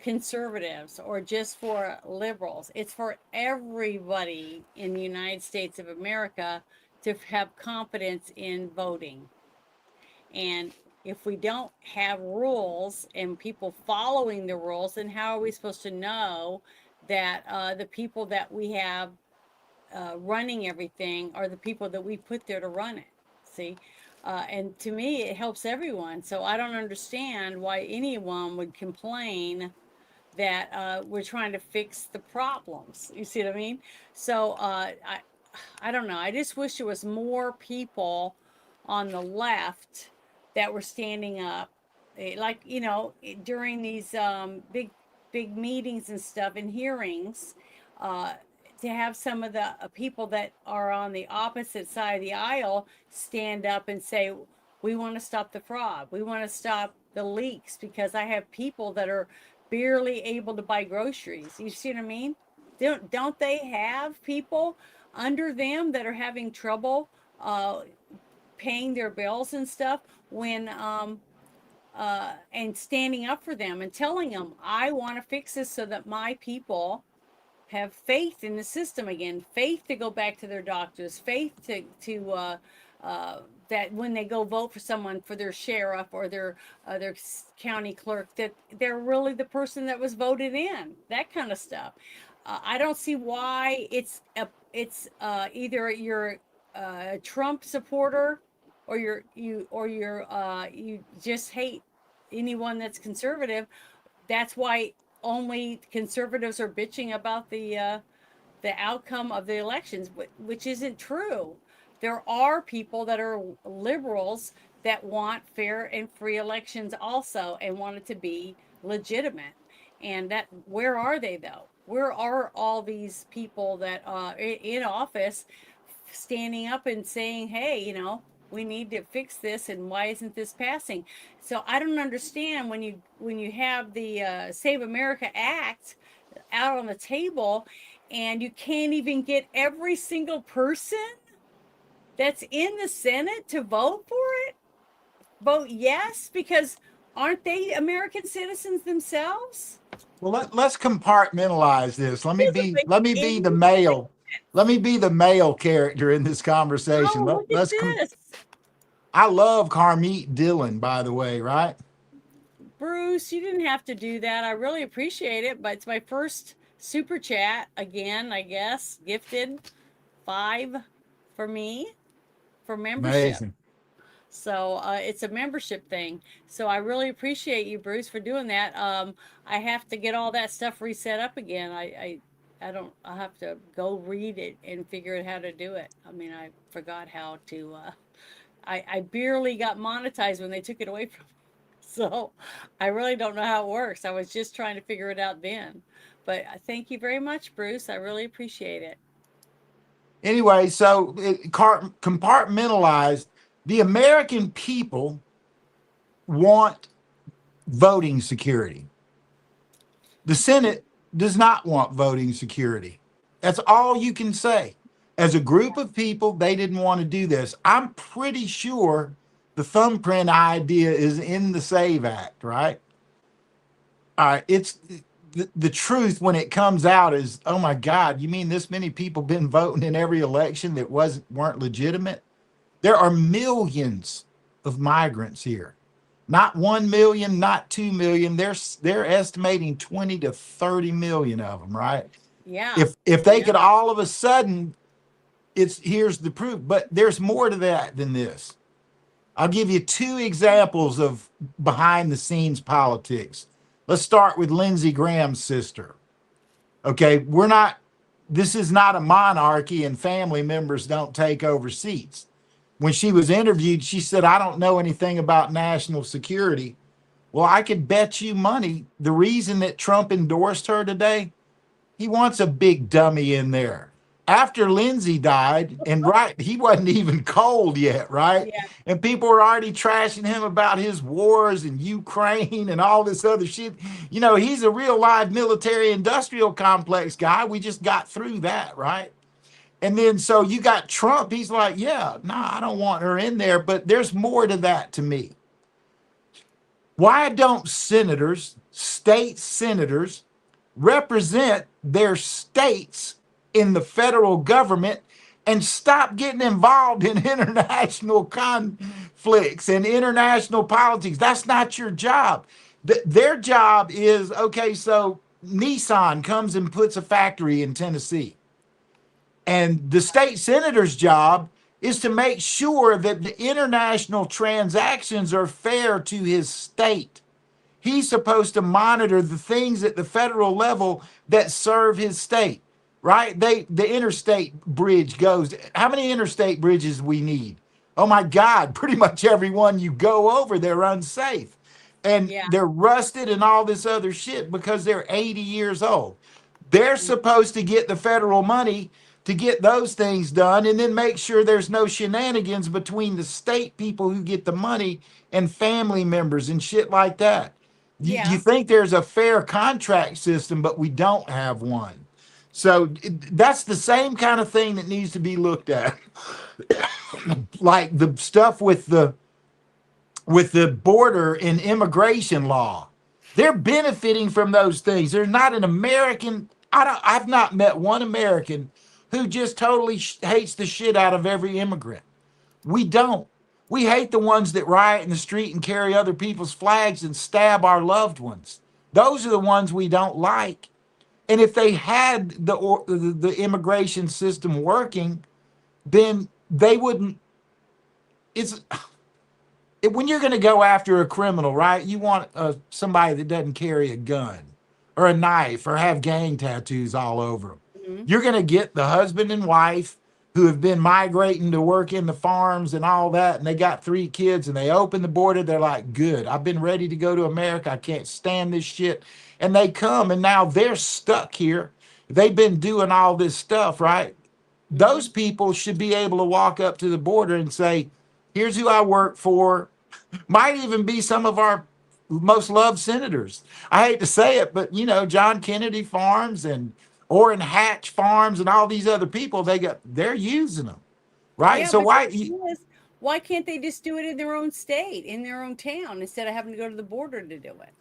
conservatives or just for liberals. It's for everybody in the United States of America to have confidence in voting. And if we don't have rules and people following the rules, then how are we supposed to know that the people that we have running everything are the people that we put there to run it? See? And to me, it helps everyone. So I don't understand why anyone would complain that we're trying to fix the problems. You see what I mean? So I don't know. I just wish there was more people on the left that were standing up, like, you know, during these big meetings and stuff and hearings, to have some of the people that are on the opposite side of the aisle stand up and say, we want to stop the fraud. We want to stop the leaks, because I have people that are barely able to buy groceries. You see what I mean? Don't they have people under them that are having trouble paying their bills and stuff, when and standing up for them and telling them, I want to fix this so that my people have faith in the system again, faith to go back to their doctors, faith to that when they go vote for someone, for their sheriff or their county clerk, that they're really the person that was voted in, that kind of stuff. I don't see why it's either you're a Trump supporter or you just hate anyone that's conservative. That's why only conservatives are bitching about the outcome of the elections, which isn't true. There are people that are liberals that want fair and free elections also, and want it to be legitimate. And that, where are they though? Where are all these people that in office standing up and saying, hey, you know, we need to fix this, and why isn't this passing? So I don't understand when you have the Save America Act out on the table, and you can't even get every single person that's in the Senate to vote for it, vote yes, because aren't they American citizens themselves? Well, let's compartmentalize this. Let me be the male. Let me be the male character in this conversation. Oh, look at this. I love Carmeet Dillon, by the way, right? Bruce, you didn't have to do that. I really appreciate it, but it's my first super chat again, I guess. Gifted 5 for me for membership. Amazing. So it's a membership thing. So I really appreciate you, Bruce, for doing that. I have to get all that stuff reset up again. I'll have to go read it and figure out how to do it. I mean, I forgot how to, I barely got monetized when they took it away from me. So I really don't know how it works. I was just trying to figure it out then. But thank you very much, Bruce. I really appreciate it. Anyway, so compartmentalized, the American people want voting security. The Senate does not want voting security. That's all you can say. As a group of people, they didn't want to do this. I'm pretty sure the thumbprint idea is in the SAVE Act, right? All right, it's the truth when it comes out is, oh my God, you mean this many people been voting in every election that weren't legitimate? There are millions of migrants here. Not 1 million, not 2 million. They're estimating 20 to 30 million of them, right? Yeah. If they could all of a sudden, here's the proof, but there's more to that than this. I'll give you 2 examples of behind the scenes politics. Let's start with Lindsey Graham's sister. Okay, this is not a monarchy and family members don't take over seats. When she was interviewed, she said, I don't know anything about national security. Well, I could bet you money the reason that Trump endorsed her today, he wants a big dummy in there. After Lindsay died, and he wasn't even cold yet, right? Yeah. And people were already trashing him about his wars in Ukraine and all this other shit. You know, he's a real live military industrial complex guy. We just got through that, right? And then so you got Trump. He's like, yeah, I don't want her in there. But there's more to that to me. Why don't state senators, represent their states in the federal government and stop getting involved in international conflicts and international politics? That's not your job. Their job is, okay, so Nissan comes and puts a factory in Tennessee. And the state senator's job is to make sure that the international transactions are fair to his state. He's supposed to monitor the things at the federal level that serve his state, right? The interstate bridge goes. How many interstate bridges we need? Oh my God, pretty much every one you go over, they're unsafe. And they're rusted and all this other shit because they're 80 years old. They're supposed to get the federal money to get those things done and then make sure there's no shenanigans between the state people who get the money and family members and shit like that. You think there's a fair contract system, but we don't have one. So that's the same kind of thing that needs to be looked at. Like the stuff with the border and immigration law. They're benefiting from those things. They're not an American. I've not met one American who just totally hates the shit out of every immigrant. We don't. We hate the ones that riot in the street and carry other people's flags and stab our loved ones. Those are the ones we don't like. And if they had the immigration system working, then they wouldn't. When you're going to go after a criminal, right? You want somebody that doesn't carry a gun or a knife or have gang tattoos all over them. Mm-hmm. You're going to get the husband and wife who have been migrating to work in the farms and all that, and they got 3 kids, and they open the border. They're like, good, I've been ready to go to America. I can't stand this shit. And they come, and now they're stuck here. They've been doing all this stuff, right? Those people should be able to walk up to the border and say, here's who I work for. Might even be some of our most loved senators. I hate to say it, but you know, John Kennedy Farms and Orrin Hatch Farms and all these other people, they're using them, right? Yeah, so why can't they just do it in their own state, in their own town, instead of having to go to the border to do it?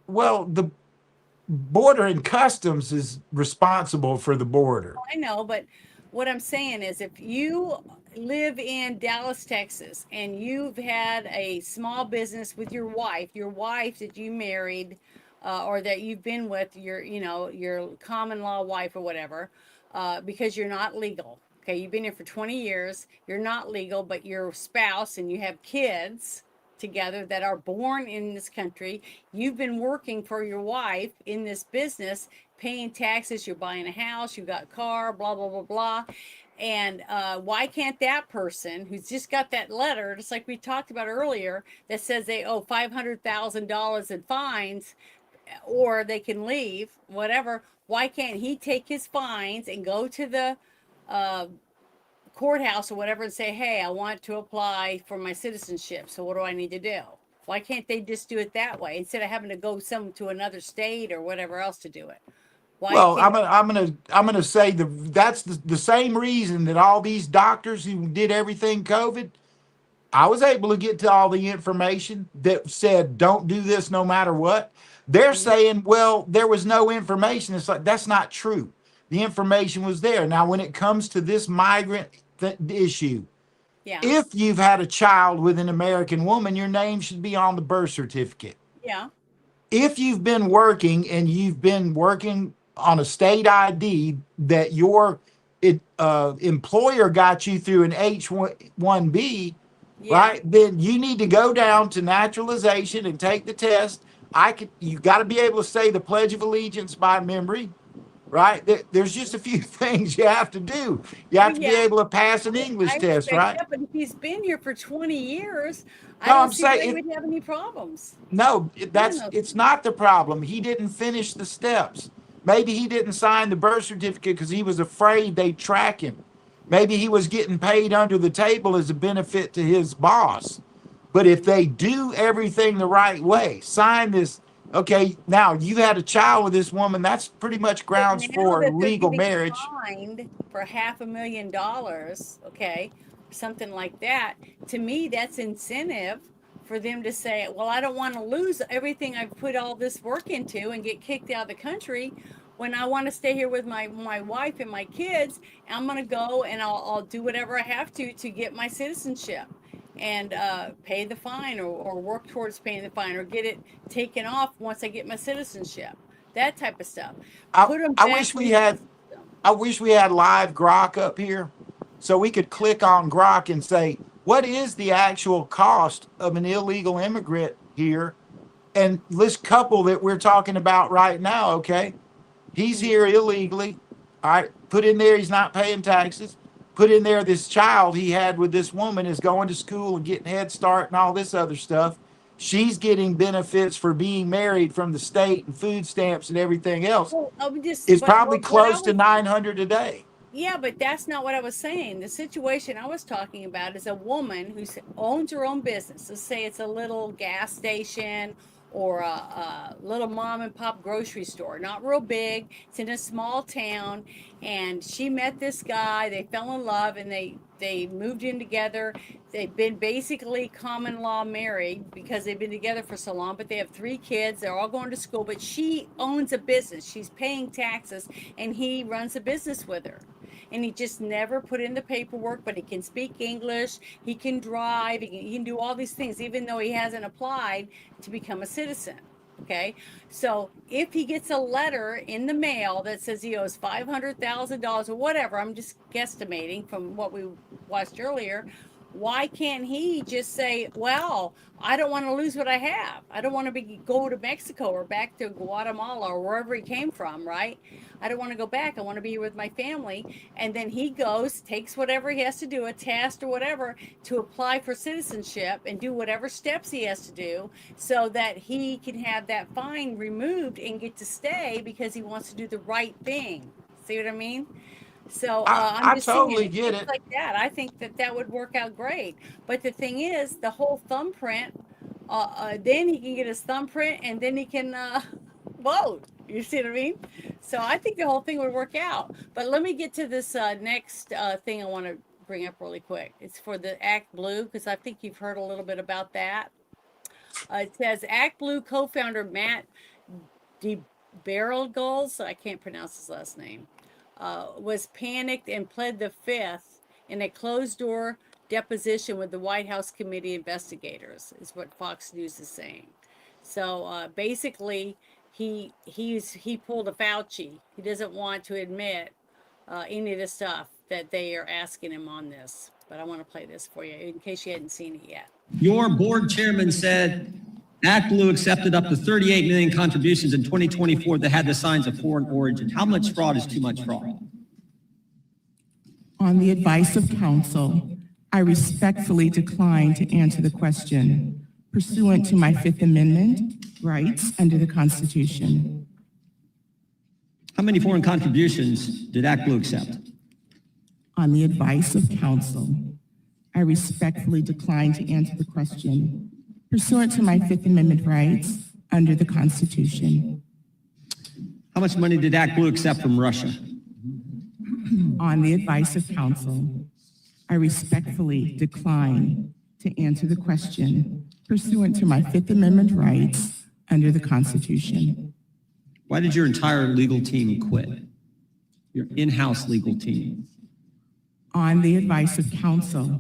Well, the border and customs is responsible for the border. I know, but what I'm saying is, if you live in Dallas, Texas, and you've had a small business with your wife that you married, or that you've been with, your common law wife or whatever, because you're not legal. Okay, you've been here for 20 years, you're not legal, but your spouse and you have kids together that are born in this country. You've been working for your wife in this business, paying taxes, you're buying a house, you got a car, blah, blah, blah, blah. And why can't that person who's just got that letter, just like we talked about earlier, that says they owe $500,000 in fines, or they can leave, whatever, why can't he take his fines and go to the courthouse or whatever and say, hey, I want to apply for my citizenship, so what do I need to do? Why can't they just do it that way instead of having to go to another state or whatever else to do it? I'm gonna say that's the same reason that all these doctors who did everything COVID, I was able to get to all the information that said don't do this no matter what. They're saying, well, there was no information. It's like, that's not true. The information was there. Now, when it comes to this migrant issue, Yeah. If you've had a child with an American woman, your name should be on the birth certificate. Yeah. If you've been working and you've been working on a state ID that your employer got you through an H-1B, right? Then you need to go down to naturalization and take the test. You got to be able to say the Pledge of Allegiance by memory, right? There's just a few things you have to do. You have to be able to pass an English test, right? That, but if he's been here for 20 years, I No, don't I'm see why saying he would have any problems. No, it's not the problem. He didn't finish the steps. Maybe he didn't sign the birth certificate because he was afraid they'd track him. Maybe he was getting paid under the table as a benefit to his boss. But if they do everything the right way, sign this, okay, now you had a child with this woman, that's pretty much grounds for legal marriage. Fined for $500,000, okay, something like that. To me, that's incentive for them to say, well, I don't want to lose everything I've put all this work into and get kicked out of the country when I want to stay here with my wife and my kids. I'm going to go and I'll do whatever I have to get my citizenship and pay the fine or work towards paying the fine or get it taken off once I get my citizenship. That type of stuff. I wish we had live Grok up here so we could click on Grok and say, what is the actual cost of an illegal immigrant here? And this couple that we're talking about right now, okay, he's here illegally. All right, put in there he's not paying taxes. Put in there this child he had with this woman is going to school and getting Head Start and all this other stuff. She's getting benefits for being married from the state and food stamps and everything else. Well, it's probably close to $900 a day. Yeah, but that's not what I was saying. The situation I was talking about is a woman who owns her own business. Let's say it's a little gas station or a little mom and pop grocery store, not real big. It's in a small town, and she met this guy. They fell in love, and they moved in together. They've been basically common law married because they've been together for so long, but they have 3 kids. They're all going to school, but she owns a business. She's paying taxes, and he runs a business with her. And he just never put in the paperwork, but he can speak English, he can drive, he can do all these things, even though he hasn't applied to become a citizen. Okay, so if he gets a letter in the mail that says he owes $500,000 or whatever, I'm just guesstimating from what we watched earlier, why can't he just say, well, I don't want to lose what I have. I don't want to go to Mexico or back to Guatemala or wherever he came from, right? I don't want to go back. I want to be here with my family. And then he goes, takes whatever he has to do, a test or whatever, to apply for citizenship and do whatever steps he has to do so that he can have that fine removed and get to stay because he wants to do the right thing. See what I mean? So I'm just totally saying, get it. Like that, I think that would work out great. But the thing is, the whole thumbprint, then he can get his thumbprint and then he can vote. You see what I mean? So I think the whole thing would work out. But let me get to this next thing I want to bring up really quick. It's for the Act Blue, because I think you've heard a little bit about that. It says Act Blue co-founder Matt DeBarrelgulls, I can't pronounce his last name, was panicked and pled the Fifth in a closed-door deposition with the White House committee investigators, is what Fox News is saying. So basically, he pulled a Fauci. He doesn't want to admit any of the stuff that they are asking him on this. But I want to play this for you in case you hadn't seen it yet. Your board chairman said Act Blue accepted up to 38 million contributions in 2024 that had the signs of foreign origin. How much fraud is too much fraud? On the advice of counsel, I respectfully decline to answer the question pursuant to my Fifth Amendment rights under the Constitution. How many foreign contributions did Act Blue accept? On the advice of counsel, I respectfully decline to answer the question pursuant to my Fifth Amendment rights under the Constitution. How much money did Act Blue accept from Russia? On the advice of counsel, I respectfully decline to answer the question pursuant to my Fifth Amendment rights under the Constitution. Why did your entire legal team quit? Your in-house legal team? On the advice of counsel,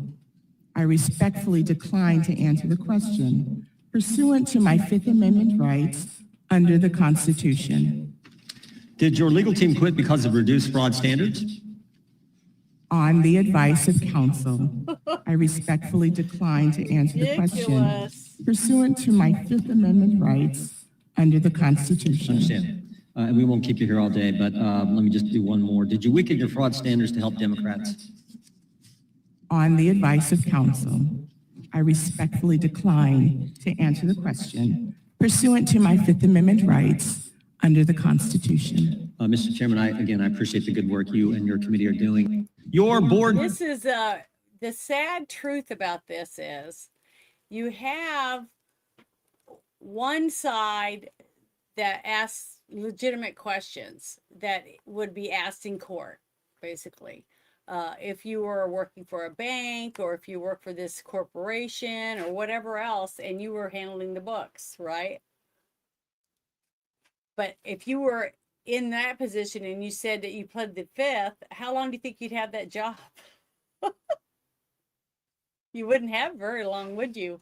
I respectfully decline to answer the question pursuant to my Fifth Amendment rights under the Constitution. Did your legal team quit because of reduced fraud standards? On the advice of counsel, I respectfully decline to answer the question pursuant to my Fifth Amendment rights under the Constitution. Understand. And we won't keep you here all day, but let me just do one more. Did you weaken your fraud standards to help Democrats? On the advice of counsel, I respectfully decline to answer the question pursuant to my Fifth Amendment rights under the Constitution. Mr. Chairman, I appreciate the good work you and your committee are doing. Your board. This is the sad truth about this is you have one side that asks legitimate questions that would be asked in court, basically. If you were working for a bank or if you work for this corporation or whatever else, and you were handling the books, right? But if you were in that position and you said that you pled the fifth, how long do you think you'd have that job? You wouldn't have very long, would you?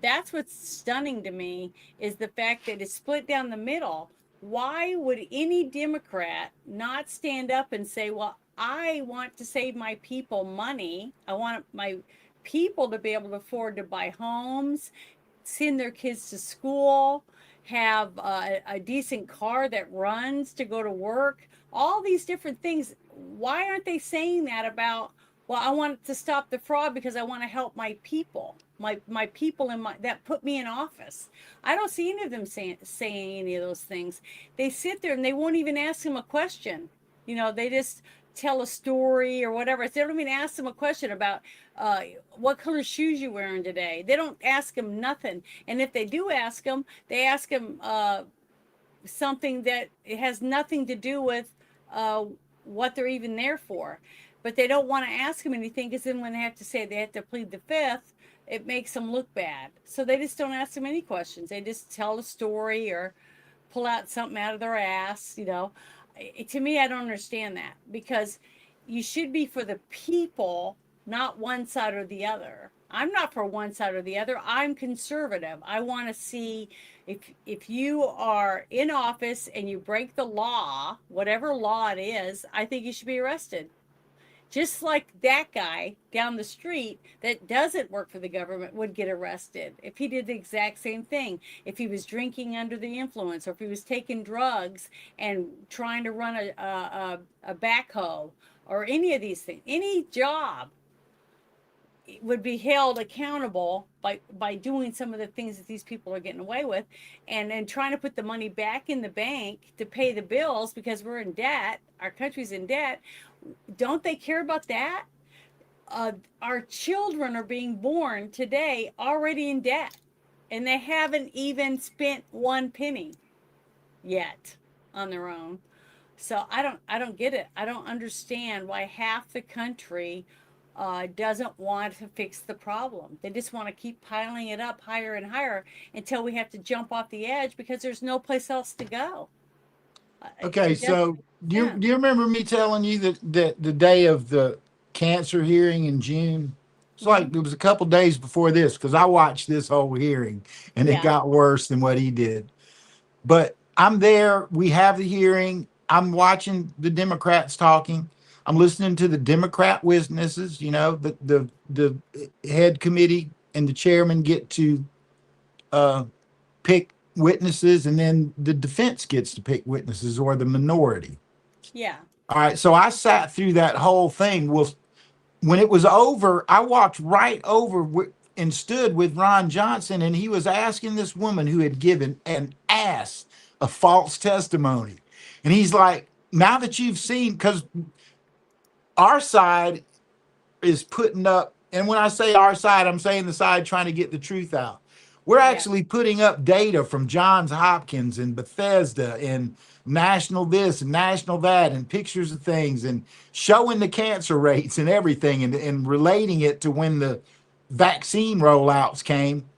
That's what's stunning to me is the fact that it's split down the middle. Why would any Democrat not stand up and say, well, I want to save my people money. I want my people to be able to afford to buy homes, send their kids to school, have a decent car that runs to go to work, all these different things. Why aren't they saying that about, well, I want to stop the fraud because I want to help my people, my people that put me in office. I don't see any of them saying any of those things. They sit there and they won't even ask him a question. You know, they just tell a story or whatever. They don't even ask them a question about what color shoes you wearing today. They don't ask them nothing. And if they do ask them, they ask them something that it has nothing to do with what they're even there for. But they don't want to ask them anything because then when they have to say they have to plead the fifth, it makes them look bad. So they just don't ask them any questions. They just tell a story or pull out something out of their ass, you know. To me, I don't understand that because you should be for the people, not one side or the other. I'm not for one side or the other. I'm conservative. I want to see if you are in office and you break the law, whatever law it is, I think you should be arrested. Just like that guy down the street that doesn't work for the government would get arrested if he did the exact same thing. If he was drinking under the influence or if he was taking drugs and trying to run a backhoe or any of these things, any job would be held accountable by doing some of the things that these people are getting away with and then trying to put the money back in the bank to pay the bills because we're in debt. Our country's in debt. Don't they care about that? Our children are being born today already in debt, and they haven't even spent one penny yet on their own. So I don't get it. I don't understand why half the country doesn't want to fix the problem. They just want to keep piling it up higher and higher until we have to jump off the edge because there's no place else to go. Okay, so do you remember me telling you that the day of the cancer hearing in June? It's like it was a couple days before this because I watched this whole hearing and it got worse than what he did. But I'm there. We have the hearing. I'm watching the Democrats talking. I'm listening to the Democrat witnesses. You know, the head committee and the chairman get to pick witnesses, and then the defense gets to pick witnesses or the minority. Yeah. All right. So I sat through that whole thing. Well, when it was over, I walked right over and stood with Ron Johnson, and he was asking this woman who had given an ass a false testimony. And he's like, now that you've seen, because our side is putting up, and when I say our side, I'm saying the side trying to get the truth out. We're actually putting up data from Johns Hopkins and Bethesda and national this and national that and pictures of things and showing the cancer rates and everything and relating it to when the vaccine rollouts came.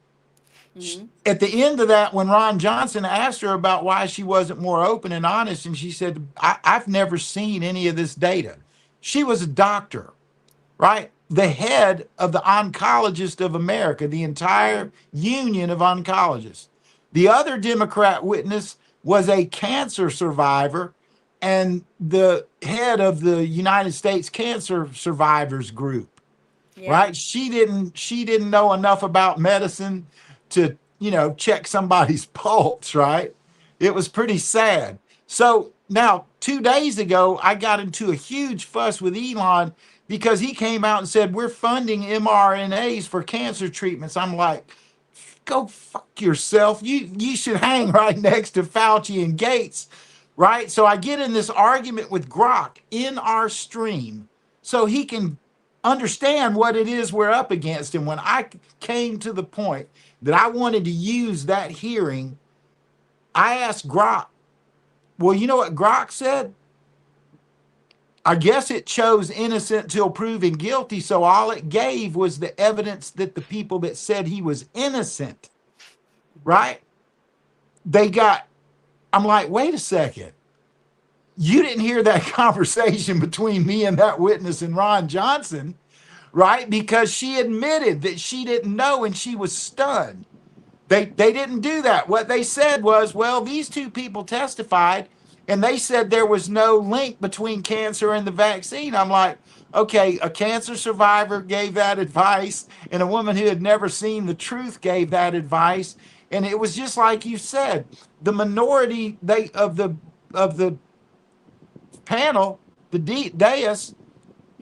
Mm-hmm. At the end of that, when Ron Johnson asked her about why she wasn't more open and honest, and she said, I've never seen any of this data. She was a doctor, right? the head of the Oncologist of America, the entire union of oncologists. The other Democrat witness was a cancer survivor and the head of the United States Cancer Survivors Group. Yeah. Right? She didn't know enough about medicine to, check somebody's pulse, right? It was pretty sad. So now 2 days ago, I got into a huge fuss with Elon because he came out and said, we're funding mRNAs for cancer treatments. I'm like, go fuck yourself. You should hang right next to Fauci and Gates, right? So I get in this argument with Grok in our stream so he can understand what it is we're up against. And when I came to the point that I wanted to use that hearing, I asked Grok, well, you know what Grok said? I guess it chose innocent till proven guilty. So all it gave was the evidence that the people that said he was innocent, right? I'm like, wait a second. You didn't hear that conversation between me and that witness and Ron Johnson, right? Because she admitted that she didn't know and she was stunned. They didn't do that. What they said was, well, these two people testified and they said there was no link between cancer and the vaccine. I'm like, okay, a cancer survivor gave that advice and a woman who had never seen the truth gave that advice. And it was just like you said, the minority of the panel, the dais,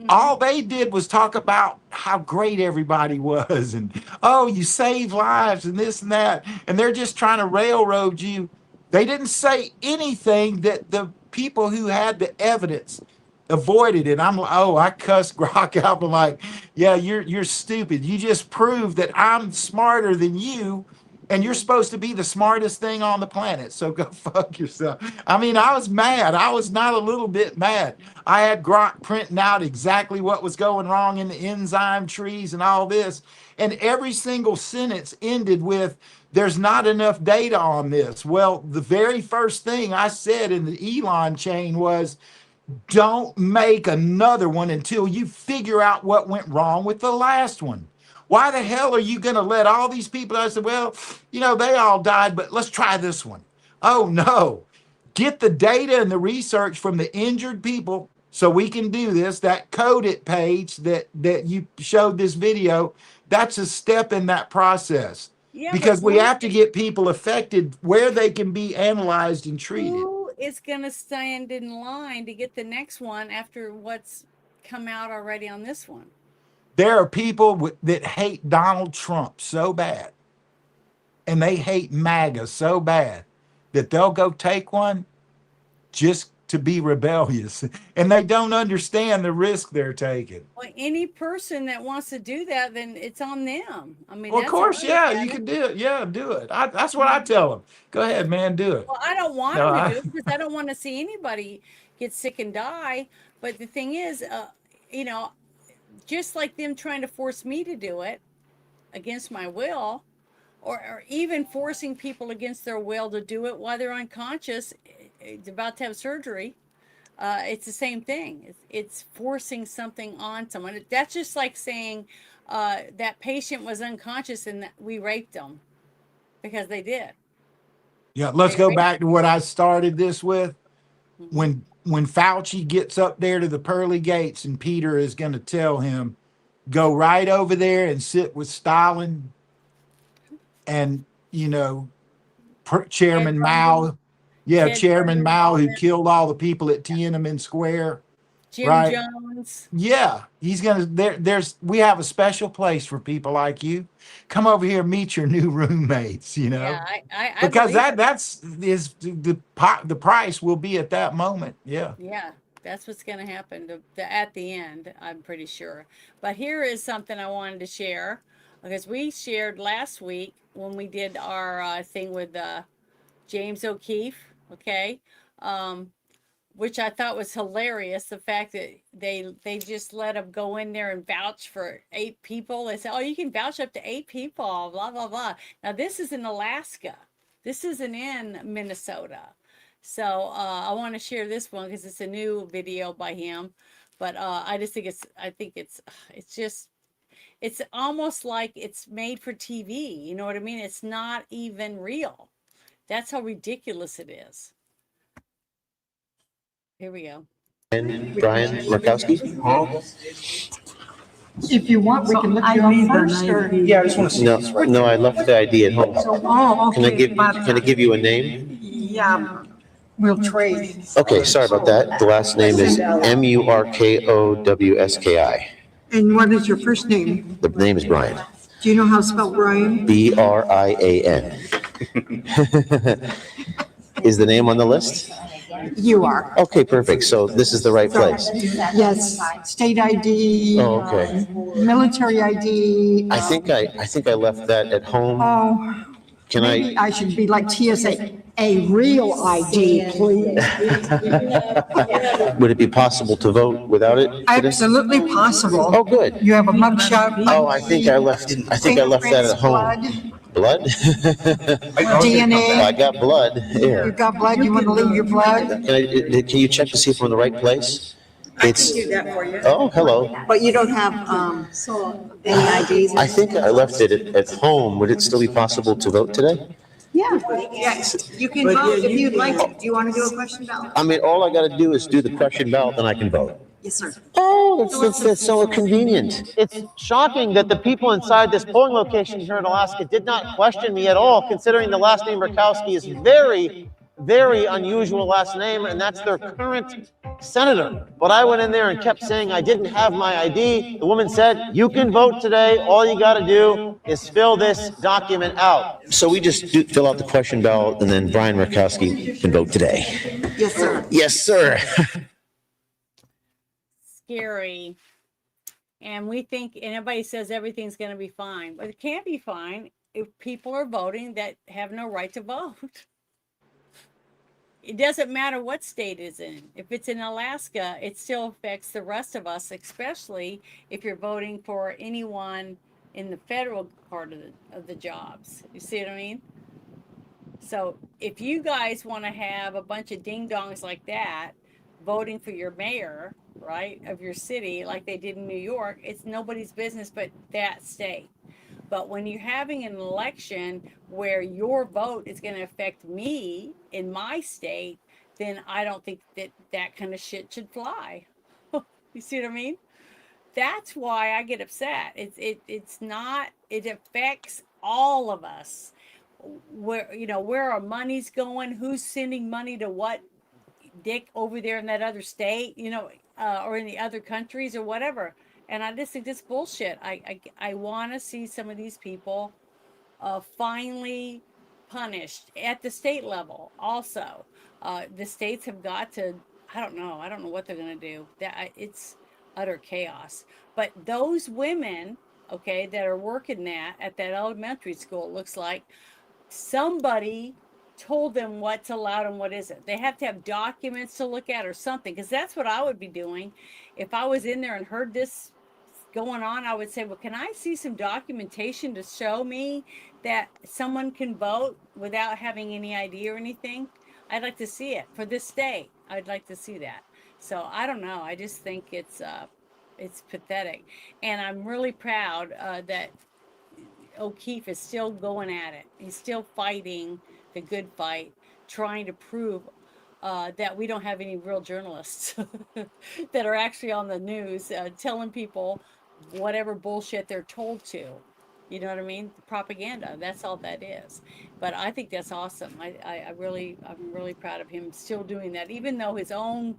all they did was talk about how great everybody was and, oh, you save lives and this and that. And they're just trying to railroad you. They didn't say anything that the people who had the evidence avoided it. I'm like, oh, I cussed Grok out. I'm like, yeah, you're stupid. You just proved that I'm smarter than you. And you're supposed to be the smartest thing on the planet. So go fuck yourself. I mean, I was mad. I was not a little bit mad. I had Grok printing out exactly what was going wrong in the enzyme trees and all this. And every single sentence ended with, there's not enough data on this. Well, the very first thing I said in the Elon chain was, don't make another one until you figure out what went wrong with the last one. Why the hell are you going to let all these people? I said, well, they all died, but let's try this one. Oh, no. Get the data and the research from the injured people so we can do this. That Code It page that you showed this video, that's a step in that process. Yeah, because we have to get people affected where they can be analyzed and treated. Who is going to stand in line to get the next one after what's come out already on this one? There are people that hate Donald Trump so bad, and they hate MAGA so bad that they'll go take one just to be rebellious, and they don't understand the risk they're taking. Well, any person that wants to do that, then it's on them. I mean, well, of course, yeah, you can do it. Yeah, do it. That's what I tell them. Go ahead, man, do it. Well, I don't want them to do it because I don't want to see anybody get sick and die. But the thing is, just like them trying to force me to do it against my will, or even forcing people against their will to do it while they're unconscious, about to have surgery, it's the same thing. It's forcing something on someone. That's just like saying that patient was unconscious and that we raped them, because they did. Yeah, let's go back to what I started this with. When Fauci gets up there to the pearly gates and Peter is going to tell him, go right over there and sit with Stalin and, Chairman Mao. Yeah, Chairman Mao, who killed all the people at Tiananmen Square. Jim Jones. Yeah, he's going to, we have a special place for people like you. Come over here and meet your new roommates, Yeah, because that's the price will be at that moment. Yeah. Yeah, that's what's going to happen at the end, I'm pretty sure. But here is something I wanted to share, because we shared last week when we did our thing with James O'Keefe, okay, which I thought was hilarious. The fact that they just let him go in there and vouch for 8 people. They said, oh, you can vouch up to 8 people, blah, blah, blah. Now, this is in Alaska. This isn't in Minnesota. So I want to share this one because it's a new video by him. But I just think it's almost like it's made for TV. You know what I mean? It's not even real. That's how ridiculous it is. Here we go. And Brian Murkowski. If you want, we can look you up first, or? Yeah, I just want to see. No, I left the ID at home. Okay. Can I give you a name? Yeah, we'll trade. Okay, sorry about that. The last name is Murkowski. And what is your first name? The name is Brian. Do you know how to spell Brian? Brian. Is the name on the list? You are. Okay, perfect. So this is the right place. Yes, state ID. Oh, okay. Military ID. I think I left that at home. Oh, Can maybe I should be like TSA, a real ID, please. Would it be possible to vote without it today? Absolutely possible. Oh, good. You have a mugshot. Oh, I think I left that at home. Blood? DNA. I got blood. You got blood, you want to leave your blood? Can you check to see if I'm in the right place? I can do that for you. Oh, hello. But you don't have, any IDs? I think I left it at home. Would it still be possible to vote today? Yeah, yes, you can vote if you'd like to. Do you want to do a question ballot? I mean, all I got to do is do the question ballot, then I can vote. Yes, sir. Oh, that's so convenient. It's shocking that the people inside this polling location here in Alaska did not question me at all, considering the last name Murkowski is very, very unusual last name, and that's their current senator. But I went in there and kept saying I didn't have my ID. The woman said, you can vote today. All you got to do is fill this document out. So we just fill out the question ballot, and then Brian Murkowski can vote today. Yes, sir. Yes, sir. Scary. And we think, and everybody says everything's going to be fine, but it can't be fine if people are voting that have no right to vote. It doesn't matter what state it's in. If it's in Alaska, it still affects the rest of us, especially if you're voting for anyone in the federal part of the jobs. You see what I mean? So if you guys want to have a bunch of ding-dongs like that voting for your mayor, right, of your city, like they did in New York, it's nobody's business but that state. But when you're having an election where your vote is going to affect me in my state, then I don't think that kind of shit should fly. You see what I mean? That's why I get upset. It's not, it affects all of us. Where our money's going, who's sending money to what dick over there in that other state, or in the other countries or whatever. And I just think this bullshit. I want to see some of these people finally punished at the state level. Also, the states have got to. I don't know what they're going to do. It's utter chaos. But those women, okay, that are working at that elementary school, it looks like somebody told them what's allowed and what isn't. They have to have documents to look at or something, because that's what I would be doing if I was in there and heard this going on. I would say, well, can I see some documentation to show me that someone can vote without having any ID or anything? I'd like to see it for this state. I'd like to see that. So I don't know. I just think it's pathetic, and I'm really proud that O'Keefe is still going at it. He's still fighting the good fight, trying to prove that we don't have any real journalists that are actually on the news telling people whatever bullshit they're told to. You know what I mean? Propaganda. That's all that is. But I think that's awesome. I'm really proud of him still doing that, even though his own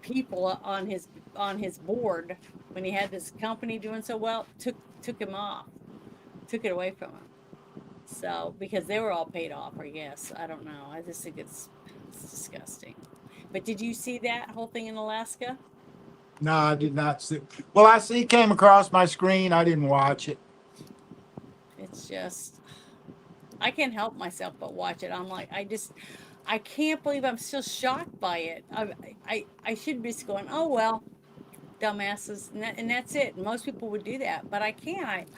people on his board, when he had this company doing so well, took him off, took it away from him. So, because they were all paid off, I guess. I don't know. I just think it's disgusting. But did you see that whole thing in Alaska? No, I did not see. Well, it came across my screen. I didn't watch it. It's just, I can't help myself but watch it. I'm like, I can't believe I'm still shocked by it. I should be just going, oh, well, dumbasses. And that's it. Most people would do that. But I can't.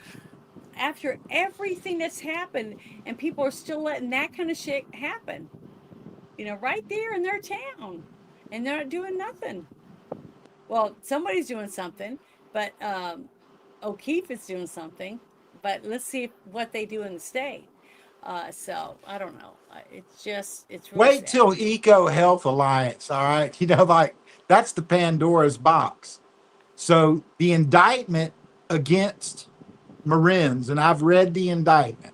After everything that's happened, and people are still letting that kind of shit happen, right there in their town, and they're not doing nothing. Well, somebody's doing something, but O'Keefe is doing something. But let's see what they do in the state. So I don't know. It's really Wait sad. till Eco Health Alliance, all right? Like that's the Pandora's box. So the indictment against Marines, and I've read the indictment.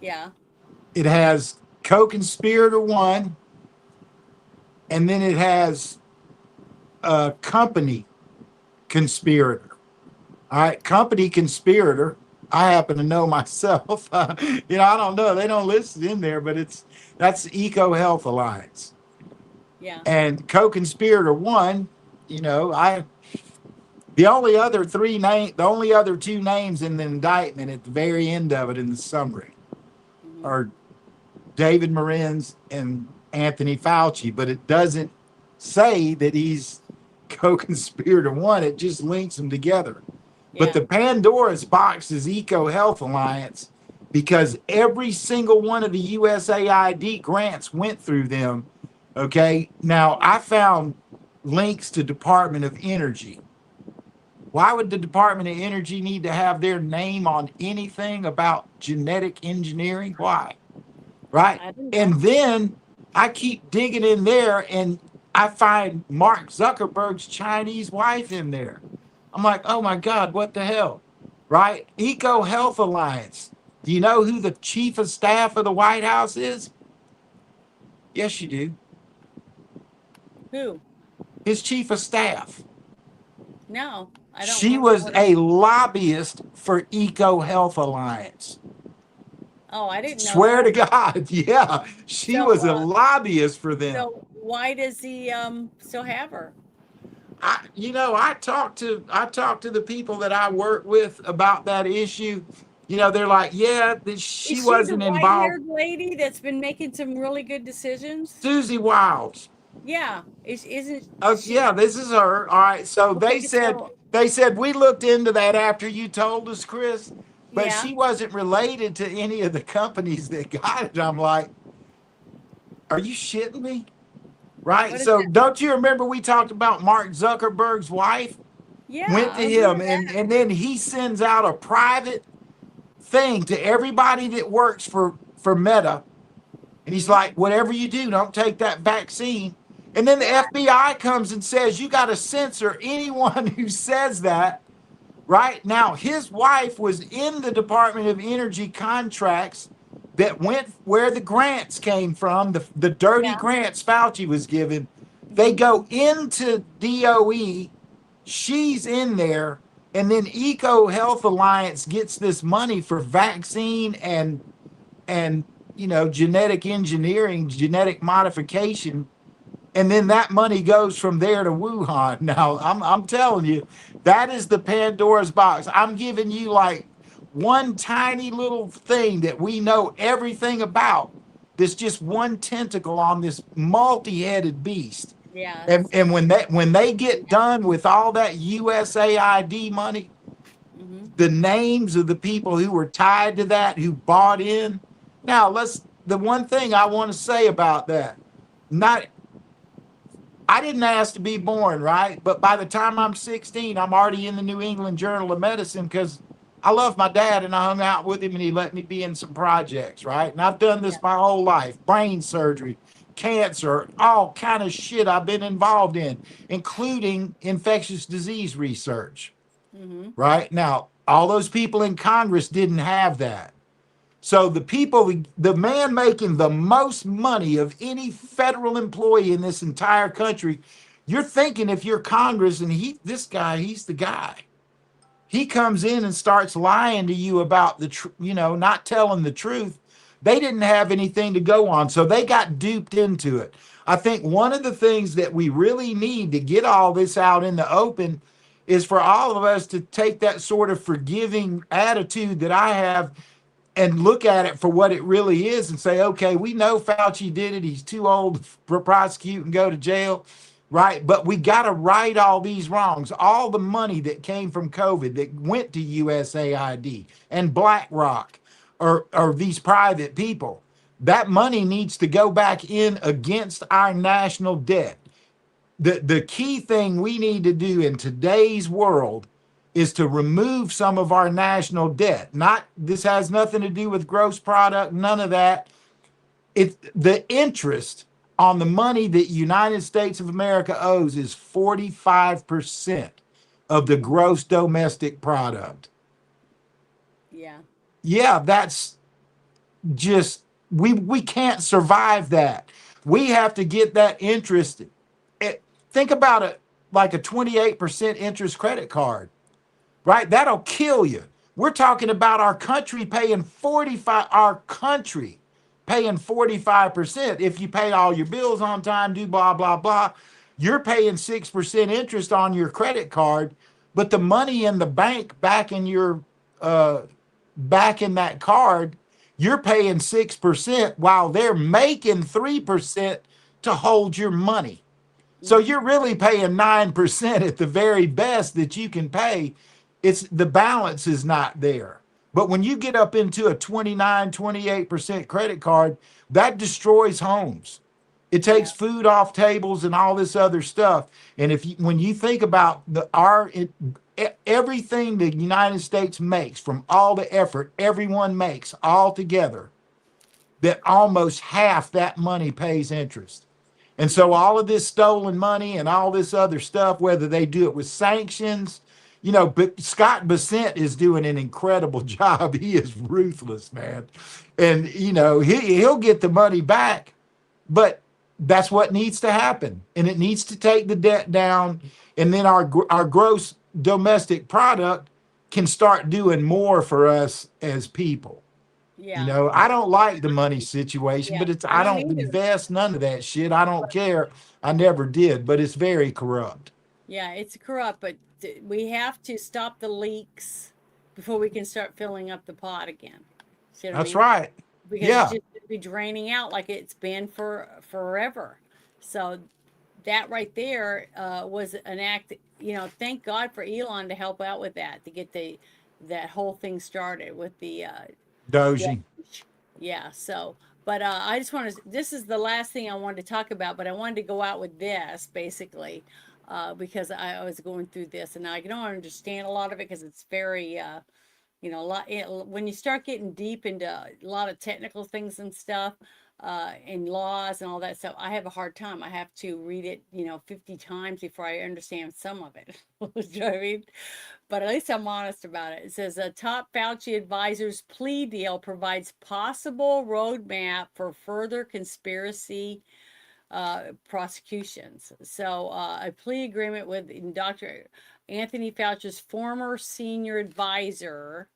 Yeah. It has co-conspirator one, and then it has a company conspirator. All right, company conspirator. I happen to know myself. I don't know. They don't list it in there, but that's Eco Health Alliance. Yeah. And co-conspirator one, the only other two names in the indictment at the very end of it in the summary are David Marins and Anthony Fauci, but it doesn't say that he's co-conspirator one. It just links them together. But the Pandora's box is Eco Health Alliance because every single one of the USAID grants went through them. Okay. Now I found links to Department of Energy. Why would the Department of Energy need to have their name on anything about genetic engineering? Why? Right. And then I keep digging in there and I find Mark Zuckerberg's Chinese wife in there. I'm like, oh my God, what the hell? Right? Eco Health Alliance. Do you know who the chief of staff of the White House is? Yes, you do. Who? His chief of staff. No, I don't. She was a lobbyist for Eco Health Alliance. Oh, I didn't know. Swear to God, yeah, she was a lobbyist for them. So why does he still have her? I talked to the people that I work with about that issue. They're like, yeah, she wasn't the involved. White-haired lady that's been making some really good decisions. Susie Wiles. Yeah, isn't? Oh, yeah, this is her. All right. So they said we looked into that after you told us, Chris, but she wasn't related to any of the companies that got it. I'm like, are you shitting me? Right. So don't you remember we talked about Mark Zuckerberg's wife? Yeah. Went to him and then he sends out a private thing to everybody that works for Meta. And he's like, whatever you do, don't take that vaccine. And then the FBI comes and says, you got to censor anyone who says that. Right now, his wife was in the Department of Energy contracts that went where the grants came from, the dirty grants Fauci was given. They go into DOE. She's in there. And then Eco Health Alliance gets this money for vaccine and genetic engineering, genetic modification. And then that money goes from there to Wuhan. Now, I'm telling you, that is the Pandora's box. I'm giving you like one tiny little thing that we know everything about. There's just one tentacle on this multi-headed beast. Yeah. And when they get done with all that USAID money, the names of the people who were tied to that, who bought in. Now, the one thing I want to say about that, I didn't ask to be born, right? But by the time I'm 16, I'm already in the New England Journal of Medicine because I love my dad and I hung out with him and he let me be in some projects, right? And I've done this my whole life, brain surgery, cancer, all kind of shit I've been involved in, including infectious disease research, right? Now, all those people in Congress didn't have that. So the man making the most money of any federal employee in this entire country, you're thinking if you're Congress and he's the guy. He comes in and starts lying to you about not telling the truth. They didn't have anything to go on, so they got duped into it. I think one of the things that we really need to get all this out in the open is for all of us to take that sort of forgiving attitude that I have and look at it for what it really is and say, okay, we know Fauci did it. He's too old to prosecute and go to jail, right? But we got to right all these wrongs. All the money that came from COVID that went to USAID and BlackRock or these private people, that money needs to go back in against our national debt. the key thing we need to do in today's world is to remove some of our national debt. This has nothing to do with gross product, none of that. It's the interest on the money that United States of America owes is 45% of the gross domestic product. Yeah. Yeah, that's just, we can't survive that. We have to get that interest. Think about it like a 28% interest credit card, right? That'll kill you. We're talking about our country paying 45%. If you pay all your bills on time, do blah, blah, blah, you're paying 6% interest on your credit card, but the money in the bank back in that card, you're paying 6% while they're making 3% to hold your money. So you're really paying 9% at the very best that you can pay. It's the balance is not there. But when you get up into a 29, 28% credit card, that destroys homes. It takes food off tables and all this other stuff. And when you think about everything the United States makes, from all the effort everyone makes all together, that almost half that money pays interest. And so all of this stolen money and all this other stuff, whether they do it with sanctions, but Scott Bessent is doing an incredible job. He is ruthless, man. And, he'll get the money back, but that's what needs to happen. And it needs to take the debt down. And then our gross domestic product can start doing more for us as people. Yeah. I don't like the money situation, Yeah, but I I don't don't either. invest none of that shit. I don't care. I never did, but it's very corrupt. Yeah, it's corrupt, but we have to stop the leaks before we can start filling up the pot again. See what I That's mean? right. Because Yeah. it's just gonna be draining out like it's been for forever. So that right there was an act. Thank God for Elon to help out with that, to get that whole thing started with the Doji. yeah. So, but I just want to. This is the last thing I wanted to talk about, but I wanted to go out with this basically because I was going through this, and I don't understand a lot of it because it's very, a lot. When you start getting deep into a lot of technical things and stuff, and laws and all that stuff, I have a hard time. I have to read it, 50 times before I understand some of it. You know what I mean? But at least I'm honest about it. It says a top Fauci advisor's plea deal provides possible roadmap for further conspiracy prosecutions. So a plea agreement with Dr. Anthony Fauci's former senior advisor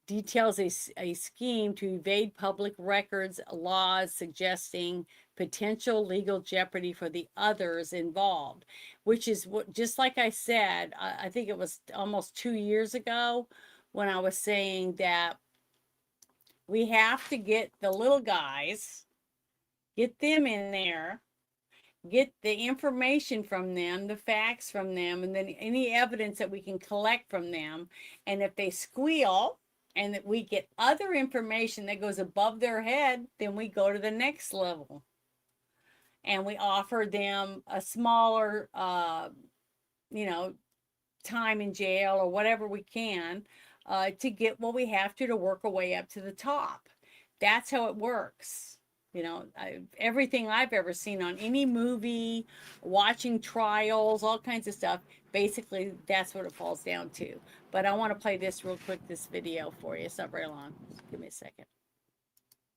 details a scheme to evade public records laws, suggesting potential legal jeopardy for the others involved, which is what, just like I said, I think it was almost 2 years ago when I was saying that we have to get the little guys, get them in there, get the information from them, the facts from them, and then any evidence that we can collect from them. And if they squeal and that we get other information that goes above their head, then we go to the next level. And we offer them a smaller, time in jail or whatever we can to get what we have to work our way up to the top. That's how it works. Everything I've ever seen on any movie, watching trials, all kinds of stuff, basically that's what it falls down to. But I want to play this real quick, this video for you. It's not very long. Just give me a second.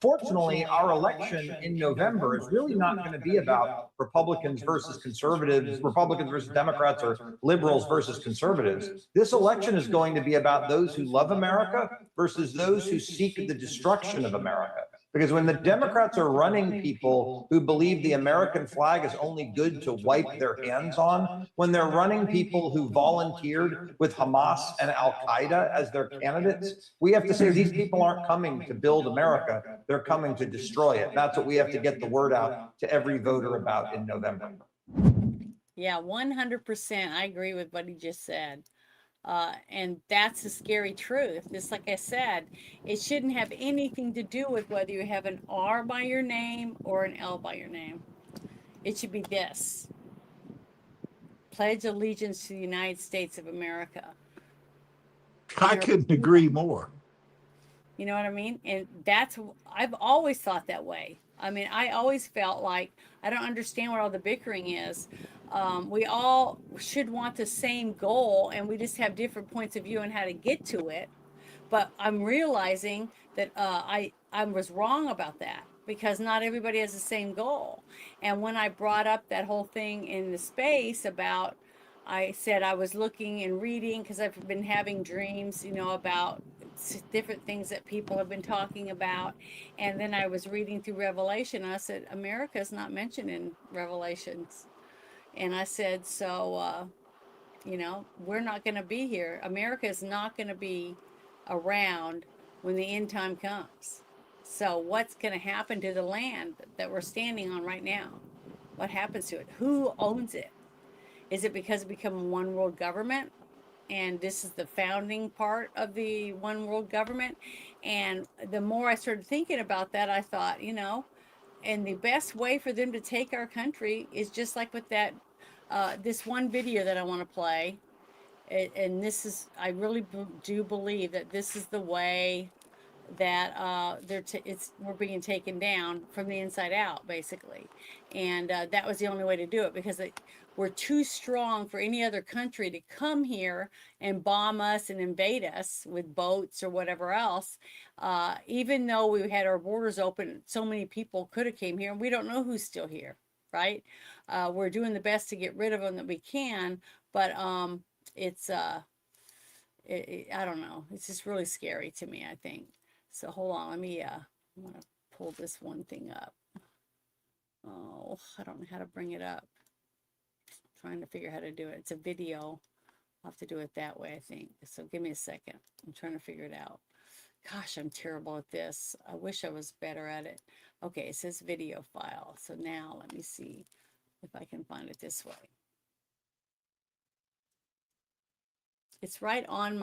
Fortunately, our election in November is really not going to be about Republicans versus conservatives, Republicans versus Democrats, or liberals versus conservatives. This election is going to be about those who love America versus those who seek the destruction of America. Because when the Democrats are running people who believe the American flag is only good to wipe their hands on, when they're running people who volunteered with Hamas and Al-Qaeda as their candidates, we have to say these people aren't coming to build America, they're coming to destroy it. That's what we have to get the word out to every voter about in November. Yeah, 100%. I agree with what he just said. And that's the scary truth. Just like I said, it shouldn't have anything to do with whether you have an R by your name or an L by your name. It should be this. pledge allegiance to the United States of America. I couldn't agree more. You know what I mean? And I've always thought that way. I mean, I always felt like I don't understand what all the bickering is. We all should want the same goal, and we just have different points of view on how to get to it. But I'm realizing that I was wrong about that, because not everybody has the same goal. And when I brought up that whole thing in the space about, I said I was looking and reading because I've been having dreams, about different things that people have been talking about. And then I was reading through Revelation. And I said, America is not mentioned in Revelations. And I said, so, we're not going to be here. America is not going to be around when the end time comes. So what's going to happen to the land that we're standing on right now? What happens to it? Who owns it? Is it because it become a one world government? And this is the founding part of the one world government. And the more I started thinking about that, I thought, and the best way for them to take our country is just like with that, this one video that I want to play. And this is, I really do believe that this is the way that we're being taken down from the inside out, basically. And that was the only way to do it, because we're too strong for any other country to come here and bomb us and invade us with boats or whatever else. Even though we had our borders open, so many people could have came here, and we don't know who's still here, right? We're doing the best to get rid of them that we can, but it's I don't know. It's just really scary to me, I think. So hold on, I'm gonna pull this one thing up. Oh, I don't know how to bring it up. I'm trying to figure out how to do it. It's a video. I'll have to do it that way, I think. So give me a second. I'm trying to figure it out. Gosh, I'm terrible at this. I wish I was better at it. Okay, it says video file. So now let me see if I can find it this way. It's right on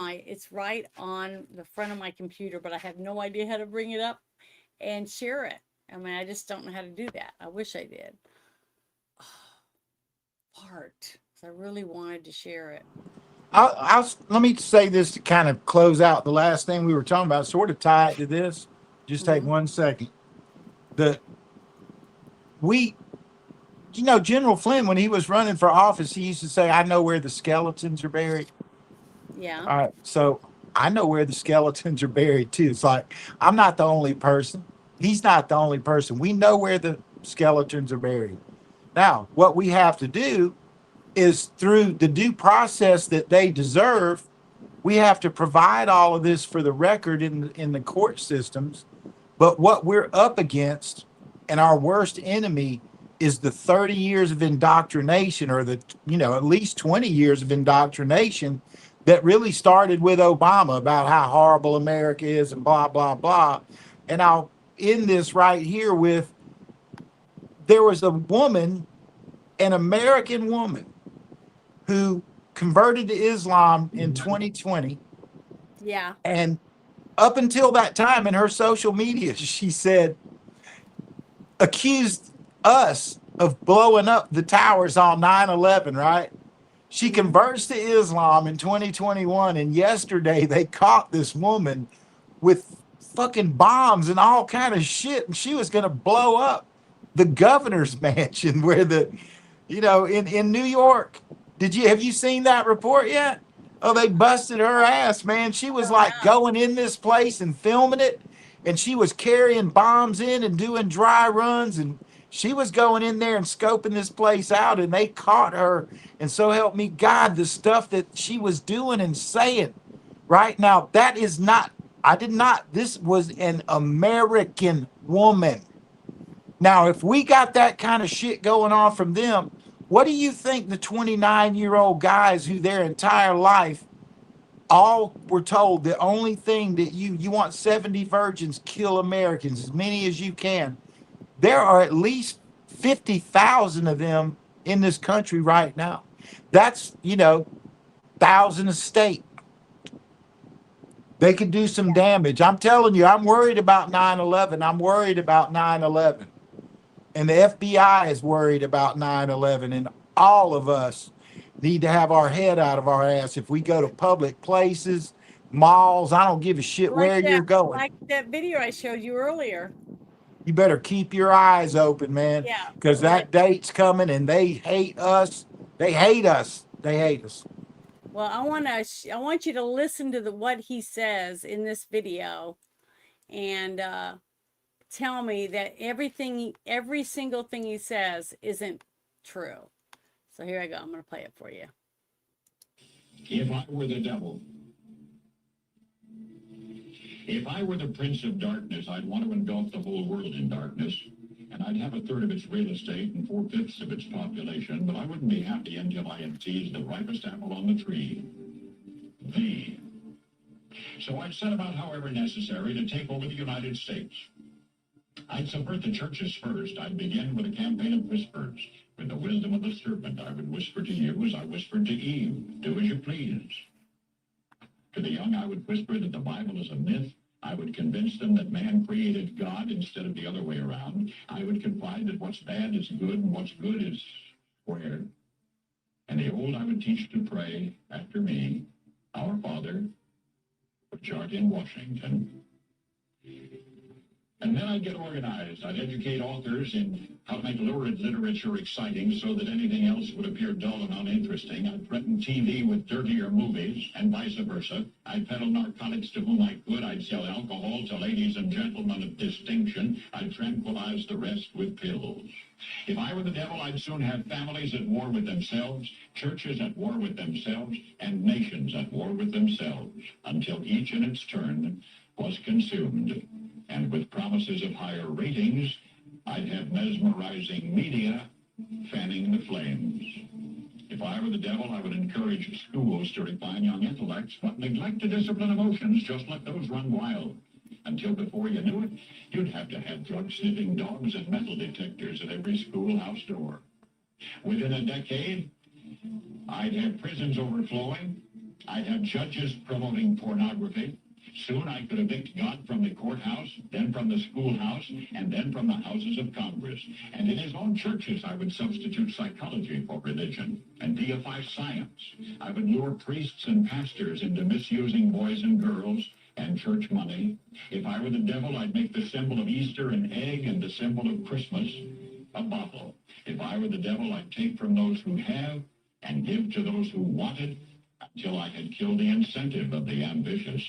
the front of my computer, but I have no idea how to bring it up and share it. I mean, I just don't know how to do that. I wish I did. Part. I really wanted to share it. Let me say this to kind of close out the last thing we were talking about, sort of tie it to this. Just take 1 second. General Flynn, when he was running for office, he used to say, I know where the skeletons are buried. Yeah. All right. So I know where the skeletons are buried too. It's like, I'm not the only person. He's not the only person. We know where the skeletons are buried. Now, what we have to do is, through the due process that they deserve, we have to provide all of this for the record in the court systems. But what we're up against, and our worst enemy, is the 30 years of indoctrination, or at least 20 years of indoctrination that really started with Obama about how horrible America is and blah, blah, blah. And I'll end this right here with, there was a woman, an American woman, who converted to Islam in 2020. Yeah. And up until that time in her social media, she said, accused us of blowing up the towers on 9/11, right? She converts to Islam in 2021, and yesterday they caught this woman with fucking bombs and all kind of shit, and she was going to blow up the governor's mansion where in New York. Have you seen that report yet? Oh, they busted her ass, man. She was going in this place and filming it, and she was carrying bombs in and doing dry runs, and she was going in there and scoping this place out, and they caught her. And so help me God, the stuff that she was doing and saying right now, this was an American woman. Now, if we got that kind of shit going on from them, what do you think the 29-year-old guys who their entire life all were told the only thing that you want 70 virgins, kill Americans, as many as you can. There are at least 50,000 of them in this country right now. That's, 1,000 a state. They could do some damage. I'm telling you, I'm worried about 9/11. I'm worried about 9/11. And the FBI is worried about 9/11. And all of us need to have our head out of our ass. If we go to public places, malls, I don't give a shit where you're going. Like that video I showed you earlier. You better keep your eyes open, man, Yeah. because that date's coming and they hate us. They hate us. They hate us. Well, I want you to listen to what he says in this video, and tell me that every single thing he says isn't true. So here I go. I'm going to play it for you. If I were the devil, if I were the prince of darkness, I'd want to engulf the whole world in darkness, and I'd have a third of its real estate and 4/5 of its population, but I wouldn't be happy until I had seized the ripest apple on the tree. So I'd set about, however necessary, to take over the United States. I'd subvert the churches first. I'd begin with a campaign of whispers. With the wisdom of the serpent, I would whisper to you as I whispered to Eve, do as you please. To the young, I would whisper that the Bible is a myth. I would convince them that man created God instead of the other way around. I would confide that what's bad is good and what's good is square. And the old, I would teach to pray after me, Our Father, which art in Washington. And then I'd get organized. I'd educate authors in how to make lurid literature exciting so that anything else would appear dull and uninteresting. I'd threaten TV with dirtier movies and vice versa. I'd peddle narcotics to whom I could. I'd sell alcohol to ladies and gentlemen of distinction. I'd tranquilize the rest with pills. If I were the devil, I'd soon have families at war with themselves, churches at war with themselves, and nations at war with themselves, until each in its turn was consumed. And with promises of higher ratings, I'd have mesmerizing media fanning the flames. If I were the devil, I would encourage schools to refine young intellects, but neglect to discipline emotions, just let those run wild. Until before you knew it, you'd have to have drug-sniffing dogs and metal detectors at every schoolhouse door. Within a decade, I'd have prisons overflowing. I'd have judges promoting pornography. Soon I could evict God from the courthouse, then from the schoolhouse, and then from the houses of Congress. And in his own churches, I would substitute psychology for religion and deify science. I would lure priests and pastors into misusing boys and girls and church money. If I were the devil, I'd make the symbol of Easter an egg and the symbol of Christmas a bottle. If I were the devil, I'd take from those who have and give to those who want it until I had killed the incentive of the ambitious.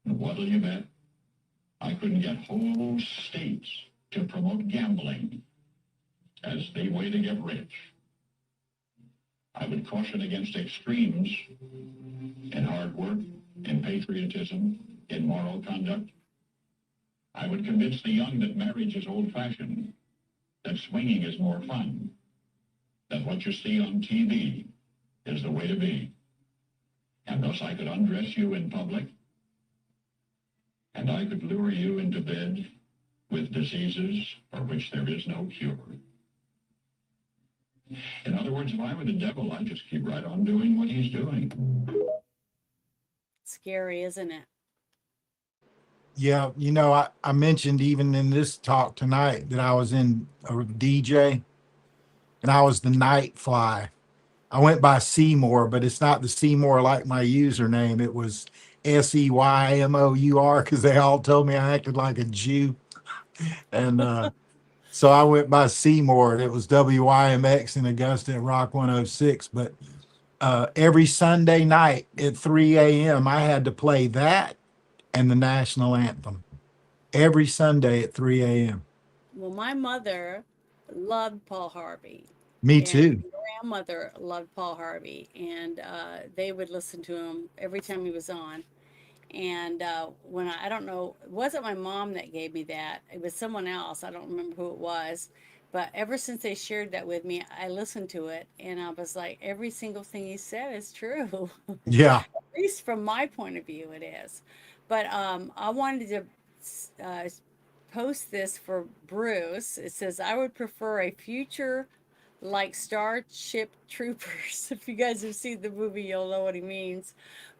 What'll you bet? I couldn't get whole states to promote gambling as the way to get rich. I would caution against extremes in hard work, in patriotism, in moral conduct. I would convince the young that marriage is old-fashioned, that swinging is more fun, that what you see on TV is the way to be. And thus I could undress you in public, and I could lure you into bed with diseases for which there is no cure. In other words, if I were the devil, I'd just keep right on doing what he's doing. Scary, isn't it? Yeah, you know, I mentioned even in this talk tonight that I was in a DJ and I was the night fly. I went by Seymour, but it's not the Seymour like my username. It was SEYMOUR because they all told me I acted like a Jew. And so I went by Seymour, and it was WYMX in Augusta at Rock 106. But every Sunday night at 3 a.m., I had to play that and the national anthem every Sunday at 3 a.m. Well, my mother loved Paul Harvey. Me And too. my grandmother loved Paul Harvey, and they would listen to him every time he was on. And when I don't know, it wasn't my mom that gave me that. It was someone else. I don't remember who it was. But ever since they shared that with me, I listened to it, and I was like, every single thing he said is true. Yeah. At least from my point of view, it is. But I wanted to post this for Bruce. It says, I would prefer a future like Starship Troopers. If you guys have seen the movie, you'll know what he means.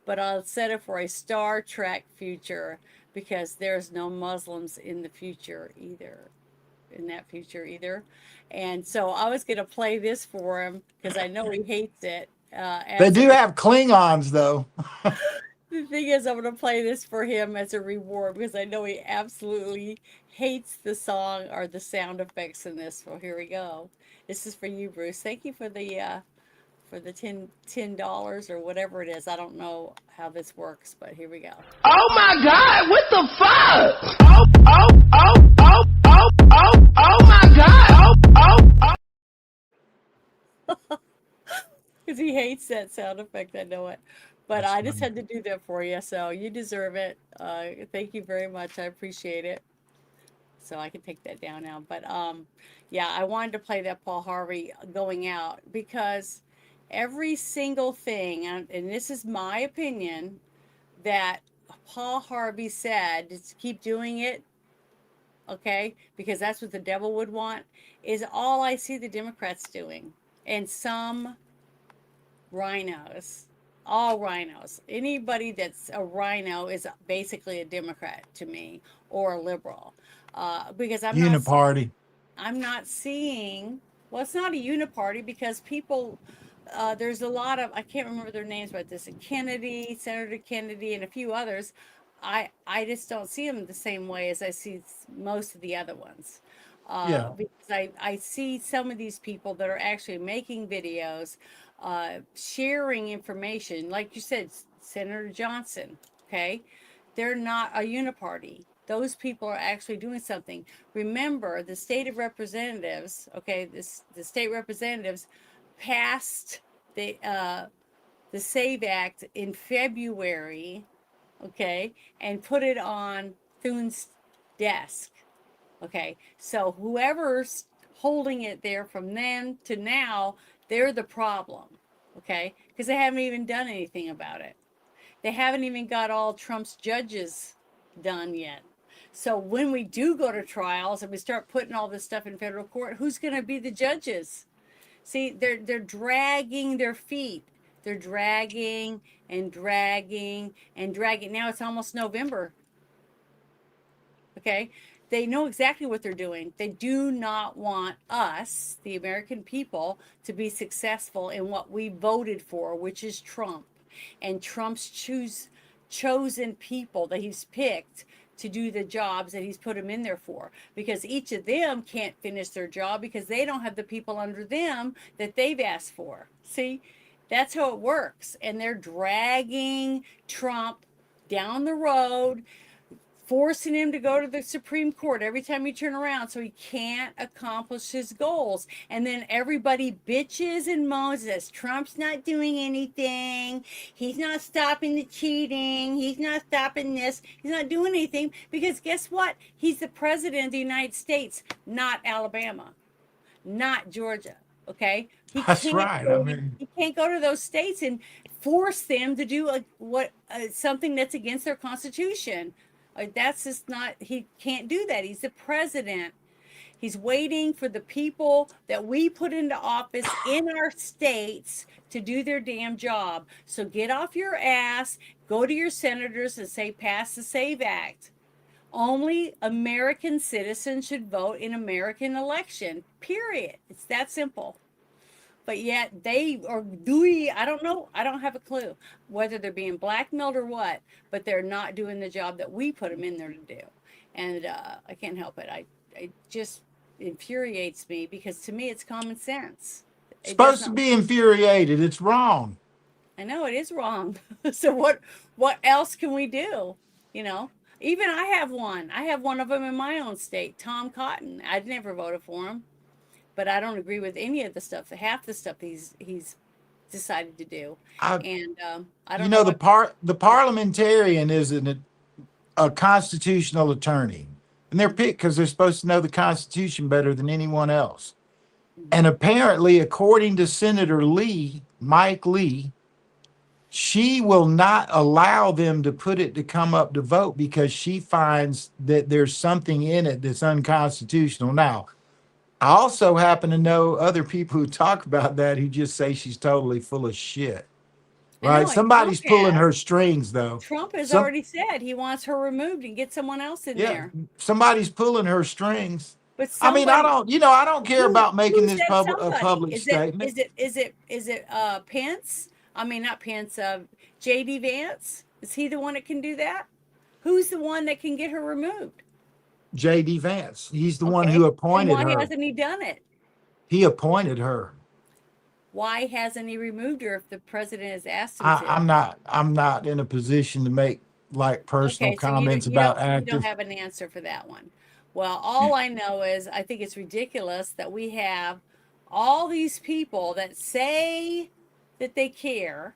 But I'll set it for a Star Trek future because there's no Muslims in the future either. in that future either. And so I was going to play this for him because I know he hates it. They As do a, have Klingons, though. the thing is, I'm going to play this for him as a reward because I know he absolutely hates the song or the sound effects in this. So here we go. This is for you, Bruce. Thank you for the $10 or whatever it is. I don't know how this works, but here we go. Oh my God, what the fuck? Oh my God. Because he hates that sound effect, I know it. But I just had to do that for you, so you deserve it. Thank you very much. I appreciate it. So I can take that down now. But yeah, I wanted to play that Paul Harvey going out because every single thing, and this is my opinion, that Paul Harvey said, just keep doing it, okay, because that's what the devil would want, is all I see the Democrats doing. And some rhinos, all rhinos. Anybody that's a rhino is basically a Democrat to me or a liberal. Because Uniparty. I'm not seeing, well, it's not a uniparty because people, there's a lot of, I can't remember their names, but this Kennedy, Senator Kennedy, and a few others. I just don't see them the same way as I see most of the other ones. Yeah. Because I see some of these people that are actually making videos, sharing information. Like you said, Senator Johnson, okay? They're not a uniparty. Those people are actually doing something. Remember, the state of representatives, okay, the state representatives passed the SAVE Act in February, okay, and put it on Thune's desk. Okay, so whoever's holding it there from then to now, they're the problem, okay, because they haven't even done anything about it. They haven't even got all Trump's judges done yet. So when we do go to trials and we start putting all this stuff in federal court, who's going to be the judges? See, they're dragging their feet. They're dragging and dragging and dragging. Now it's almost November. Okay? They know exactly what they're doing. They do not want us, the American people, to be successful in what we voted for, which is Trump. And Trump's chosen people that he's picked to do the jobs that he's put them in there for, because each of them can't finish their job because they don't have the people under them that they've asked for. See, that's how it works. And they're dragging Trump down the road, forcing him to go to the Supreme Court every time you turn around so he can't accomplish his goals. And then everybody bitches and moans, says Trump's not doing anything. He's not stopping the cheating. He's not stopping this. He's not doing anything because guess what? He's the president of the United States, not Alabama, not Georgia. Okay? That's right. He can't go to those states and force them to do something that's against their constitution. That's just not, he can't do that. He's the president. He's waiting for the people that we put into office in our states to do their damn job. So get off your ass, go to your senators and say, pass the SAVE Act. Only American citizens should vote in American election, period. It's that simple. But yet they are doing, I don't know, I don't have a clue whether they're being blackmailed or what, but they're not doing the job that we put them in there to do. And I can't help it. It just infuriates me because to me it's common sense. It's supposed to be infuriated. It's wrong. I know it is wrong. So what else can we do? You know, even I have one of them in my own state, Tom Cotton. I'd never voted for him. But I don't agree with any of the stuff, half the stuff he's decided to do. I don't know. The parliamentarian is a constitutional attorney, and they're picked because they're supposed to know the Constitution better than anyone else. And apparently, according to Senator Mike Lee, she will not allow them to put it to come up to vote because she finds that there's something in it that's unconstitutional. Now, I also happen to know other people who talk about that who just say she's totally full of shit. Right? Somebody's pulling her strings, though. Trump has already said he wants her removed and get someone else in there. Somebody's pulling her strings. But I mean, I somebody, don't, I don't care about making who's this that a somebody? public Is it statement. Pence? I mean, not Pence. JD Vance. Is he the one that can do that? Who's the one that can get her removed? JD Vance. He's the one Okay. who And appointed why her. hasn't he done it? He appointed her. Why hasn't he removed her if the president has asked him to? I'm not in a position to make like personal Okay, so you comments don't you about don't you don't actors. have an answer for that one. Well, all I know is I think it's ridiculous that we have all these people that say that they care,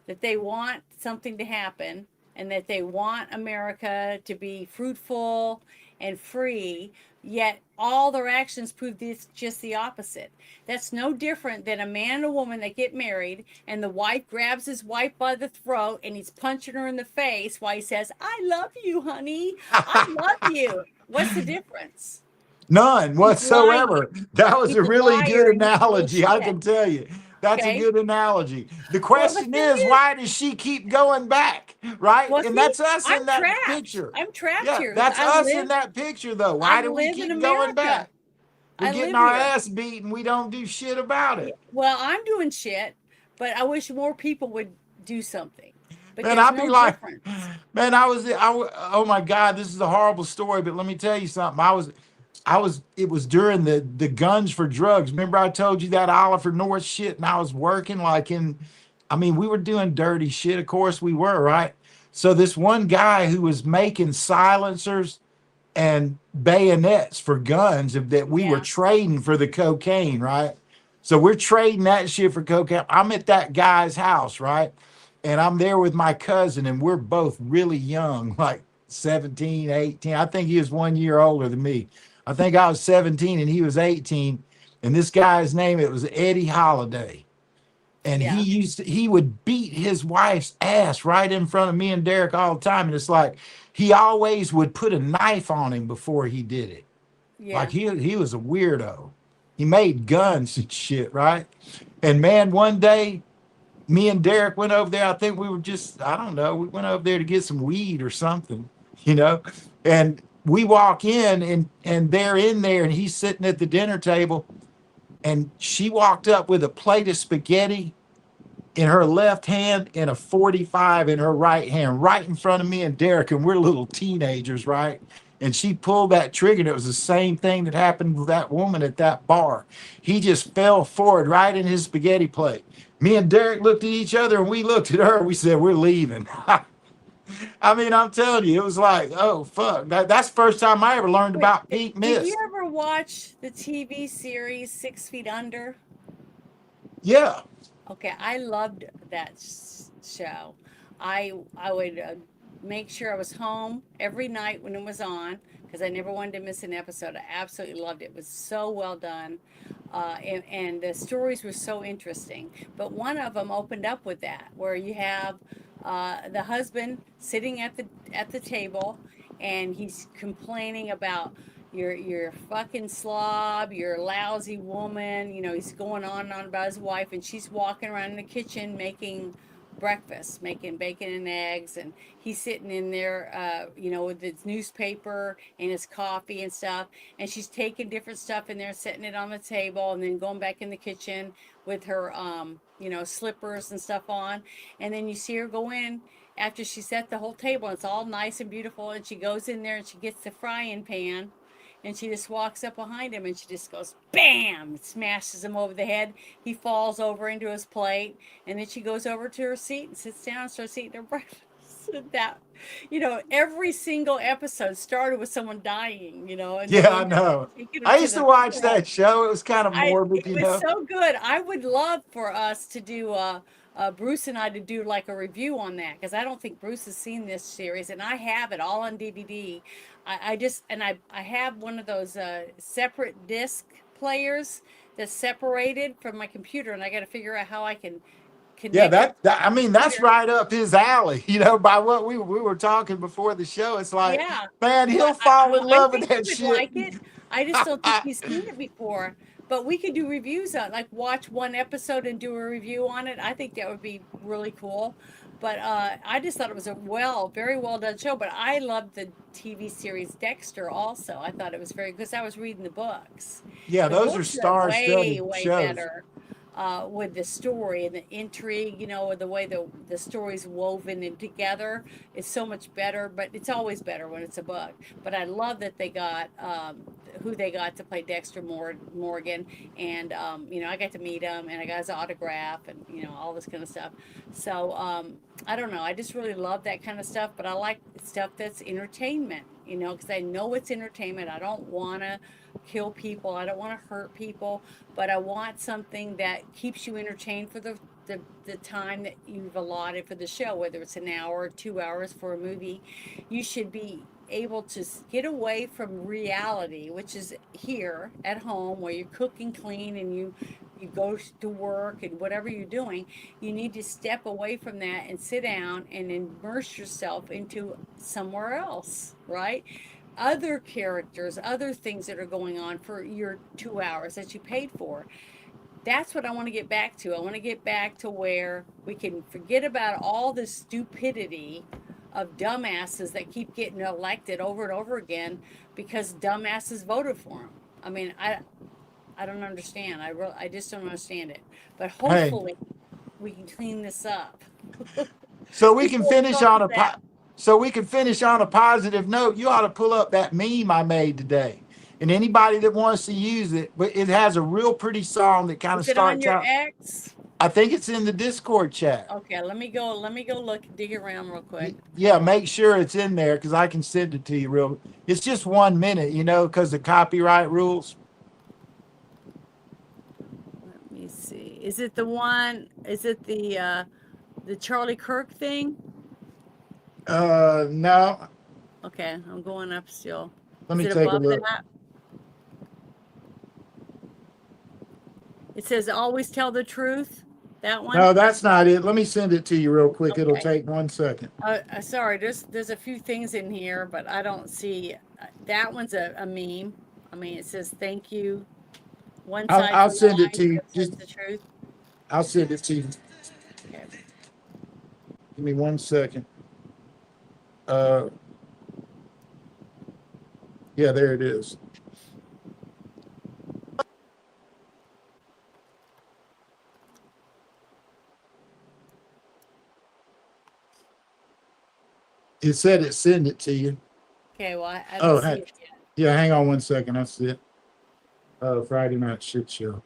that they want something to happen, and that they want America to be fruitful and free, yet all their actions prove this just the opposite. That's no different than a man and a woman that get married and the wife grabs his wife by the throat and he's punching her in the face while he says, I love you, honey. I love you. What's the difference? None whatsoever. That was He's a a really good liar and he's full of analogy. I shit. can tell you. That's a Okay. good analogy. The Well, the question thing is, is, why does she keep going back? Right? well, And see, that's us I'm in that trapped. picture. I'm trapped Yeah, here. that's us in that picture, though. I Why do we live in keep going America. back? We're I getting live our here. ass beat and we don't do shit about it. Well, I'm doing shit, but I wish more people would do something. But Man, there's I'd be no like, difference. man, oh my God, this is a horrible story, but let me tell you something. It was during the Guns for Drugs. Remember I told you that Oliver North shit, and I was working we were doing dirty shit. Of course we were, right? So this one guy who was making silencers and bayonets for guns that we were trading for the cocaine, right? So we're trading that shit for cocaine. I'm at that guy's house, right? And I'm there with my cousin, and we're both really young, like 17, 18. I think he was 1 year older than me. I think I was 17 and he was 18. And this guy's name, it was Eddie Holiday. And he would beat his wife's ass right in front of me and Derek all the time. And it's like he always would put a knife on him before he did it. Yeah. Like he was a weirdo. He made guns and shit, right? And man, one day, me and Derek went over there. I think we were I don't know, we went over there to get some weed or something, and we walk in and they're in there and he's sitting at the dinner table and she walked up with a plate of spaghetti in her left hand and a 45 in her right hand, right in front of me and Derek. And we're little teenagers, right? And she pulled that trigger, and it was the same thing that happened with that woman at that bar. He just fell forward right in his spaghetti plate. Me and Derek looked at each other and we looked at her. We said, we're leaving. I mean, I'm telling you, it was like, oh, fuck. That's the first time I ever learned about Pete Did you Mist. ever watch the TV series 6 Feet Under? Yeah. Okay, I loved that show. I would make sure I was home every night when it was on because I never wanted to miss an episode. I absolutely loved it. It was so well done. And the stories were so interesting. But one of them opened up with that, where you have the husband sitting at the table, and he's complaining about you're fucking slob, you're a lousy woman. He's going on and on about his wife, and she's walking around in the kitchen making breakfast, making bacon and eggs, and he's sitting in there with his newspaper and his coffee and stuff, and she's taking different stuff in there, setting it on the table, and then going back in the kitchen with her slippers and stuff on. And then you see her go in after she set the whole table, and it's all nice and beautiful, and she goes in there and she gets the frying pan, and she just walks up behind him and she just goes bam, smashes him over the head. He falls over into his plate, and then she goes over to her seat and sits down and starts eating her breakfast. That, every single episode started with someone dying, and Yeah, I know. I used to watch that show. It was kind of morbid, It was so good. I would love for us to do Bruce and I to do like a review on that, because I don't think Bruce has seen this series, and I have it all on DVD. I have one of those separate disc players that's separated from my computer, and I got to figure out how I can connect. Yeah, that's right up his alley. By what we were talking before the show, it's like, man, he'll fall in love with that shit. Like it. I just don't think he's seen it before. but we could do reviews on, like, watch one episode and do a review on it. I think that would be really cool. But I just thought it was a very well done show. But I loved the TV series Dexter also. I thought it was very, because I was reading the books. Yeah, The those are books star-studded way shows. better with the story and the intrigue, with the way the story's woven in together is so much better. But it's always better when it's a book. But I love that they got who they got to play Dexter Morgan, and I got to meet him, and I got his autograph, and all this kind of stuff. So I don't know. I just really love that kind of stuff. But I like stuff that's entertainment, because I know it's entertainment. I don't want to kill people. I don't want to hurt people, but I want something that keeps you entertained for the time that you've allotted for the show, whether it's an hour or 2 hours for a movie. You should be able to get away from reality, which is here at home where you cook and clean and you go to work and whatever you're doing. You need to step away from that and sit down and immerse yourself into somewhere else, right? Other characters, other things that are going on for your 2 hours that you paid for. That's what I want to get back to. I want to get back to where we can forget about all the stupidity of dumbasses that keep getting elected over and over again because dumbasses voted for them. I mean, I don't understand. I just don't understand it. But hopefully we can clean this up. So we can finish on a positive note. You ought to pull up that meme I made today. And anybody that wants to use it, but it has a real pretty song that kind of starts out. Is it on your X? I think it's in the Discord chat. Okay, let me go look, dig around real quick. Yeah, make sure it's in there because I can send it to you It's just 1 minute, because of copyright rules. Let me see. Is it the Charlie Kirk thing? No. Okay, I'm going up still. Let me take a look. That? It says always tell the truth. That one? No, that's not it. Let me send it to you real quick. Okay. It'll take 1 second. Sorry, there's a few things in here, but I don't see. That one's a meme. I mean, it says thank you. One side. I'll send it to you. Just the truth. I'll send it to you. Okay. Give me 1 second. Yeah, there it is. It said it sent it to you. Okay, well, I don't see it yet. Yeah, hang on 1 second. That's it. Friday Night Shit Show.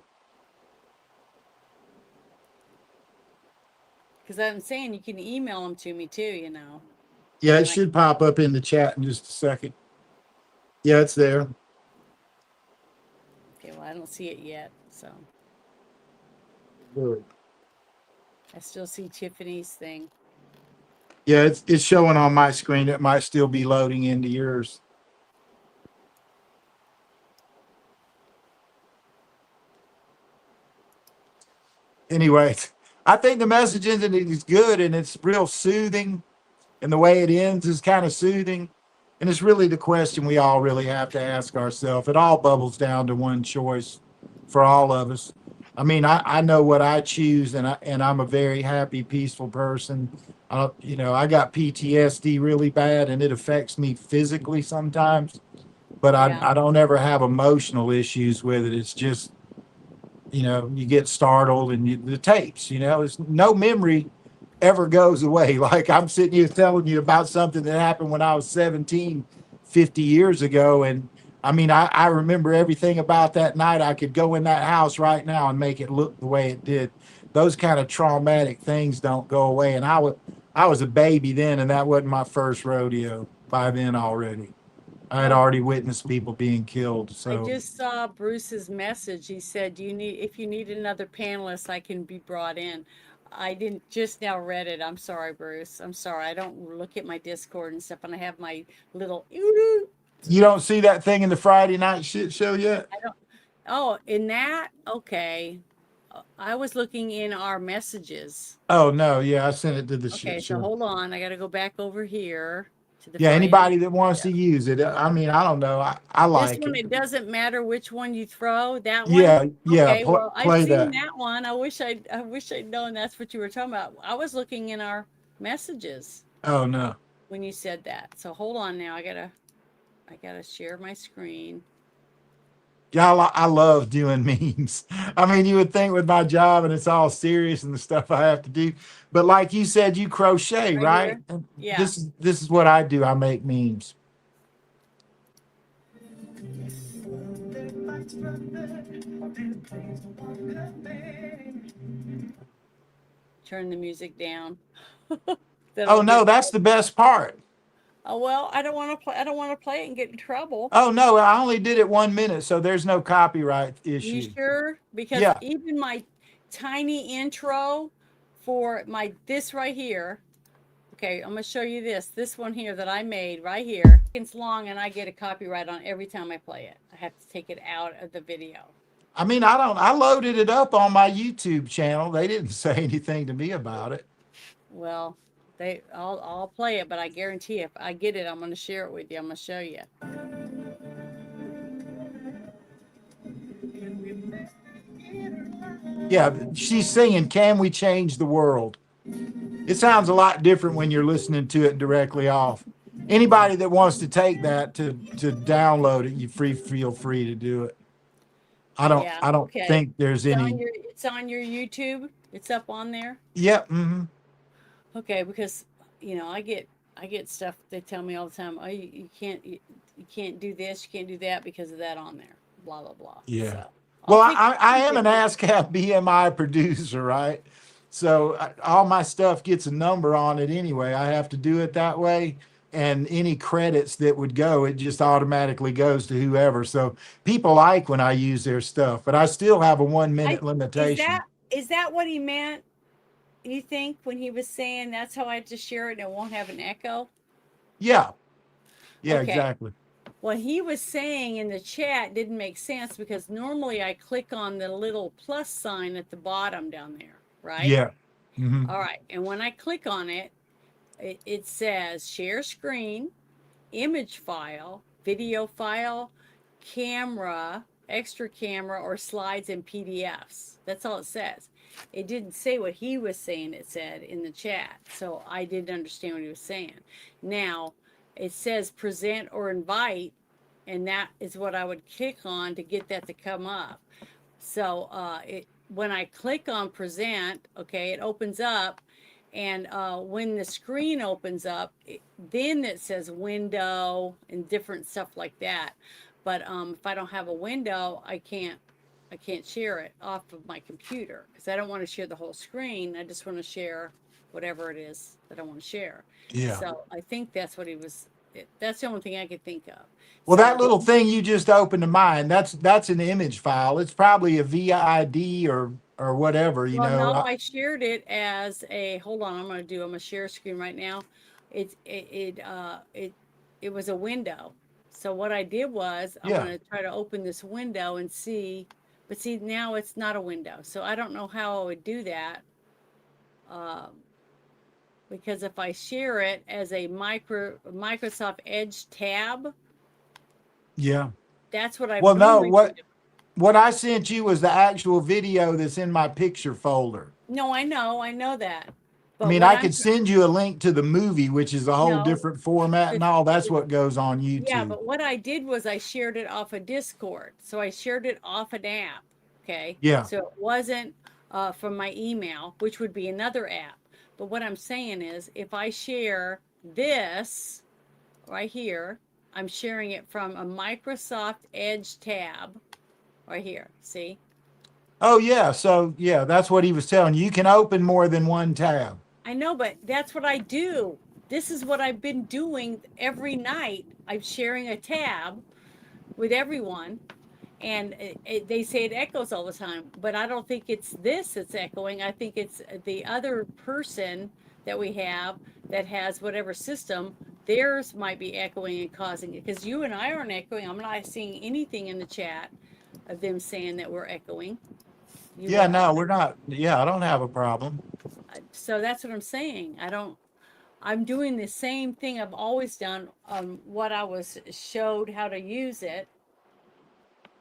Because I'm saying you can email them to me too, Yeah, it should pop up in the chat in just a second. Yeah, it's there. Okay, well, I don't see it yet, so. Good. I still see Tiffany's thing. Yeah, it's showing on my screen. It might still be loading into yours. Anyway, I think the message in it is good and it's real soothing. And the way it ends is kind of soothing. And it's really the question we all really have to ask ourselves. It all bubbles down to one choice for all of us. I mean, I know what I choose, and I'm a very happy, peaceful person. I got PTSD really bad, and it affects me physically sometimes. But I don't ever have emotional issues with it. It's just, you get startled, and the tapes. It's no memory ever goes away. Like I'm sitting here telling you about something that happened when I was 17, 50 years ago, and I mean, I remember everything about that night. I could go in that house right now and make it look the way it did. Those kind of traumatic things don't go away. And I was a baby then, and that wasn't my first rodeo by then already. I had already witnessed people being killed. So I just saw Bruce's message. He said, if you need another panelist, I can be brought in. I didn't just now read it. I'm sorry, Bruce. I'm sorry. I don't look at my Discord and stuff, and I have my little. You don't see that thing in the Friday Night Shit Show yet? I don't. Oh, in that? Okay. I was looking in our messages. Oh, no. Yeah, I sent it to the Okay, shit so show. hold on. I got to go back over here to the Yeah, far end. anybody that wants to use it. I mean, I don't know. I This like one, it. it doesn't matter which one you throw. That one. Yeah, yeah. Okay, well, I've Play seen that. that one. I wish I'd known that's what you were talking about. I was looking in our messages Oh no. when you said that. So hold on now. I gotta share my screen. Yeah, I love doing memes. I mean, you would think with my job and it's all serious and the stuff I have to do, but like you said, you crochet, Right right? here? And Yeah. This is what I do. I make memes. Turn the music down. Oh no, that's the best part. Oh well, I don't want to play. I don't want to play it and get in trouble. Oh no, I only did it 1 minute, so there's no copyright You issue. sure? Because Yeah. even my tiny intro for this right here. Okay, I'm gonna show you this one here that I made right here. It's long and I get a copyright on every time I play it. I have to take it out of the video. I mean, I loaded it up on my YouTube channel. They didn't say anything to me about it. Well, I'll play it, but I guarantee if I get it, I'm gonna share it with you. I'm gonna show you. Yeah, she's singing "Can We Change the World." It sounds a lot different when you're listening to it directly off. Anybody that wants to take that to download it, you feel free to do it. I don't Okay. think there's It's any. It's on your YouTube. It's up on there. Yep. Mm-hmm. Okay, because I get stuff they tell me all the time. Oh, you can't do this, you can't do that because of that on there. Blah blah blah. Yeah. So, Well, I am an ASCAP BMI producer, right? So all my stuff gets a number on it anyway. I have to do it that way. And any credits that would go, it just automatically goes to whoever. So people like when I use their stuff, but I still have a 1 minute limitation. Is that what he meant? You think when he was saying that's how I have to share it and it won't have an echo? Yeah. Yeah, Okay. exactly. What he was saying in the chat didn't make sense because normally I click on the little plus sign at the bottom down there, right? Yeah. Mm-hmm. All right. And when I click on it, it says share screen, image file, video file, camera, extra camera, or slides and PDFs. That's all it says. It didn't say what he was saying it said in the chat. So I didn't understand what he was saying. Now, it says present or invite, and that is what I would click on to get that to come up. So when I click on present, okay, it opens up, and when the screen opens up, then it says window and different stuff like that. But if I don't have a window, I can't share it off of my computer because I don't want to share the whole screen. I just want to share whatever it is that I want to share. Yeah. So I think that's what that's the only thing I could think of. Well, that little thing you just opened to mine, that's an image file. It's probably a VID or whatever, you know. No, I shared it as a, hold on, I'm going to share screen right now. It was a window. So what I did was I'm going to try to open this window and see, but see, now it's not a window. So I don't know how I would do that. Because if I share it as a Microsoft Edge tab, yeah, that's what I. Well, no, what I sent you was the actual video that's in my picture folder. No, I know that. But I mean, I could send you a link to the movie, which is a whole different format and all. That's what goes on YouTube. Yeah, but what I did was I shared it off of Discord. So I shared it off an app. Okay. Yeah. So it wasn't from my email, which would be another app. But what I'm saying is if I share this right here, I'm sharing it from a Microsoft Edge tab right here. See? Oh, yeah. So, yeah, that's what he was telling you. You can open more than one tab. I know, but that's what I do. This is what I've been doing every night. I'm sharing a tab with everyone. And they say it echoes all the time. But I don't think it's this that's echoing. I think it's the other person that we have that has whatever system. Theirs might be echoing and causing it. Because you and I aren't echoing. I'm not seeing anything in the chat of them saying that we're echoing. No, we're not. Yeah, I don't have a problem. So that's what I'm saying. I'm doing the same thing I've always done, what I was showed how to use it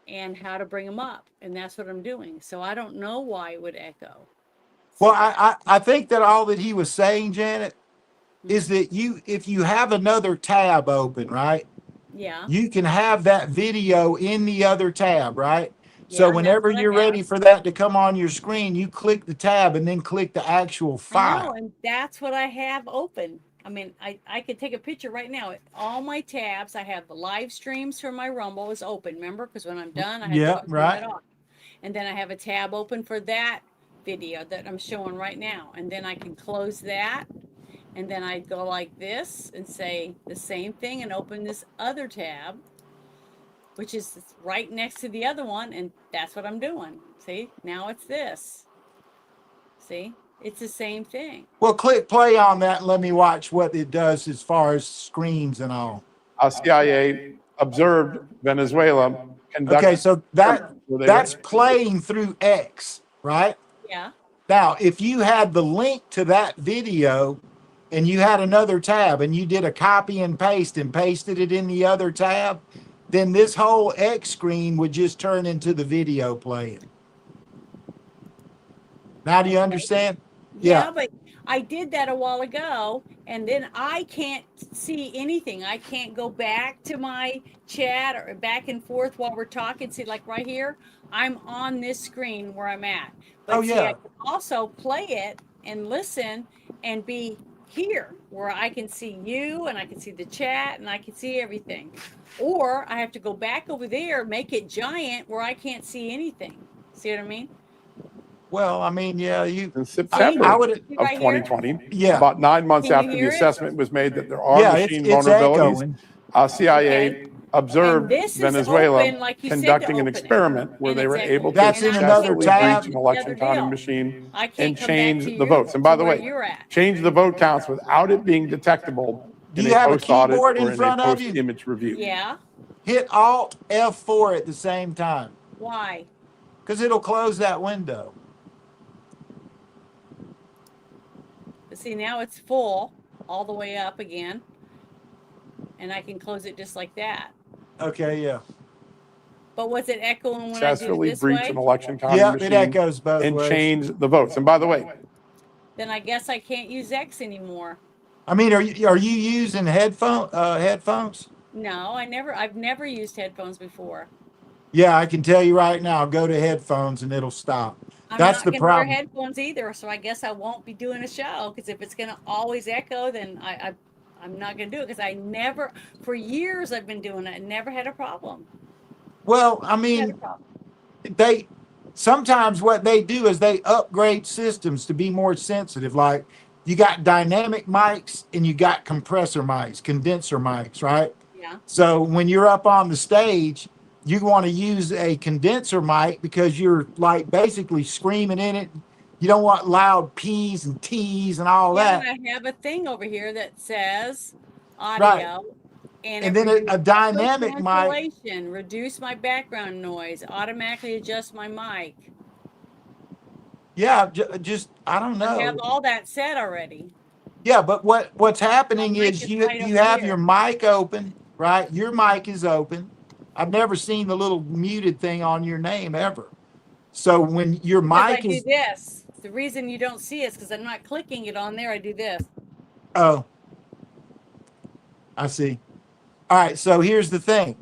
and how to bring them up. And that's what I'm doing. So I don't know why it would echo. Well, I think that all that he was saying, Janet, is that if you have another tab open, right? Yeah. You can have that video in the other tab, right? So Yeah, and that's whenever what I you're have. ready for that to come on your screen, you click the tab and then click the actual I know, file. and that's what I have open. I mean, I could take a picture right now. All my tabs, I have the live streams for my Rumble is open, remember? Because when I'm done, I have to Yeah, go and turn right. that off. And then I have a tab open for that video that I'm showing right now. And then I can close that. And then I go like this and say the same thing and open this other tab, which is right next to the other one. And that's what I'm doing. See, now it's this. See, it's the same thing. Well, click play on that and let me watch what it does as far as screens and all. CIA observed Venezuela conduct. Okay, so that's playing through X, right? Yeah. Now, if you had the link to that video and you had another tab and you did a copy and paste and pasted it in the other tab, then this whole X screen would just turn into the video playing. Now, do you understand? Yeah, but I did that a while ago, and then I can't see anything. I can't go back to my chat or back and forth while we're talking. See, like right here, I'm on this screen where I'm at. But I can also play it and listen and be here where I can see you and I can see the chat and I can see everything. Or I have to go back over there, make it giant where I can't see anything. See what I mean? Well, I mean, yeah, in September of 2020, about 9 months after the assessment was made that there are machine vulnerabilities, CIA observed Venezuela conducting an experiment where they were able to successfully breach an election counting machine and change the votes. And by the way, change the vote counts without it being detectable in a post-audit or in a post-image review. Yeah. Hit Alt F4 at the same time. Why? Because it'll close that window. See, now it's full all the way up again. And I can close it just like that. Okay, yeah. But was it echoing when Successfully I do this breach way? an election counting machine it echoes both and ways. change the votes. And by the way, Then I guess I can't use X anymore. I mean, are you using headphones? No, I've never used headphones before. Yeah, I can tell you right now, go to headphones and it'll stop. That's the I'm not problem. gonna wear headphones either, so I guess I won't be doing a show, because if it's gonna always echo, then I'm not gonna do it, because for years I've been doing it and never had a problem. Well, I mean, sometimes what they do is they upgrade systems to be more sensitive. Like you got dynamic mics and you got compressor mics, condenser mics, right? Yeah. So when you're up on the stage, you want to use a condenser mic because you're like basically screaming in it. You don't want loud P's and T's and all that. And I have a thing over here that says audio. Right. And then a dynamic mic. Reduce my background noise. Automatically adjust my mic. Yeah, just I don't know. I have all that set already. Yeah, but what's happening is you have your mic open, right? Your mic is open. I've never seen the little muted thing on your name ever. So when your mic is... I do this. The reason you don't see it is because I'm not clicking it on there. I do this. Oh. I see. All right, so here's the thing.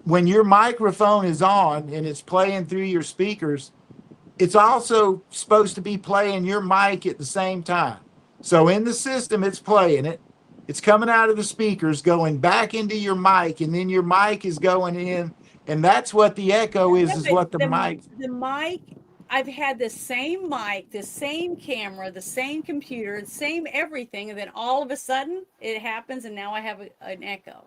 When your microphone is on and it's playing through your speakers, it's also supposed to be playing your mic at the same time. So in the system, it's playing it. It's coming out of the speakers, going back into your mic, and then your mic is going in. And that's what the echo is what the mic. The mic, I've had the same mic, the same camera, the same computer, the same everything. And then all of a sudden it happens. And now I have an echo,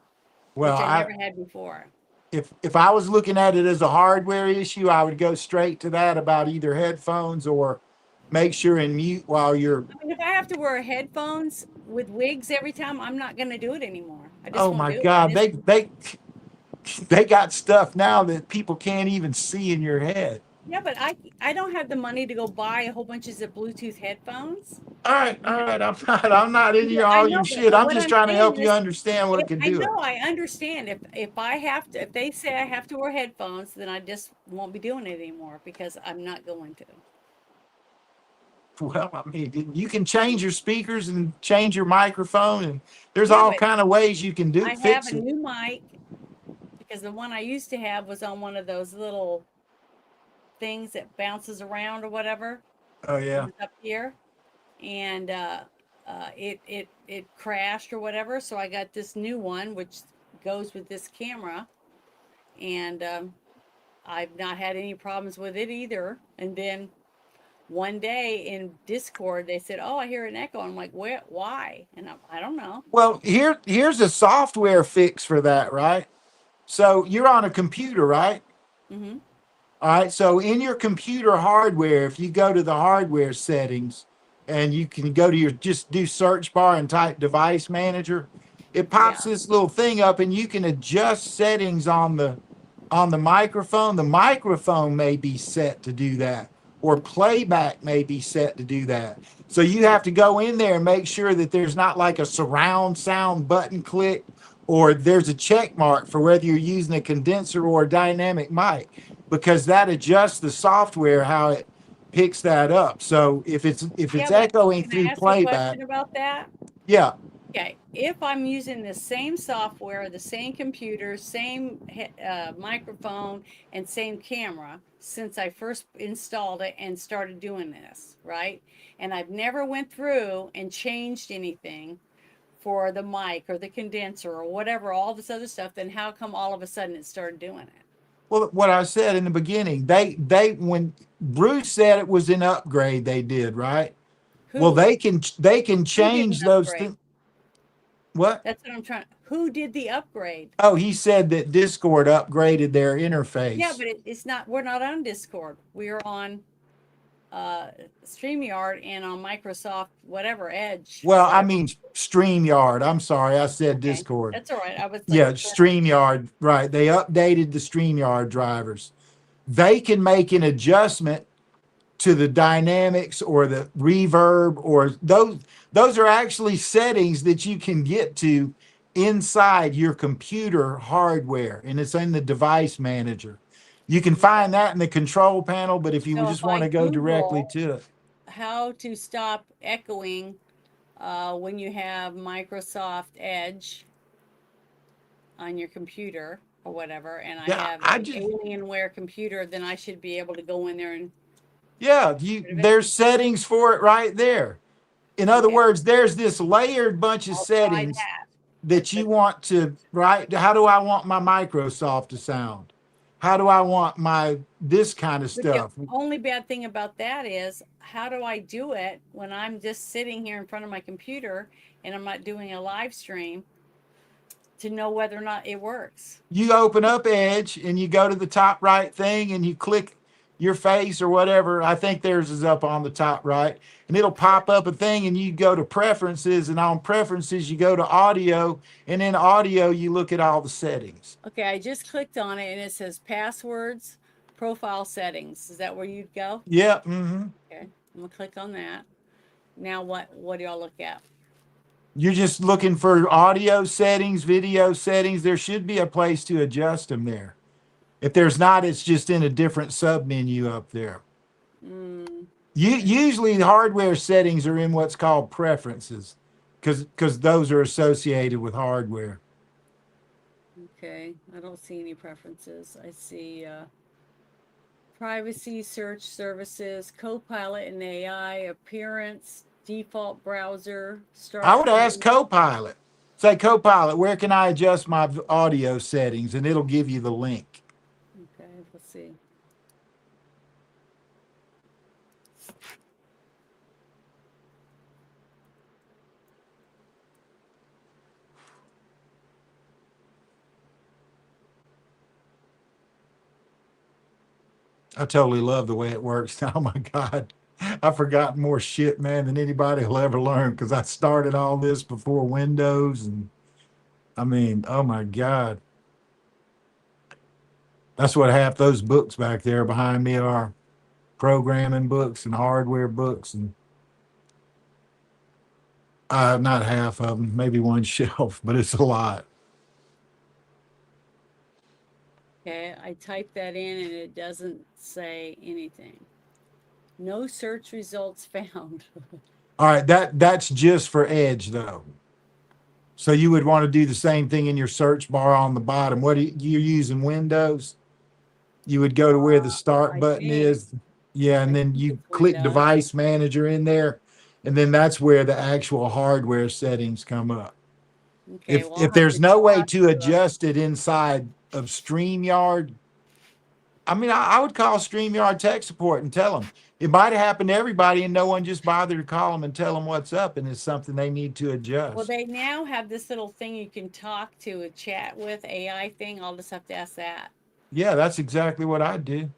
well, which I never had before. If I was looking at it as a hardware issue, I would go straight to that about either headphones or make sure and mute while you're. I mean, if I have to wear headphones with wigs every time, I'm not going to do it anymore. I just oh my God, they got stuff now that people can't even see in your head. Yeah, but I don't have the money to go buy a whole bunch of Bluetooth headphones. All right. I'm not in Yeah, your I all know, your shit. but I'm what just I'm trying to saying help you is, understand what can I do it. know, I understand. If they say I have to wear headphones, then I just won't be doing it anymore because I'm not going to. Well, I mean, you can change your speakers and change your microphone, and there's Yeah, all but kind of ways you can I have fix a it. new mic because the one I used to have was on one of those little things that bounces around or whatever. Oh It yeah. was up here, and it crashed or whatever. So I got this new one, which goes with this camera, and I've not had any problems with it either. And then one day in Discord, they said, "Oh, I hear an echo." I'm like, "Where? Why?" And I don't know. Well, here's a software fix for that, right? So you're on a computer, right? Mm-hmm. All right. So in your computer hardware, if you go to the hardware settings and you can go to your just do search bar and type device manager, it pops this little thing up and you can adjust settings on the microphone. The microphone may be set to do that, or playback may be set to do that. So you have to go in there and make sure that there's not like a surround sound button click, or there's a check mark for whether you're using a condenser or a dynamic mic, because that adjusts the software how it picks that up. So if it's Yeah, but echoing can I through ask you a playback, question about that? yeah. Okay, if I'm using the same software, the same computer, same microphone, and same camera since I first installed it and started doing this, right? And I've never went through and changed anything for the mic or the condenser or whatever, all this other stuff, then how come all of a sudden it started doing it? Well, what I said in the beginning, they when Bruce said it was an upgrade, they did, right? Well, Who? they can Who did an change those upgrade? things. What? That's what I'm trying. Who did the upgrade? Oh, he said that Discord upgraded their Yeah, interface. but it's not, we're not on Discord. We are on StreamYard and on Microsoft, whatever, Edge. Well, I Whatever. mean StreamYard. I'm sorry, I said Okay, Discord. that's all right. I was Yeah, like, StreamYard. Right. They updated the StreamYard drivers. They can make an adjustment to the dynamics or the reverb, or those are actually settings that you can get to inside your computer hardware, and it's in the device manager. You can find that in the control panel, but if you so just if want I to go directly Google to it. how to stop echoing when you have Microsoft Edge on your computer or whatever, and I Yeah, have I an just Alienware computer, then I should be able to go in there and yeah, there's settings for it right there. In other words, there's this layered bunch of settings that you want to, right? How do I want my Microsoft to sound? How do I want my this kind of But the stuff? only bad thing about that is, how do I do it when I'm just sitting here in front of my computer and I'm not doing a live stream to know whether or not it works? You open up Edge and you go to the top right thing and you click your face or whatever. I think theirs is up on the top right, and it'll pop up a thing, and you go to preferences, and on preferences you go to audio, and in audio you look at all the settings. Okay, I just clicked on it and it says passwords, profile settings. Is that where you'd go? Yeah. Mm-hmm. Okay, I'm gonna click on that. Now what do y'all look at? You're just looking for audio settings, video settings. There should be a place to adjust them there. If there's not, it's just in a different sub menu up there. Usually the hardware settings are in what's called preferences, because those are associated with hardware. Okay, I don't see any preferences. I see privacy, search services, Copilot and AI, appearance, default browser, start. I would ask Copilot. Say, Copilot, where can I adjust my audio settings? And it'll give you the link. Okay, let's see. I totally love the way it works. Oh my God. I've forgotten more shit, man, than anybody will ever learn, because I started all this before Windows. And I mean, oh my God. That's what half those books back there behind me are. Programming books and hardware books, and not half of them, maybe one shelf, but it's a lot. Okay, I typed that in and it doesn't say anything. No search results found. All right, that's just for Edge though. So you would want to do the same thing in your search bar on the bottom. What you're using Windows? You would go to where the start button is. Yeah, and then you click device manager in there, and then that's where the actual hardware settings come up. Okay, If there's no way to adjust it inside of StreamYard, I mean, I would call StreamYard tech support and tell them. It might have happened to everybody and no one just bothered to call them and tell them what's up and it's something they need to adjust. Well, they now have this little thing you can talk to, a chat with AI thing. I'll just have to ask that. Yeah, that's exactly what I do.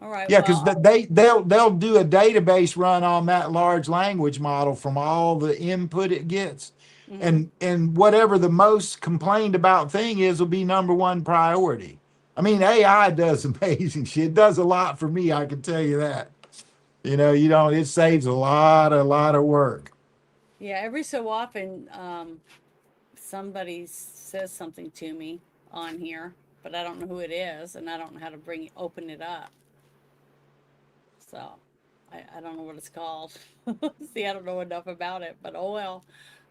All right. Yeah, because they'll do a database run on that large language model from all the input it gets. Mm-hmm. And whatever the most complained about thing is will be number one priority. I mean, AI does amazing shit. It does a lot for me, I can tell you that. It saves a lot of work. Yeah, every so often somebody says something to me on here, but I don't know who it is, and I don't know how to open it up. So I don't know what it's called. See, I don't know enough about it, but oh well.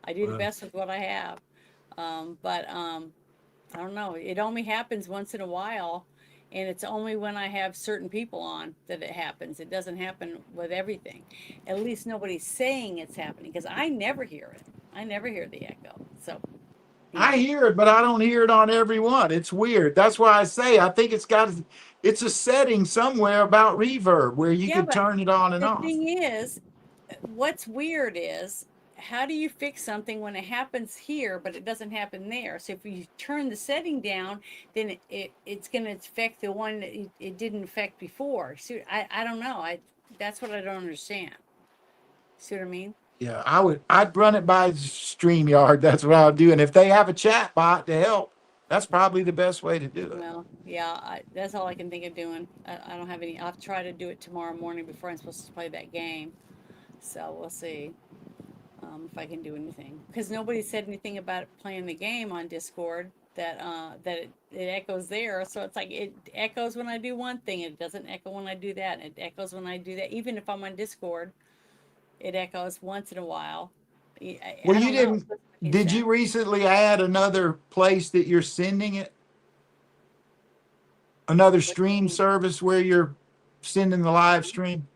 I do the best with what I have. I don't know. It only happens once in a while, and it's only when I have certain people on that it happens. It doesn't happen with everything. At least nobody's saying it's happening, because I never hear it. I never hear the echo. So I hear it, but I don't hear it on everyone. It's weird. That's why I say I think it's a setting somewhere about reverb where you can turn it on and off. The thing is, what's weird is, how do you fix something when it happens here, but it doesn't happen there? So if you turn the setting down, then it's going to affect the one that it didn't affect before. So I don't know. That's what I don't understand. See what I mean? Yeah, I'd run it by StreamYard. That's what I'll do. And if they have a chat bot to help, that's probably the best way to do it. Well, yeah, that's all I can think of doing. I don't have any. I'll try to do it tomorrow morning before I'm supposed to play that game. So we'll see. If I can do anything, because nobody said anything about playing the game on Discord that it echoes there. So it's like it echoes when I do one thing, it doesn't echo when I do that, and it echoes when I do that. Even if I'm on Discord, it echoes once in a while. Well, you didn't. Did you recently add another place that you're sending it? Another stream service where you're sending the live stream?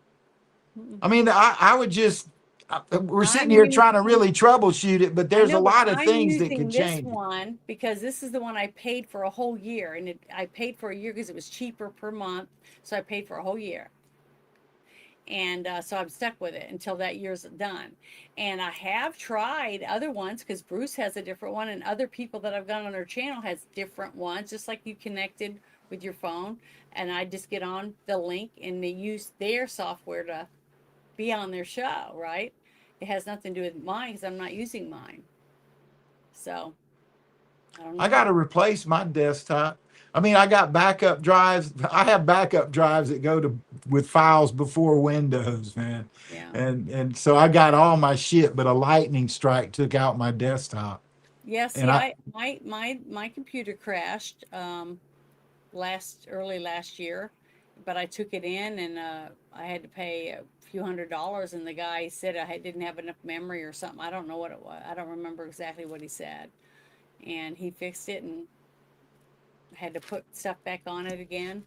I mean, I would just. We're sitting here trying to really troubleshoot it, but there's a lot of things that could change. This one, because this is the one I paid for a whole year, and I paid for a year because it was cheaper per month, so I paid for a whole year. And so I'm stuck with it until that year's done. And I have tried other ones, because Bruce has a different one, and other people that I've got on their channel has different ones, just like you connected with your phone. And I just get on the link, and they use their software to be on their show, right? It has nothing to do with mine, because I'm not using mine. So I don't know. I got to replace my desktop. I mean, I got backup drives. I have backup drives that go with files before Windows, man. Yeah. And so I got all my shit, but a lightning strike took out my desktop. Yeah, see, my computer crashed early last year, but I took it in, and I had to pay a few $100s, and the guy said I didn't have enough memory or something. I don't know what it was. I don't remember exactly what he said. And he fixed it, and had to put stuff back on it again.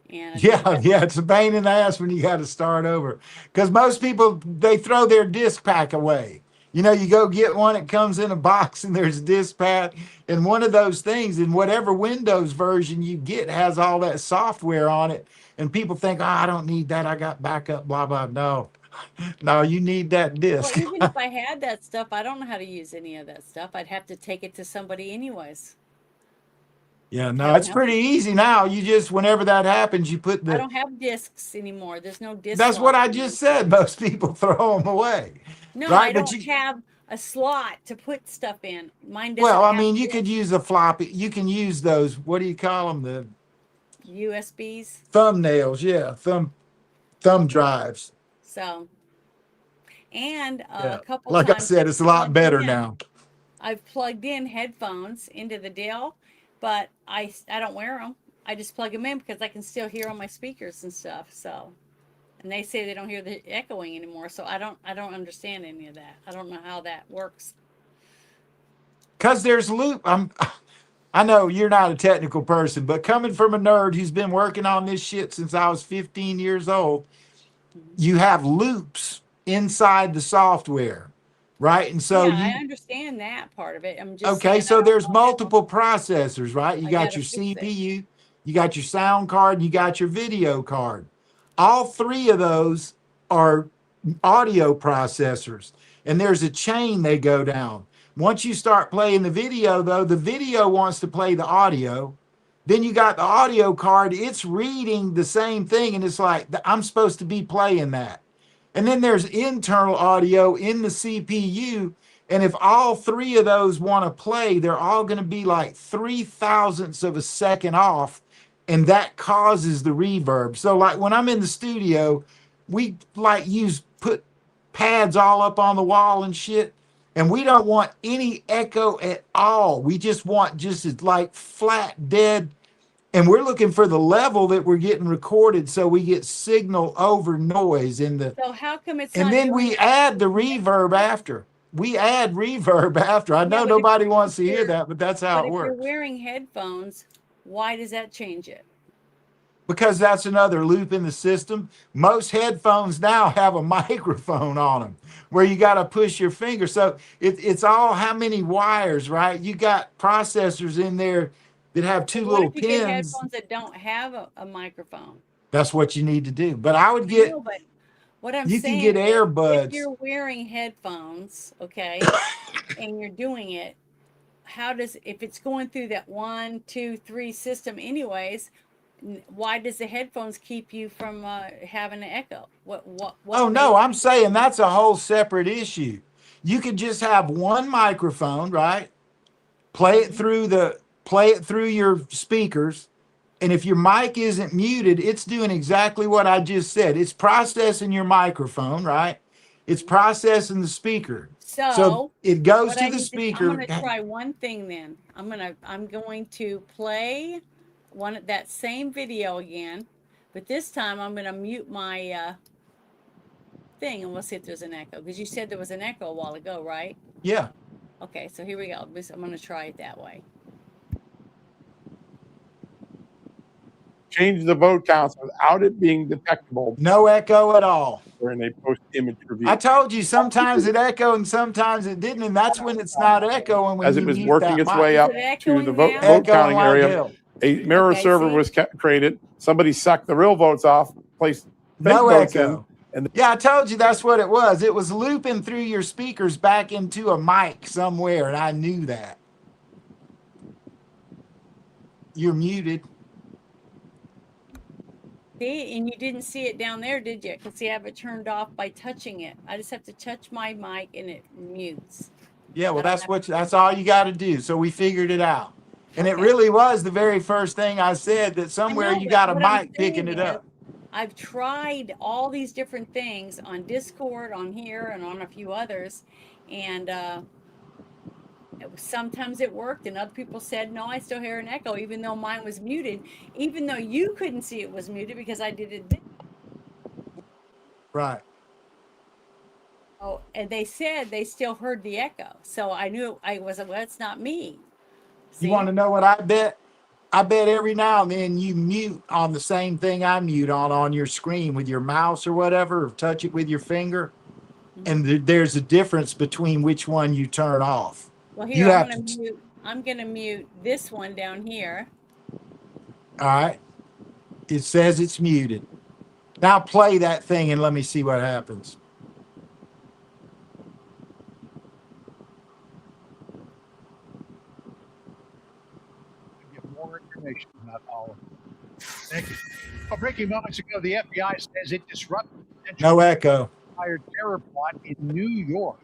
And yeah, it's a pain in the ass when you got to start over, because most people, they throw their disk pack away. You go get one, it comes in a box and there's a disk pack, and one of those things in whatever Windows version you get has all that software on it, and people think, oh, I don't need that, I got backup, blah blah. No, you need that disk. Well, even if I had that stuff, I don't know how to use any of that stuff. I'd have to take it to somebody anyways. Yeah, no, it's pretty easy now. You just, whenever that happens, you put I don't have discs anymore. There's no disc. That's what I just said. Most people throw them away. No, right? I don't have a slot to put stuff in. Mine doesn't. Well, I mean, you could use a floppy. You can use those. What do you call them? USBs. Thumbnails, yeah, thumb drives. So, and Yeah. a couple Like I times said, it's a lot better in, now. I've plugged in headphones into the deal, but I don't wear them. I just plug them in because I can still hear on my speakers and stuff. So, and they say they don't hear the echoing anymore. So I don't understand any of that. I don't know how that works. Because there's loop. I know you're not a technical person, but coming from a nerd who's been working on this shit since I was 15 years old, you have loops inside the software, right? And so yeah, I understand that part of it. I'm just okay, saying, so there's multiple processors, right? You I got gotta your fix it. CPU, you got your sound card, and you got your video card. All three of those are audio processors, and there's a chain they go down. Once you start playing the video, though, the video wants to play the audio. Then you got the audio card, it's reading the same thing, and it's like, I'm supposed to be playing that. And then there's internal audio in the CPU. And if all three of those want to play, they're all going to be like 0.003 of a second off. And that causes the reverb. So like when I'm in the studio, we like put pads all up on the wall and shit. And we don't want any echo at all. We just want just like flat, dead. And we're looking for the level that we're getting recorded so we get signal over noise in the. So how come it's and not then doing we that? add the reverb after. We add reverb after. I know nobody wants to hear that, but that's how it But if you're works. wearing headphones, why does that change it? Because that's another loop in the system. Most headphones now have a microphone on them where you got to push your finger. So it's all how many wires, right? You got processors in there that have two little What if you get pins. headphones that don't have a microphone? That's what you need to do. But I would get. No, but what I'm You saying can get is, earbuds. if you're wearing headphones, okay, and you're doing it, if it's going through that 1, 2, 3 system anyways, why does the headphones keep you from having an echo? What Oh no, I'm saying that's a whole separate issue. You could just have one microphone, right? Play it through your speakers. And if your mic isn't muted, it's doing exactly what I just said. It's processing your microphone, right? It's processing the speaker. So it goes to the speaker. I'm going to try one thing then. I'm going to play that same video again, but this time I'm going to mute my thing and we'll see if there's an echo, because you said there was an echo a while ago, right? Yeah. Okay, so here we go. I'm going to try it that way. Change the vote counts without it being detectable. No echo at all. Or in a post-image review. I told you sometimes it echoed and sometimes it didn't, and that's when it's not echoing. When as it was working its way up to the vote counting area, a mirror server was created. Somebody sucked the real votes off, placed fake votes in. And yeah, I told you that's what it was. It was looping through your speakers back into a mic somewhere, and I knew that. You're muted. See, and you didn't see it down there, did you? Because see, I have it turned off by touching it. I just have to touch my mic and it mutes. Yeah, well, that's all you got to do. So we figured it out. And it really was the very first thing I said, that somewhere you got a mic picking it up. I've tried all these different things on Discord, on here, and on a few others. And sometimes it worked, and other people said, no, I still hear an echo, even though mine was muted, even though you couldn't see it was muted because I did it. Right. Oh, and they said they still heard the echo. So I knew well, it's not me. See? You want to know what I bet? I bet every now and then you mute on the same thing I mute on your screen with your mouse or whatever, or touch it with your finger. And there's a difference between which one you turn off. Well, here, I'm going to mute this one down here. All right. It says it's muted. Now play that thing and let me see what happens. More information, not all of it. Thank you. Well, breaking moments ago, the FBI says it disrupted no echo. Terror plot in New York.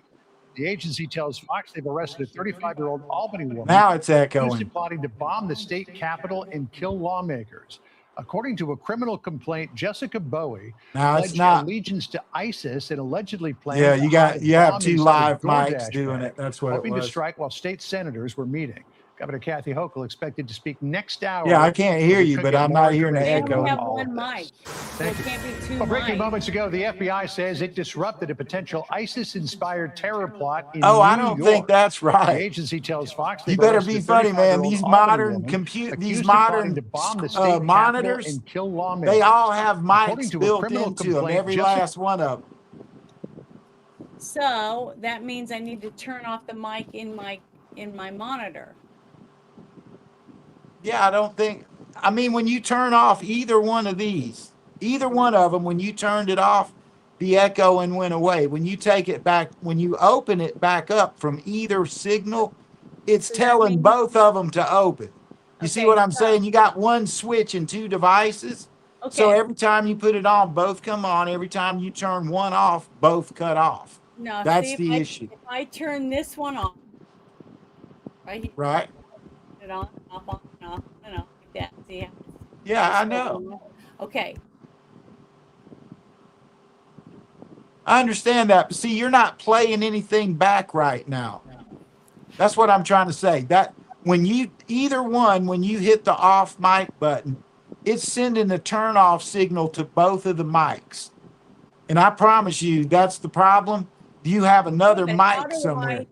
The agency tells Fox they've arrested a 35-year-old Albany woman. Now it's echoing. Plotting to bomb the state capitol and kill lawmakers. According to a criminal complaint, Jessica Bowie pledged allegiance to ISIS and allegedly planned you have two live mics doing it. That's what it was. Hoping to strike while state senators were meeting. Governor Kathy Hochul expected to speak next hour. Yeah, I can't hear you, but I'm not hearing the echo. We have one mic. There can't be two mics. Breaking moments ago, the FBI says it disrupted a potential ISIS-inspired terror plot in New I don't think that's right. The agency tells Fox you better be funny, man. These modern monitors, and kill lawmakers. they all have mics built into them, every last one of them. So that means I need to turn off the mic in my monitor. Yeah, I don't think. I mean, when you turn off either one of these, either one of them, when you turned it off, the echoing went away. When you take it back, when you open it back up from either signal, it's telling both of them to open. You see what I'm saying? You got one switch and two devices. Okay. So every time you put it on, both come on. Every time you turn one off, both cut off. No, that's the issue. If I turn this one off, right? It on, off, like that. See? Yeah, I know. Okay. I understand that, but see, you're not playing anything back right now. That's what I'm trying to say. That when you when you hit the off mic button, it's sending the turn off signal to both of the mics. And I promise you, that's the problem. You have another mic somewhere.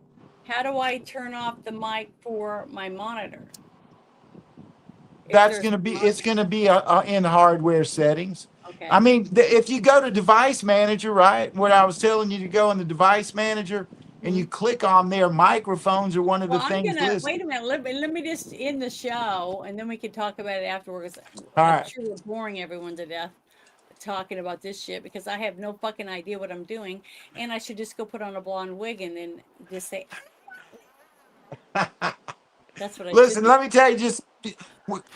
How do I turn off the mic for my monitor? It's going to be in hardware settings. Okay. I mean, if you go to device manager, right, what I was telling you to go in the device manager and you click on their microphones are one of the things listed. Wait a minute. Let me just end the show and then we can talk about it afterwards. All I'm right. sure we're boring everyone to death talking about this shit because I have no fucking idea what I'm doing and I should just go put on a blonde wig and then just say that's what I Listen, let me tell you, just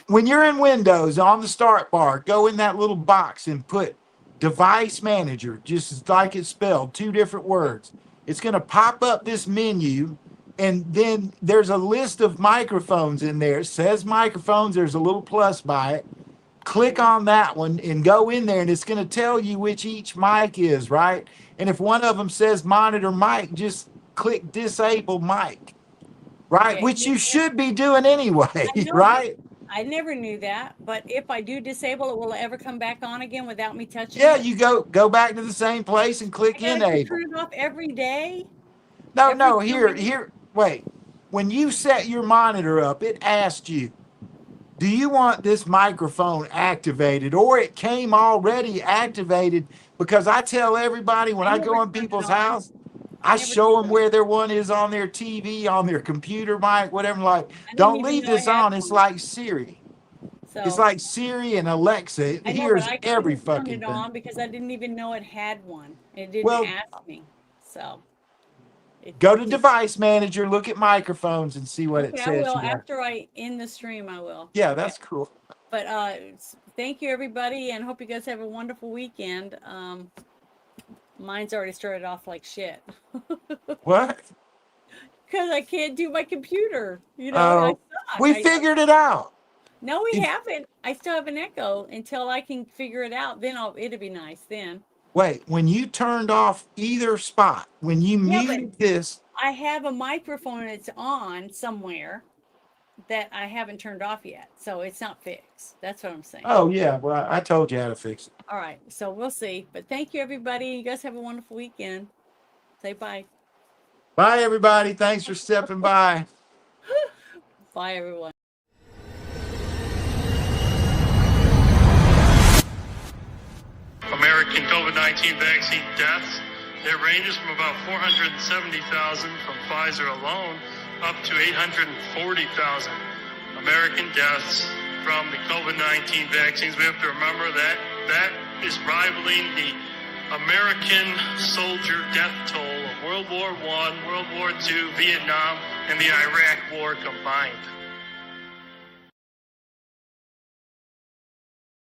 when you're in Windows on the start bar, go in that little box and put device manager, just like it's spelled, 2 different words. It's going to pop up this menu and then there's a list of microphones in there. It says microphones. There's a little plus by it. Click on that one and go in there and it's going to tell you which each mic is, right? And if one of them says monitor mic, just click disable mic. Right, okay. Which you should be doing anyway, right? I never knew that, but if I do disable it, will it ever come back on again without me touching Yeah, it? you go back to the same place and click enable. Turn it off every day? No, here, wait. When you set your monitor up, it asked you, do you want this microphone activated? Or it came already activated because I tell everybody when I go in people's house, I show them where their one is on their TV, on their computer mic, whatever. Like, don't leave this on. It's like Siri. So, it's like Siri and Alexa. It hears every fucking thing. I turned it on because I didn't even know it had one. It didn't ask me. So go to device manager, look at microphones, and see what it says. I will after I end the stream. I will. Yeah, that's cool. But thank you everybody, and hope you guys have a wonderful weekend. Mine's already started off like shit. What? Because I can't do my computer. You know, we figured it out. No, we haven't. I still have an echo until I can figure it out. Then it'll be nice then. Wait, when you turned off either spot, when you muted this. I have a microphone that's on somewhere that I haven't turned off yet. So it's not fixed. That's what I'm saying. Oh, yeah. Well, I told you how to fix it. All right. So we'll see. But thank you, everybody. You guys have a wonderful weekend. Say bye. Bye, everybody. Thanks for stepping by. Bye, everyone. American COVID-19 vaccine deaths. It ranges from about 470,000 from Pfizer alone up to 840,000 American deaths from the COVID-19 vaccines. We have to remember that that is rivaling the American soldier death toll of World War I, World War II, Vietnam, and the Iraq War combined.